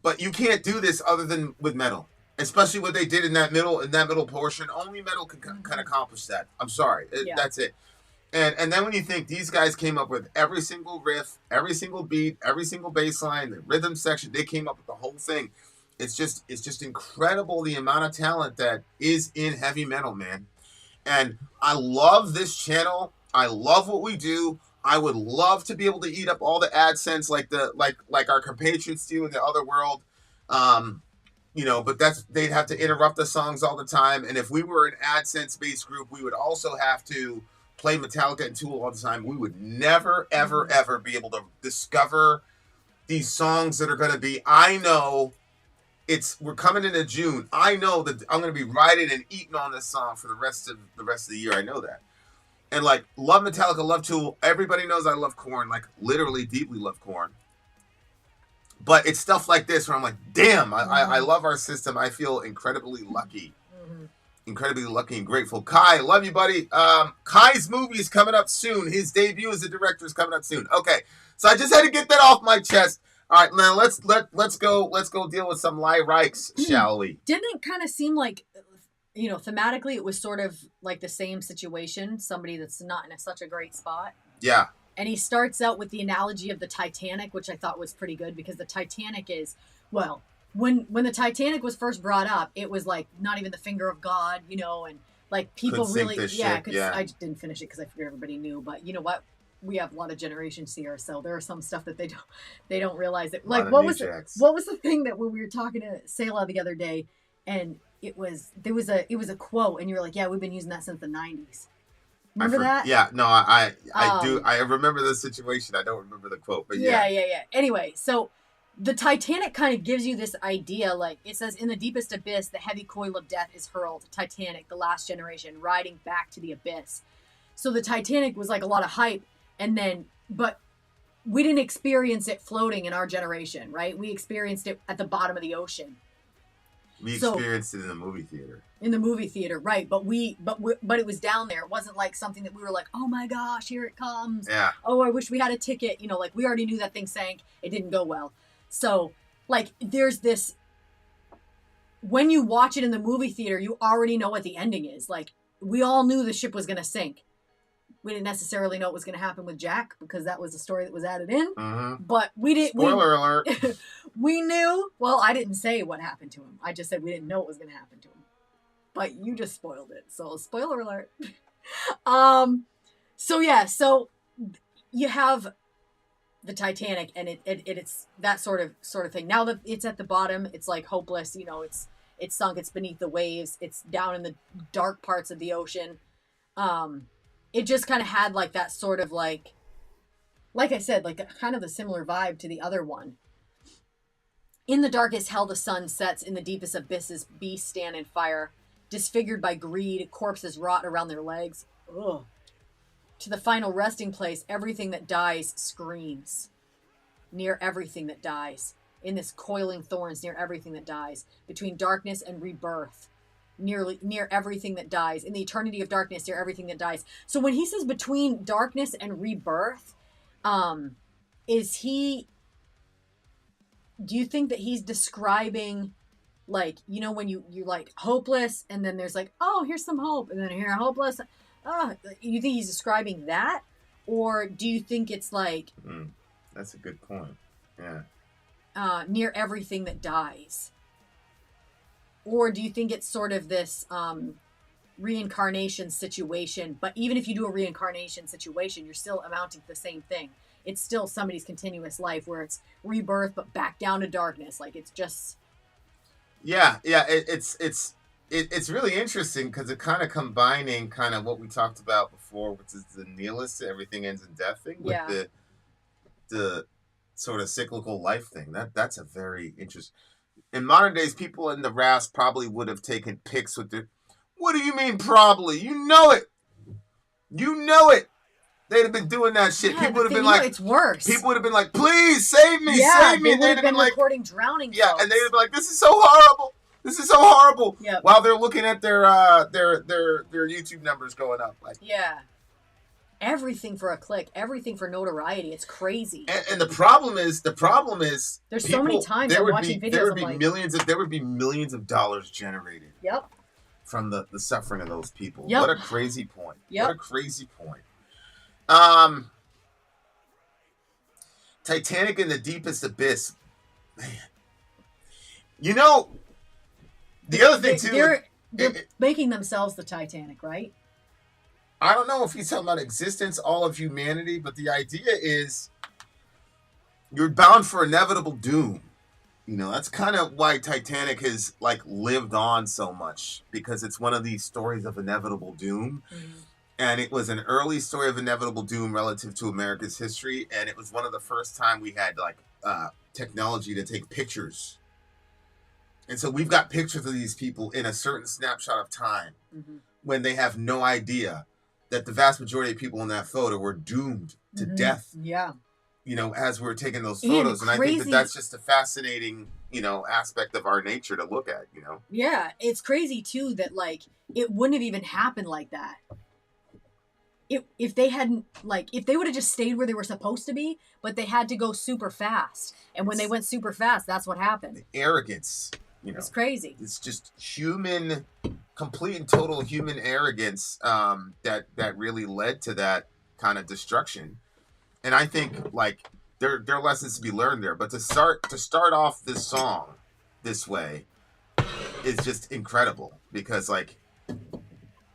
But you can't do this other than with metal, especially what they did in that middle portion. Only metal can accomplish that. I'm sorry, that's it. And then when you think these guys came up with every single riff, every single beat, every single bass line, the rhythm section, they came up with the whole thing. It's just incredible the amount of talent that is in heavy metal, man. And I love this channel. I love what we do. I would love to be able to eat up all the AdSense like our compatriots do in the other world. You know, but they'd have to interrupt the songs all the time. And if we were an AdSense-based group, we would also have to play Metallica and Tool all the time. We would never, ever, ever be able to discover these songs that are going to be, I know we're coming into June. I know that I'm going to be riding and eating on this song for the rest of the year. I know that. And like, love Metallica, love Tool. Everybody knows I love Korn, like literally deeply love Korn. But it's stuff like this where I'm like, damn, I love our system. I feel incredibly lucky. Incredibly lucky and grateful. Kai, love you, buddy. Kai's movie is coming up soon. His debut as a director is coming up soon. Okay, so I just had to get that off my chest. All right, now let's go deal with some lyrics, shall we? Didn't it kind of seem like, you know, thematically it was sort of like the same situation, somebody that's not in such a great spot? Yeah. And he starts out with the analogy of the Titanic, which I thought was pretty good because the Titanic is, well, when the Titanic was first brought up, it was like not even the finger of God, you know, and like people really, yeah, because I didn't finish it because I figured everybody knew, but you know what? We have a lot of generations here, so there are some stuff that they don't realize that. Like what was the thing that when we were talking to Selah the other day, and it was a quote, and you were like, yeah, we've been using that since the 90s. Remember that? Yeah, no, I do. I remember the situation. I don't remember the quote, but yeah. Anyway, so the Titanic kind of gives you this idea, like it says, in the deepest abyss, the heavy coil of death is hurled. Titanic, the last generation, riding back to the abyss. So the Titanic was like a lot of hype, but we didn't experience it floating in our generation, right? We experienced it at the bottom of the ocean. We experienced it in the movie theater. In the movie theater, right? But it was down there. It wasn't like something that we were like, oh my gosh, here it comes. Yeah. Oh, I wish we had a ticket. You know, like we already knew that thing sank. It didn't go well. So, like, there's this. When you watch it in the movie theater, you already know what the ending is. Like, we all knew the ship was gonna sink. We didn't necessarily know what was going to happen with Jack because that was the story that was added in. Mm-hmm. But we didn't. Spoiler alert. We knew. Well, I didn't say what happened to him. I just said we didn't know what was going to happen to him. But you just spoiled it. So spoiler alert. So yeah. So you have the Titanic, and it's that sort of thing. Now that it's at the bottom, it's like hopeless. You know, it's sunk. It's beneath the waves. It's down in the dark parts of the ocean. It just kind of had like that sort of like I said, like kind of a similar vibe to the other one. In the darkest hell, the sun sets. In the deepest abysses, beasts stand in fire. Disfigured by greed, corpses rot around their legs. Ugh. To the final resting place, everything that dies screams. Near everything that dies. In this coiling thorns, near everything that dies. Between darkness and rebirth. Near everything that dies, in the eternity of darkness, near everything that dies. So when he says between darkness and rebirth, do you think that he's describing, like, you know, when you're like hopeless, and then there's like, oh, here's some hope, and then here hopeless. You think he's describing that, or do you think it's like? That's a good point. Yeah. Near everything that dies. Or do you think it's sort of this reincarnation situation? But even if you do a reincarnation situation, you're still amounting to the same thing. It's still somebody's continuous life where it's rebirth, but back down to darkness. Like it's just. Yeah. It's really interesting because it kind of combining kind of what we talked about before, which is the nihilist, everything ends in death thing, with the sort of cyclical life thing. That's a very interesting. In modern days, people in the RAS probably would have taken pics with their... What do you mean probably? You know it. They'd have been doing that shit. Yeah, people would have been like... It's worse. People would have been like, please, save me, save me. They would have been like... recording drowning Yeah, folks. and they would be like, this is so horrible. Yep. While they're looking at their YouTube numbers going up. Like, yeah. Everything for a click, everything for notoriety. It's crazy. And the problem is, there's so many times I'm watching videos. There would be millions of dollars generated. Yep. From the suffering of those people. Yep. What a crazy point. Yep. What a crazy point. Titanic in the deepest abyss. Man. You know, the other thing too. They're making themselves the Titanic, right? I don't know if he's talking about existence, all of humanity, but the idea is you're bound for inevitable doom. You know, that's kind of why Titanic has like lived on so much, because it's one of these stories of inevitable doom. And it was an early story of inevitable doom relative to America's history. And it was one of the first time we had like technology to take pictures. And so we've got pictures of these people in a certain snapshot of time when they have no idea that the vast majority of people in that photo were doomed to death. Yeah. You know, as we're taking those photos. And I think that that's just a fascinating, you know, aspect of our nature to look at, you know? Yeah. It's crazy too that like it wouldn't have even happened like that. If they hadn't, like, if they would have just stayed where they were supposed to be, but they had to go super fast. And when they went super fast, that's what happened. The arrogance, you know. It's crazy. It's just human, complete and total human arrogance that really led to that kind of destruction. And I think, like, there are lessons to be learned there. But to start off this song this way is just incredible. Because, like,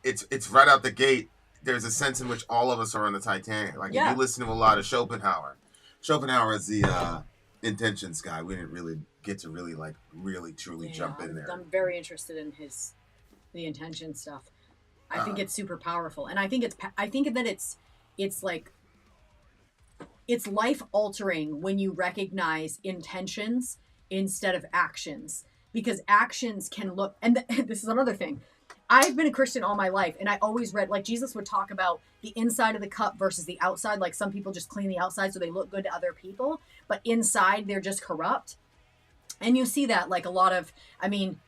it's right out the gate. There's a sense in which all of us are on the Titanic. Like, if you listen to a lot of Schopenhauer is the intentions guy. We didn't really get to really truly jump in there. I'm very interested in the intention stuff. I think it's super powerful, and I think that it's like it's life altering when you recognize intentions instead of actions, because actions can look. And this is another thing. I've been a Christian all my life, and I always read, like, Jesus would talk about the inside of the cup versus the outside. Like, some people just clean the outside so they look good to other people, but inside they're just corrupt. And you see that, like, a lot of, I mean,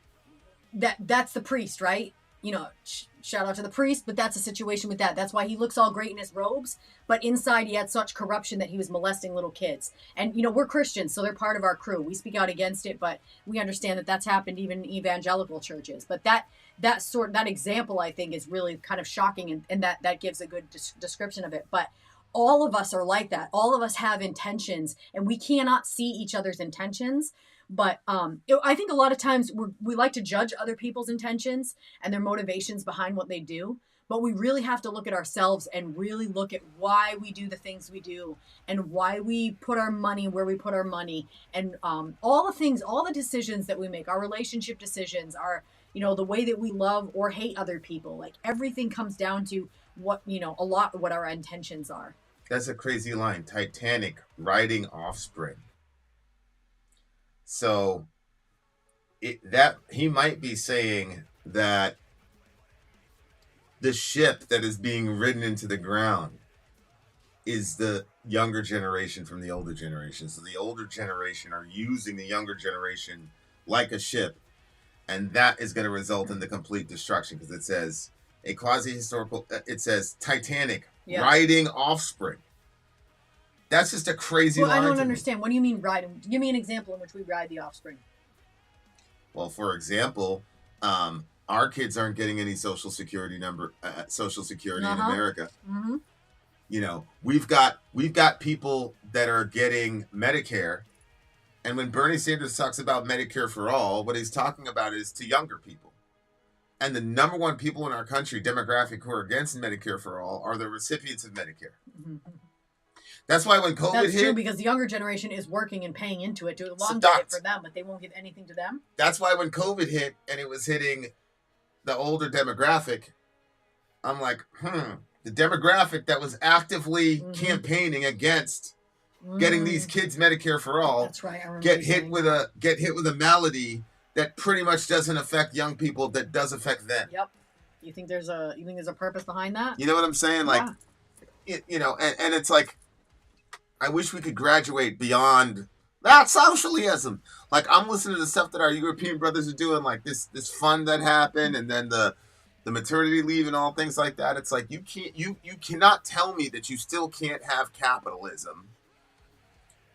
that's the priest, right? You know, shout out to the priest, but that's a situation with that. That's why he looks all great in his robes, but inside he had such corruption that he was molesting little kids. And, you know, we're Christians, so they're part of our crew. We speak out against it, but we understand that that's happened even in evangelical churches. But that example, I think, is really kind of shocking, and that gives a good description of it. But all of us are like that. All of us have intentions, and we cannot see each other's intentions. But I think a lot of times we like to judge other people's intentions and their motivations behind what they do. But we really have to look at ourselves and really look at why we do the things we do and why we put our money where we put our money, and all the decisions that we make, our relationship decisions, our, you know, the way that we love or hate other people. Like, everything comes down to what our intentions are. That's a crazy line. Titanic riding offspring. So that he might be saying that the ship that is being ridden into the ground is the younger generation from the older generation. So the older generation are using the younger generation like a ship, and that is going to result in the complete destruction, because it says a quasi-historical, it says Titanic riding offspring. That's just a crazy line. I don't understand. What do you mean riding? Give me an example in which we ride the offspring. Well, for example, our kids aren't getting any social security in America. Mm-hmm. You know, we've got people that are getting Medicare, and when Bernie Sanders talks about Medicare for all, what he's talking about is to younger people. And the number one people in our country, demographic, who are against Medicare for all are the recipients of Medicare. Mm-hmm. That's why when COVID hit... That's true, because the younger generation is working and paying into it to elongate it for them, but they won't give anything to them. That's why when COVID hit and it was hitting the older demographic, I'm like, the demographic that was actively campaigning against getting these kids Medicare for all, that's right, get hit with a malady that pretty much doesn't affect young people, that does affect them. Yep. You think there's a purpose behind that? You know what I'm saying? Like, you know, and it's like, I wish we could graduate beyond that socialism. Like, I'm listening to the stuff that our European brothers are doing, like this fund that happened, and then the maternity leave and all things like that. It's like, you cannot tell me that you still can't have capitalism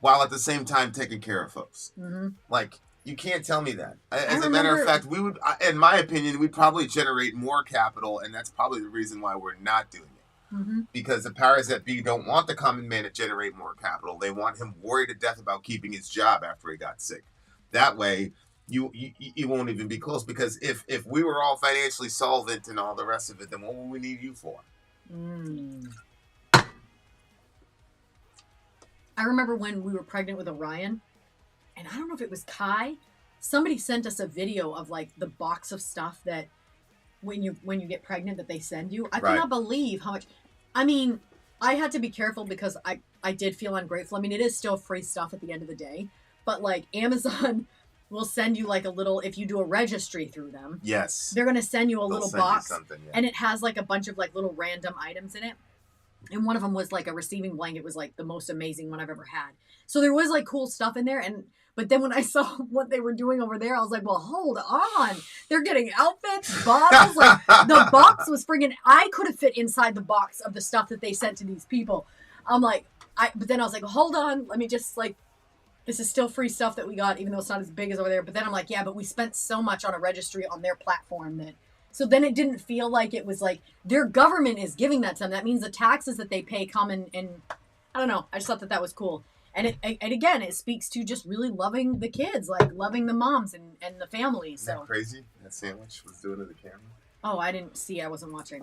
while at the same time taking care of folks. Mm-hmm. Like, you can't tell me that. As a matter of fact, we would, in my opinion, we'd probably generate more capital, and that's probably the reason why we're not doing it. Mm-hmm. Because the powers that be don't want the common man to generate more capital. They want him worried to death about keeping his job after he got sick. That way, you won't even be close. Because if we were all financially solvent and all the rest of it, then what would we need you for? I remember when we were pregnant with Orion, and I don't know if it was Kai. Somebody sent us a video of like the box of stuff that when you get pregnant that they send you. I cannot believe how much. I mean, I had to be careful because I did feel ungrateful. I mean, it is still free stuff at the end of the day, but like Amazon will send you like a little, if you do a registry through them. Yes. They're going to send you a little box yeah. and it has like a bunch of like little random items in it. And one of them was like a receiving blanket. Was like the most amazing one I've ever had. So there was like cool stuff in there. But then when I saw what they were doing over there, I was like, well, hold on. They're getting outfits, bottles. Like the box was friggin', I could have fit inside the box of the stuff that they sent to these people. I'm like, but then I was like, hold on. Let me just like, this is still free stuff that we got, even though it's not as big as over there. But then I'm like, yeah, but we spent so much on a registry on their platform that. So then it didn't feel like it was like their government is giving that to them. That means the taxes that they pay come and I don't know. I just thought that was cool. And again, it speaks to just really loving the kids, like loving the moms and the family. So isn't that crazy? That sandwich was doing to the camera. Oh, I didn't see. I wasn't watching.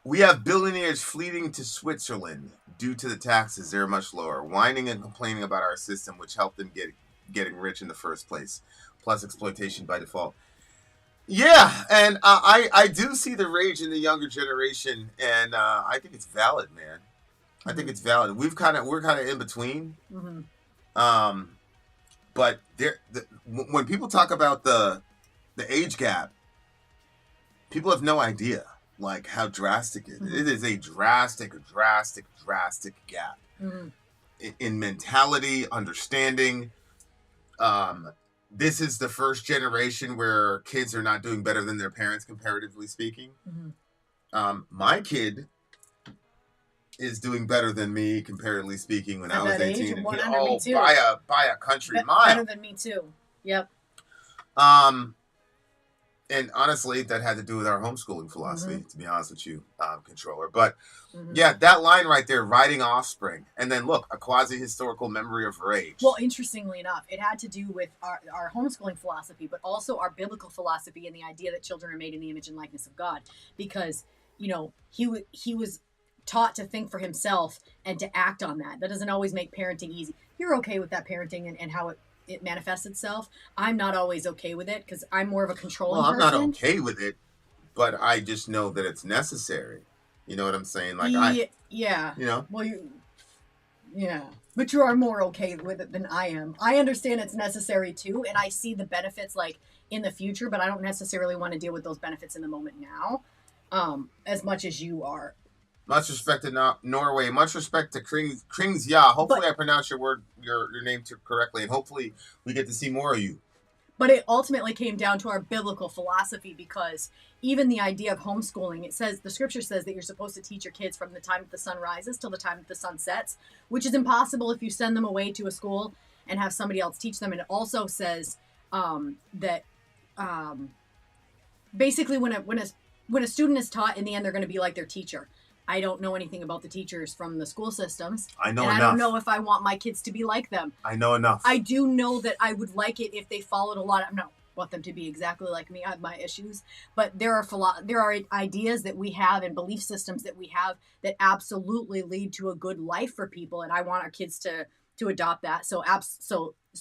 We have billionaires fleeing to Switzerland due to the taxes. They're much lower, whining and complaining about our system, which helped them getting rich in the first place. Plus exploitation by default. Yeah, and I do see the rage in the younger generation, and I think it's valid, man. I think it's valid. We're kind of in between. Mm-hmm. But when people talk about the age gap, people have no idea like how drastic it is. Mm-hmm. It is a drastic gap in mentality, understanding. This is the first generation where kids are not doing better than their parents, comparatively speaking. Mm-hmm. My kid is doing better than me, comparatively speaking, when I was 18. And by a country mile. Better than me too. Yep. And honestly, that had to do with our homeschooling philosophy, to be honest with you, controller. But yeah, that line right there, riding offspring. And then look, a quasi-historical memory of rage. Well, interestingly enough, it had to do with our homeschooling philosophy, but also our biblical philosophy and the idea that children are made in the image and likeness of God. Because, you know, he was taught to think for himself and to act on that. That doesn't always make parenting easy. You're okay with that parenting and how it manifests itself. I'm not always okay with it because I'm more of a controlling person. Well, I'm not okay with it, but I just know that it's necessary. You know what I'm saying? Like yeah. You know? Well, but you are more okay with it than I am. I understand it's necessary too, and I see the benefits like in the future, but I don't necessarily want to deal with those benefits in the moment now, as much as you are. Much respect to Norway. Much respect to Krings. Yeah, hopefully I pronounced your name correctly, and hopefully we get to see more of you. But it ultimately came down to our biblical philosophy, because even the idea of homeschooling, the scripture says that you're supposed to teach your kids from the time that the sun rises till the time that the sun sets, which is impossible if you send them away to a school and have somebody else teach them. And it also says that basically when a student is taught, in the end they're going to be like their teacher. I don't know anything about the teachers from the school systems. I know enough. I don't know if I want my kids to be like them. I know enough. I do know that I would like it if they followed a lot of... I don't want them to be exactly like me. I have my issues. But there are ideas that we have and belief systems that we have that absolutely lead to a good life for people. And I want our kids to adopt that. So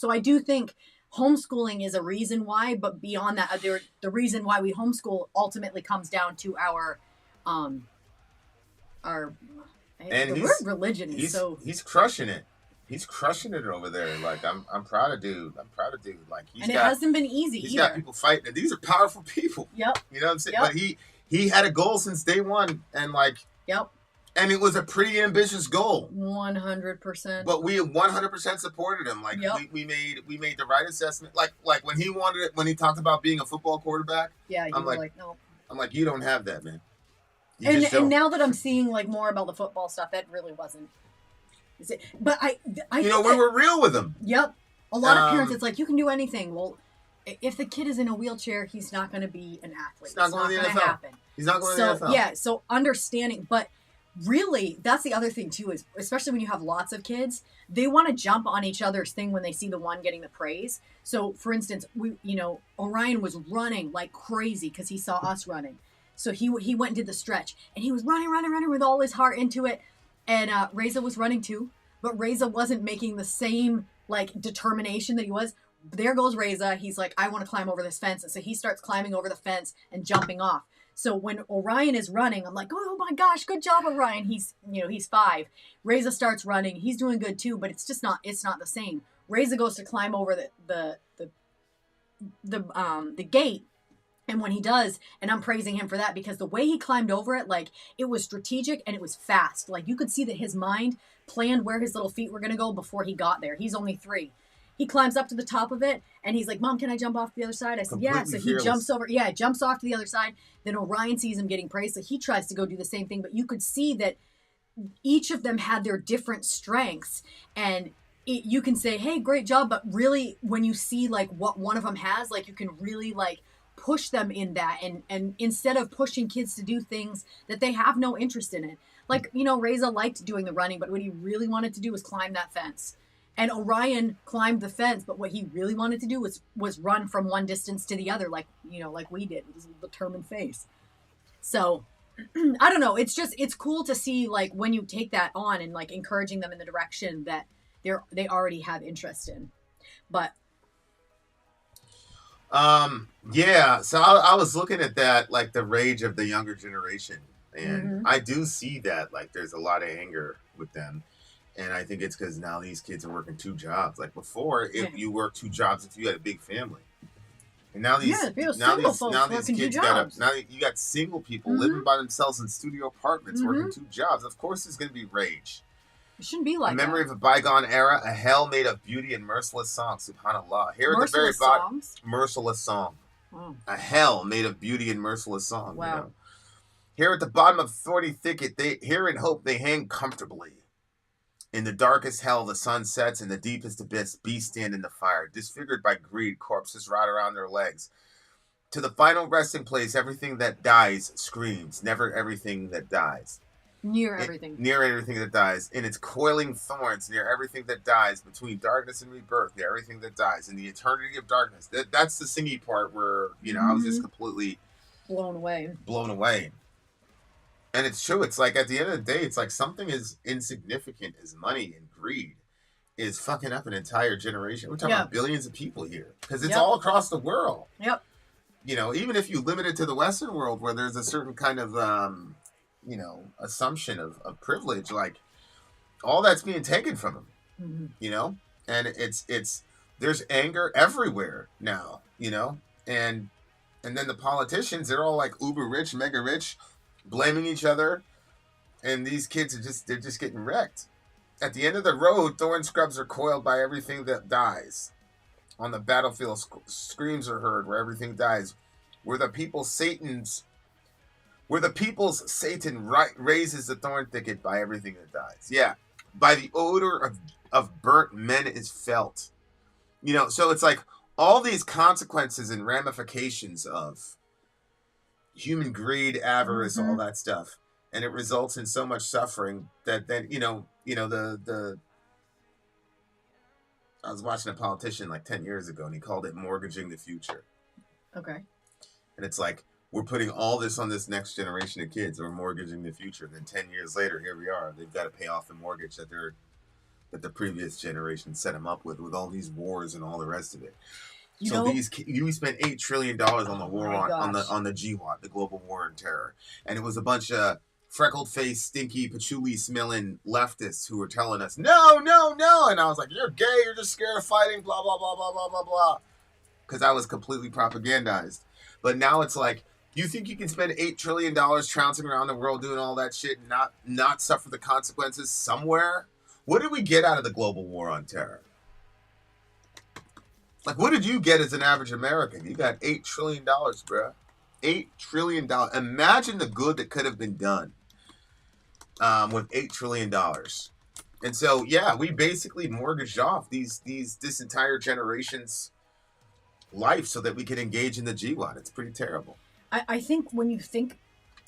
I do think homeschooling is a reason why. But beyond that, the reason why we homeschool ultimately comes down to our the word religion is he's crushing it. He's crushing it over there. Like I'm proud of dude. Like it hasn't been easy. He's got people fighting. And these are powerful people. Yep. You know what I'm saying? Yep. But he had a goal since day one, and like yep. And it was a pretty ambitious goal. 100%. But we 100% supported him. Like yep. we made the right assessment. Like when he talked about being a football quarterback. Yeah. I'm like no. I'm like, you don't have that, man. And now that I'm seeing like more about the football stuff, that really wasn't. But I we were real with them. Yep. A lot of parents, it's like, you can do anything. Well, if the kid is in a wheelchair, he's not going to be an athlete. It's not going to happen. He's not going to the NFL. Yeah. So understanding, but really, that's the other thing too, is especially when you have lots of kids, they want to jump on each other's thing when they see the one getting the praise. So for instance, Orion was running like crazy because he saw us running. So he went and did the stretch, and he was running with all his heart into it. And Reza was running too, but Reza wasn't making the same like determination that he was. There goes Reza. He's like, I want to climb over this fence, and so he starts climbing over the fence and jumping off. So when Orion is running, I'm like, oh my gosh, good job, Orion. He's 5. Reza starts running. He's doing good too, but it's not the same. Reza goes to climb over the gate. And when he does, and I'm praising him for that, because the way he climbed over it, like, it was strategic and it was fast. Like, you could see that his mind planned where his little feet were going to go before he got there. He's only 3. He climbs up to the top of it, and he's like, Mom, can I jump off to the other side? I said, yeah. So he jumps over. Yeah, jumps off to the other side. Then Orion sees him getting praised, so he tries to go do the same thing. But you could see that each of them had their different strengths. And you can say, hey, great job. But really, when you see, like, what one of them has, like, you can really, like, push them in that, and instead of pushing kids to do things that they have no interest in it. Like, Reza liked doing the running, but what he really wanted to do was climb that fence. And Orion climbed the fence, but what he really wanted to do was run from one distance to the other, like we did with his determined face. So I don't know. It's cool to see, like, when you take that on and, like, encouraging them in the direction that they already have interest in. But yeah, so I was looking at that, like, the rage of the younger generation, and I do see that, like, there's a lot of anger with them, and I think it's because now these kids are working 2 jobs. Like, before, if you worked 2 jobs if you had a big family, and now these kids you got single people living by themselves in studio apartments working 2 jobs. Of course, there's going to be rage. It shouldn't be like a memory that. of a bygone era, a hell made of beauty and merciless songs. SubhanAllah. Here at the very bottom, merciless song. Wow. A hell made of beauty and merciless song. Wow. Here at the bottom of thorny thicket, here in hope they hang comfortably. In the darkest hell, the sun sets. In the deepest abyss, beasts stand in the fire. Disfigured by greed, corpses rot around their legs. To the final resting place, everything that dies screams. Never everything that dies. Near everything that dies. In its coiling thorns, near everything that dies, between darkness and rebirth, near everything that dies, in the eternity of darkness. That's the singy part where, I was just completely blown away. And it's true. It's like, at the end of the day, it's like something as insignificant as money and greed is fucking up an entire generation. We're talking about billions of people here, because it's all across the world. Yep. Even if you limit it to the Western world, where there's a certain kind of assumption of privilege, like, all that's being taken from them, and it's there's anger everywhere now, and then the politicians, they're all like uber rich, mega rich, blaming each other, and these kids they're just getting wrecked. At the end of the road, thorn scrubs are coiled by everything that dies. On the battlefield, screams are heard where everything dies. Where the people's Satan raises the thorn thicket by everything that dies. Yeah. By the odor of burnt men is felt. So it's like all these consequences and ramifications of human greed, avarice, all that stuff. And it results in so much suffering that then, I was watching a politician like 10 years ago, and he called it mortgaging the future. Okay. And it's like, we're putting all this on this next generation of kids. We're mortgaging the future. And then 10 years later, here we are. They've got to pay off the mortgage that the previous generation set them up with all these wars and all the rest of it. We spent $8 trillion on the war on the jihad, the global war on terror. And it was a bunch of freckled faced, stinky, patchouli smelling leftists who were telling us, no. And I was like, you're gay, you're just scared of fighting, blah, blah, blah, blah, blah, blah, blah. Because I was completely propagandized. But now it's like, you think you can spend $8 trillion trouncing around the world doing all that shit and not suffer the consequences somewhere? What did we get out of the global war on terror? Like, what did you get as an average American? You got $8 trillion, bruh. $8 trillion. Imagine the good that could have been done with $8 trillion. And so, yeah, we basically mortgaged off this entire generation's life so that we could engage in the jihad. It's pretty terrible. I think when you think,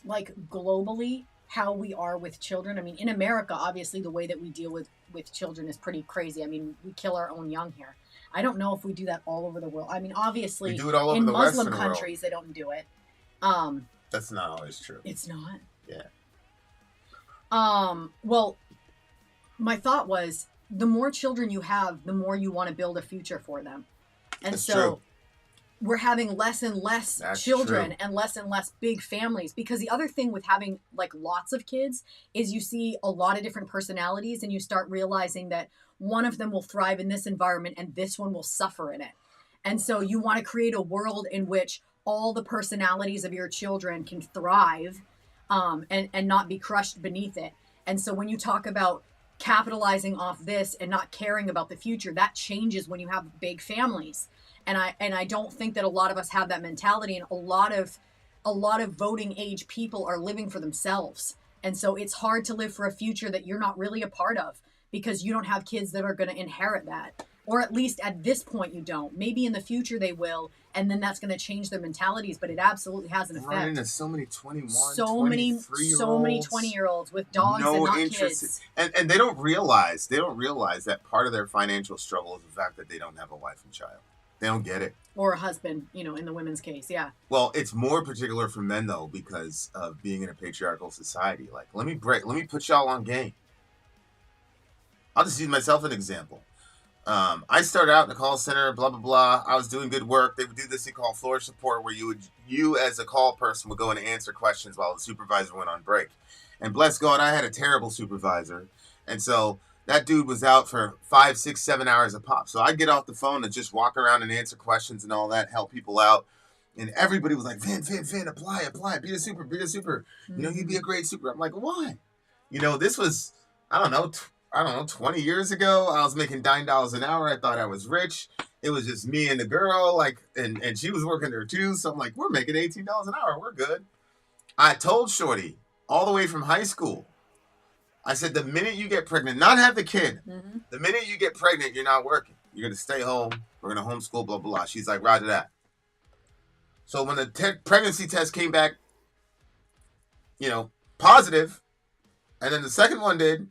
like, globally, how we are with children, I mean, in America, obviously, the way that we deal with children is pretty crazy. I mean, we kill our own young here. I don't know if we do that all over the world. I mean, obviously, we do it all over in the Muslim Western countries, world. They don't do it. That's not always true. It's not. Yeah. Well, my thought was the more children you have, the more you want to build a future for them. And That's so true. we're having less and less That's children true. and less big families, because the other thing with having like lots of kids is you see a lot of different personalities, and you start realizing that one of them will thrive in this environment and this one will suffer in it. And so you want to create a world in which all the personalities of your children can thrive, and not be crushed beneath it. And so when you talk about capitalizing off this and not caring about the future, that changes when you have big families. And I don't think that a lot of us have that mentality, and a lot of voting age people are living for themselves. And so it's hard to live for a future that you're not really a part of, because you don't have kids that are going to inherit that. Or at least at this point you don't. Maybe in the future they will, and then that's going to change their mentalities, but it absolutely has an effect. Run into so many 21, So many 20-year-olds with dogs and not kids. And they don't realize that part of their financial struggle is the fact that they don't have a wife and child. They don't get it. Or a husband, in the women's case, yeah. Well, it's more particular for men though, because of being in a patriarchal society. Like, let me put y'all on game. I'll just use myself as an example. I started out in the call center, blah, blah, blah. I was doing good work. They would do this thing called floor support, where you as a call person would go in and answer questions while the supervisor went on break. And bless God, I had a terrible supervisor. And so that dude was out for 5, 6, 7 hours a pop. So I'd get off the phone and just walk around and answer questions and all that, help people out. And everybody was like, Van, apply, be a super. Mm-hmm. You'd be a great super. I'm like, why? This was, I don't know, 20 years ago. I was making $9 an hour. I thought I was rich. It was just me and the girl, and she was working there too. So I'm like, we're making $18 an hour. We're good. I told Shorty all the way from high school, I said, the minute you get pregnant, not have the kid, Mm-hmm. the minute you get pregnant, you're not working. You're going to stay home. We're going to homeschool, blah, blah, blah. She's like, roger that. So when the pregnancy test came back, positive, and then the second one did,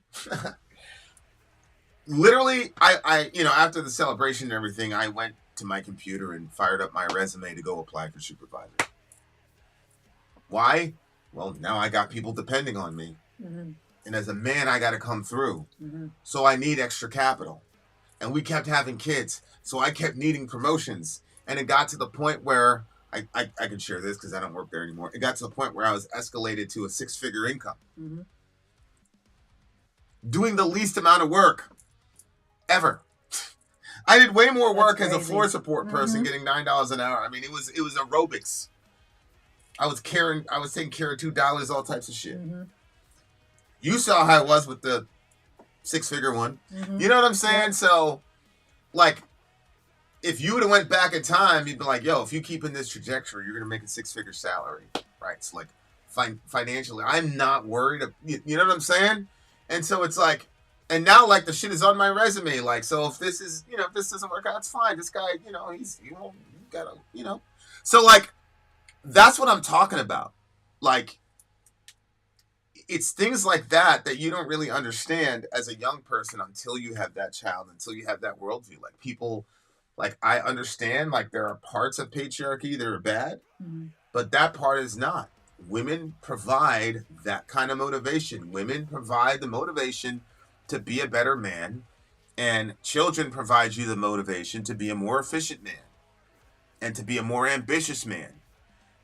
literally, I after the celebration and everything, I went to my computer and fired up my resume to go apply for supervisor. Why? Well, now I got people depending on me. Mm-hmm. And as a man, I got to come through. Mm-hmm. So I need extra capital. And we kept having kids. So I kept needing promotions. And it got to the point where, I can share this because I don't work there anymore. It got to the point where I was escalated to a 6-figure income. Mm-hmm. Doing the least amount of work ever. I did way more work as a floor support person, mm-hmm. getting $9 an hour. I mean, it was aerobics. I was taking care of $2, all types of shit. Mm-hmm. You saw how it was with the 6-figure one. Mm-hmm. You know what I'm saying? Yeah. So, if you would have went back in time, you'd be like, yo, if you keep in this trajectory, you're going to make a 6-figure salary. Right? It's financially, I'm not worried. You know what I'm saying? And so it's and now the shit is on my resume. So if this is, if this doesn't work out, it's fine. This guy, So that's what I'm talking about. It's things like that you don't really understand as a young person until you have that child, until you have that worldview. People, I understand, there are parts of patriarchy that are bad, mm-hmm. but that part is not. Women provide that kind of motivation. Women provide the motivation to be a better man, and children provide you the motivation to be a more efficient man and to be a more ambitious man.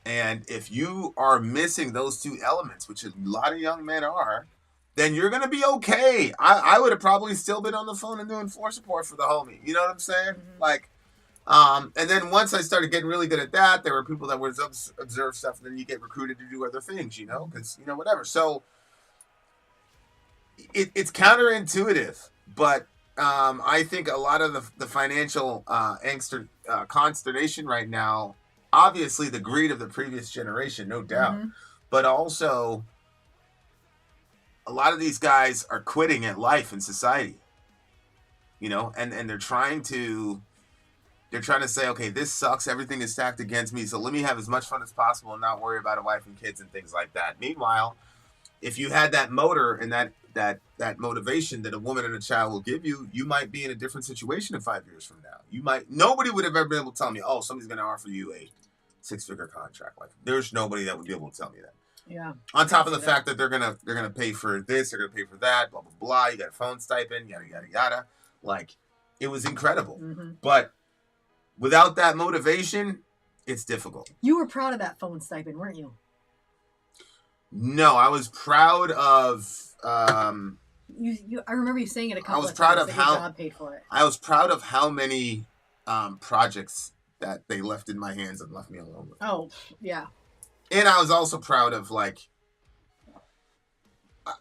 And if you are missing those two elements, which a lot of young men are, then you're going to be okay. I would have probably still been on the phone and doing floor support for the homie. You know what I'm saying? Mm-hmm. And then once I started getting really good at that, there were people that would observe stuff, and then you get recruited to do other things, because, whatever. So it's counterintuitive, but I think a lot of the financial angst or consternation right now, obviously the greed of the previous generation, no doubt, mm-hmm. but also a lot of these guys are quitting at life in society, and they're trying to say, okay, this sucks. Everything is stacked against me. So let me have as much fun as possible and not worry about a wife and kids and things like that. Meanwhile, if you had that motor and that motivation that a woman and a child will give you, you might be in a different situation in 5 years from now. Nobody would have ever been able to tell me, oh, somebody's going to offer you a 6-figure contract. Like, there's nobody that would be able to tell me that. Yeah. On top of the fact that they're gonna pay for this, they're gonna pay for that, blah blah blah. You got a phone stipend, yada yada yada. Like, it was incredible. But without that motivation, it's difficult. You were proud of that phone stipend, weren't you? No, I was proud of. I remember you saying it a couple of times. Your job paid for it. I was proud of how many projects that they left in my hands and left me alone with. Oh, yeah. And I was also proud of, like,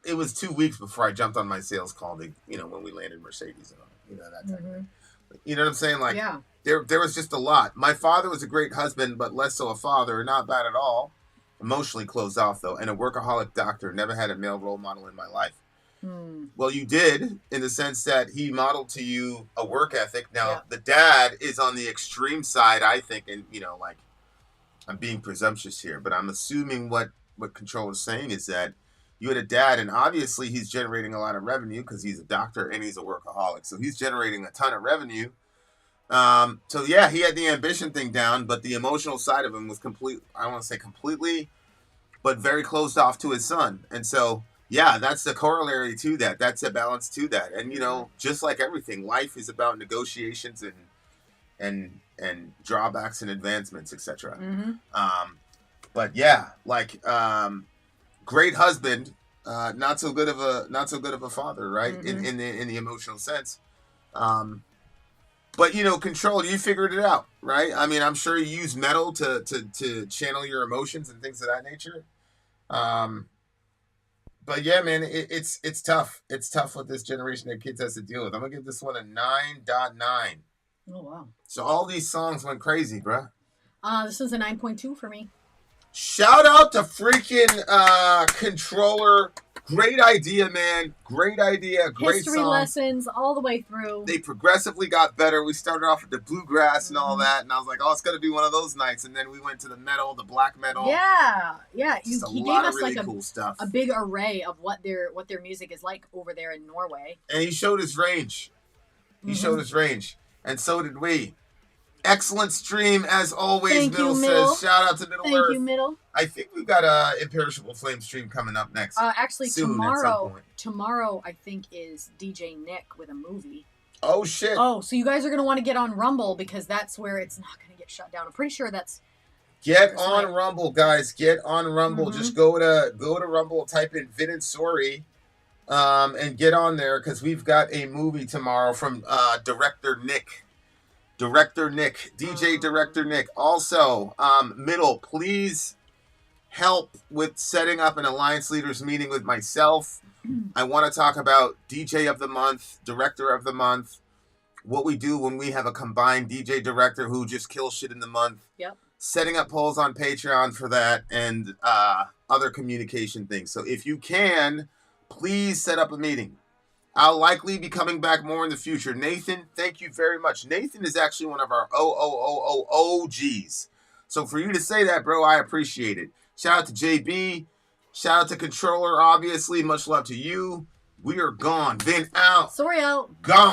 it was 2 weeks before I jumped on my sales call, when we landed Mercedes, that type of thing. You know what I'm saying? Like, yeah. There was just a lot. My father was a great husband, but less so a father. Not bad at all. Emotionally closed off, though. And a workaholic doctor. Never had a male role model in my life. Well, you did, in the sense that he modeled to you a work ethic. Now, the dad is on the extreme side, I think, and, like, I'm being presumptuous here, but I'm assuming what Control is saying is that you had a dad, and obviously he's generating a lot of revenue because he's a doctor and he's a workaholic. So he's generating a ton of revenue. So yeah, he had the ambition thing down, but the emotional side of him was I don't want to say completely, but very closed off to his son. And so, yeah, that's the corollary to that. That's a balance to that. And, just like everything, life is about negotiations and drawbacks and advancements, etc. But yeah, like, great husband, not so good of a father, right? In the emotional sense. But Control, you figured it out, right? I mean, I'm sure you use metal to channel your emotions and things of that nature. But yeah, man, it's tough. It's tough what this generation of kids has to deal with. I'm gonna give this one a 9.9. Oh wow! So all these songs went crazy, bruh. This is a 9.2 for me. Shout out to freaking Controller. Great idea, man. Great idea. Great History song. lessons all the way through. They progressively got better. We started off with the bluegrass and all that, and I was like, oh, it's gonna be one of those nights. And then we went to the metal, the black metal. Yeah. He gave us really like cool stuff. a big array of what their music is like over there in Norway. And he showed his range. And so did we. Excellent stream as always. Thank Middle you, Middle. says. Shout out to Middle Thank Earth. you, Middle. I think we've got a Imperishable Flame stream coming up next. Actually, soon, tomorrow I think is DJ Nick with a movie. Oh shit. Oh, so you guys are gonna want to get on Rumble because that's where it's not gonna get shut down. I'm pretty sure that's. Get on Rumble, guys. Get on Rumble. Just go to Rumble, type in Bytt and Sori, and get on there because we've got a movie tomorrow from Director Nick. DJ Director Nick. Also, Middle, please help with setting up an Alliance Leaders meeting with myself. I want to talk about DJ of the Month, Director of the Month, what we do when we have a combined DJ Director who just kills shit in the month. Yep. Setting up polls on Patreon for that and other communication things. So if you can, please set up a meeting. I'll likely be coming back more in the future. Nathan, thank you very much. Nathan is actually one of our OGs. So for you to say that, bro, I appreciate it. Shout out to JB. Shout out to Controller, obviously. Much love to you. We are gone. Been out. Sorry out. Gone.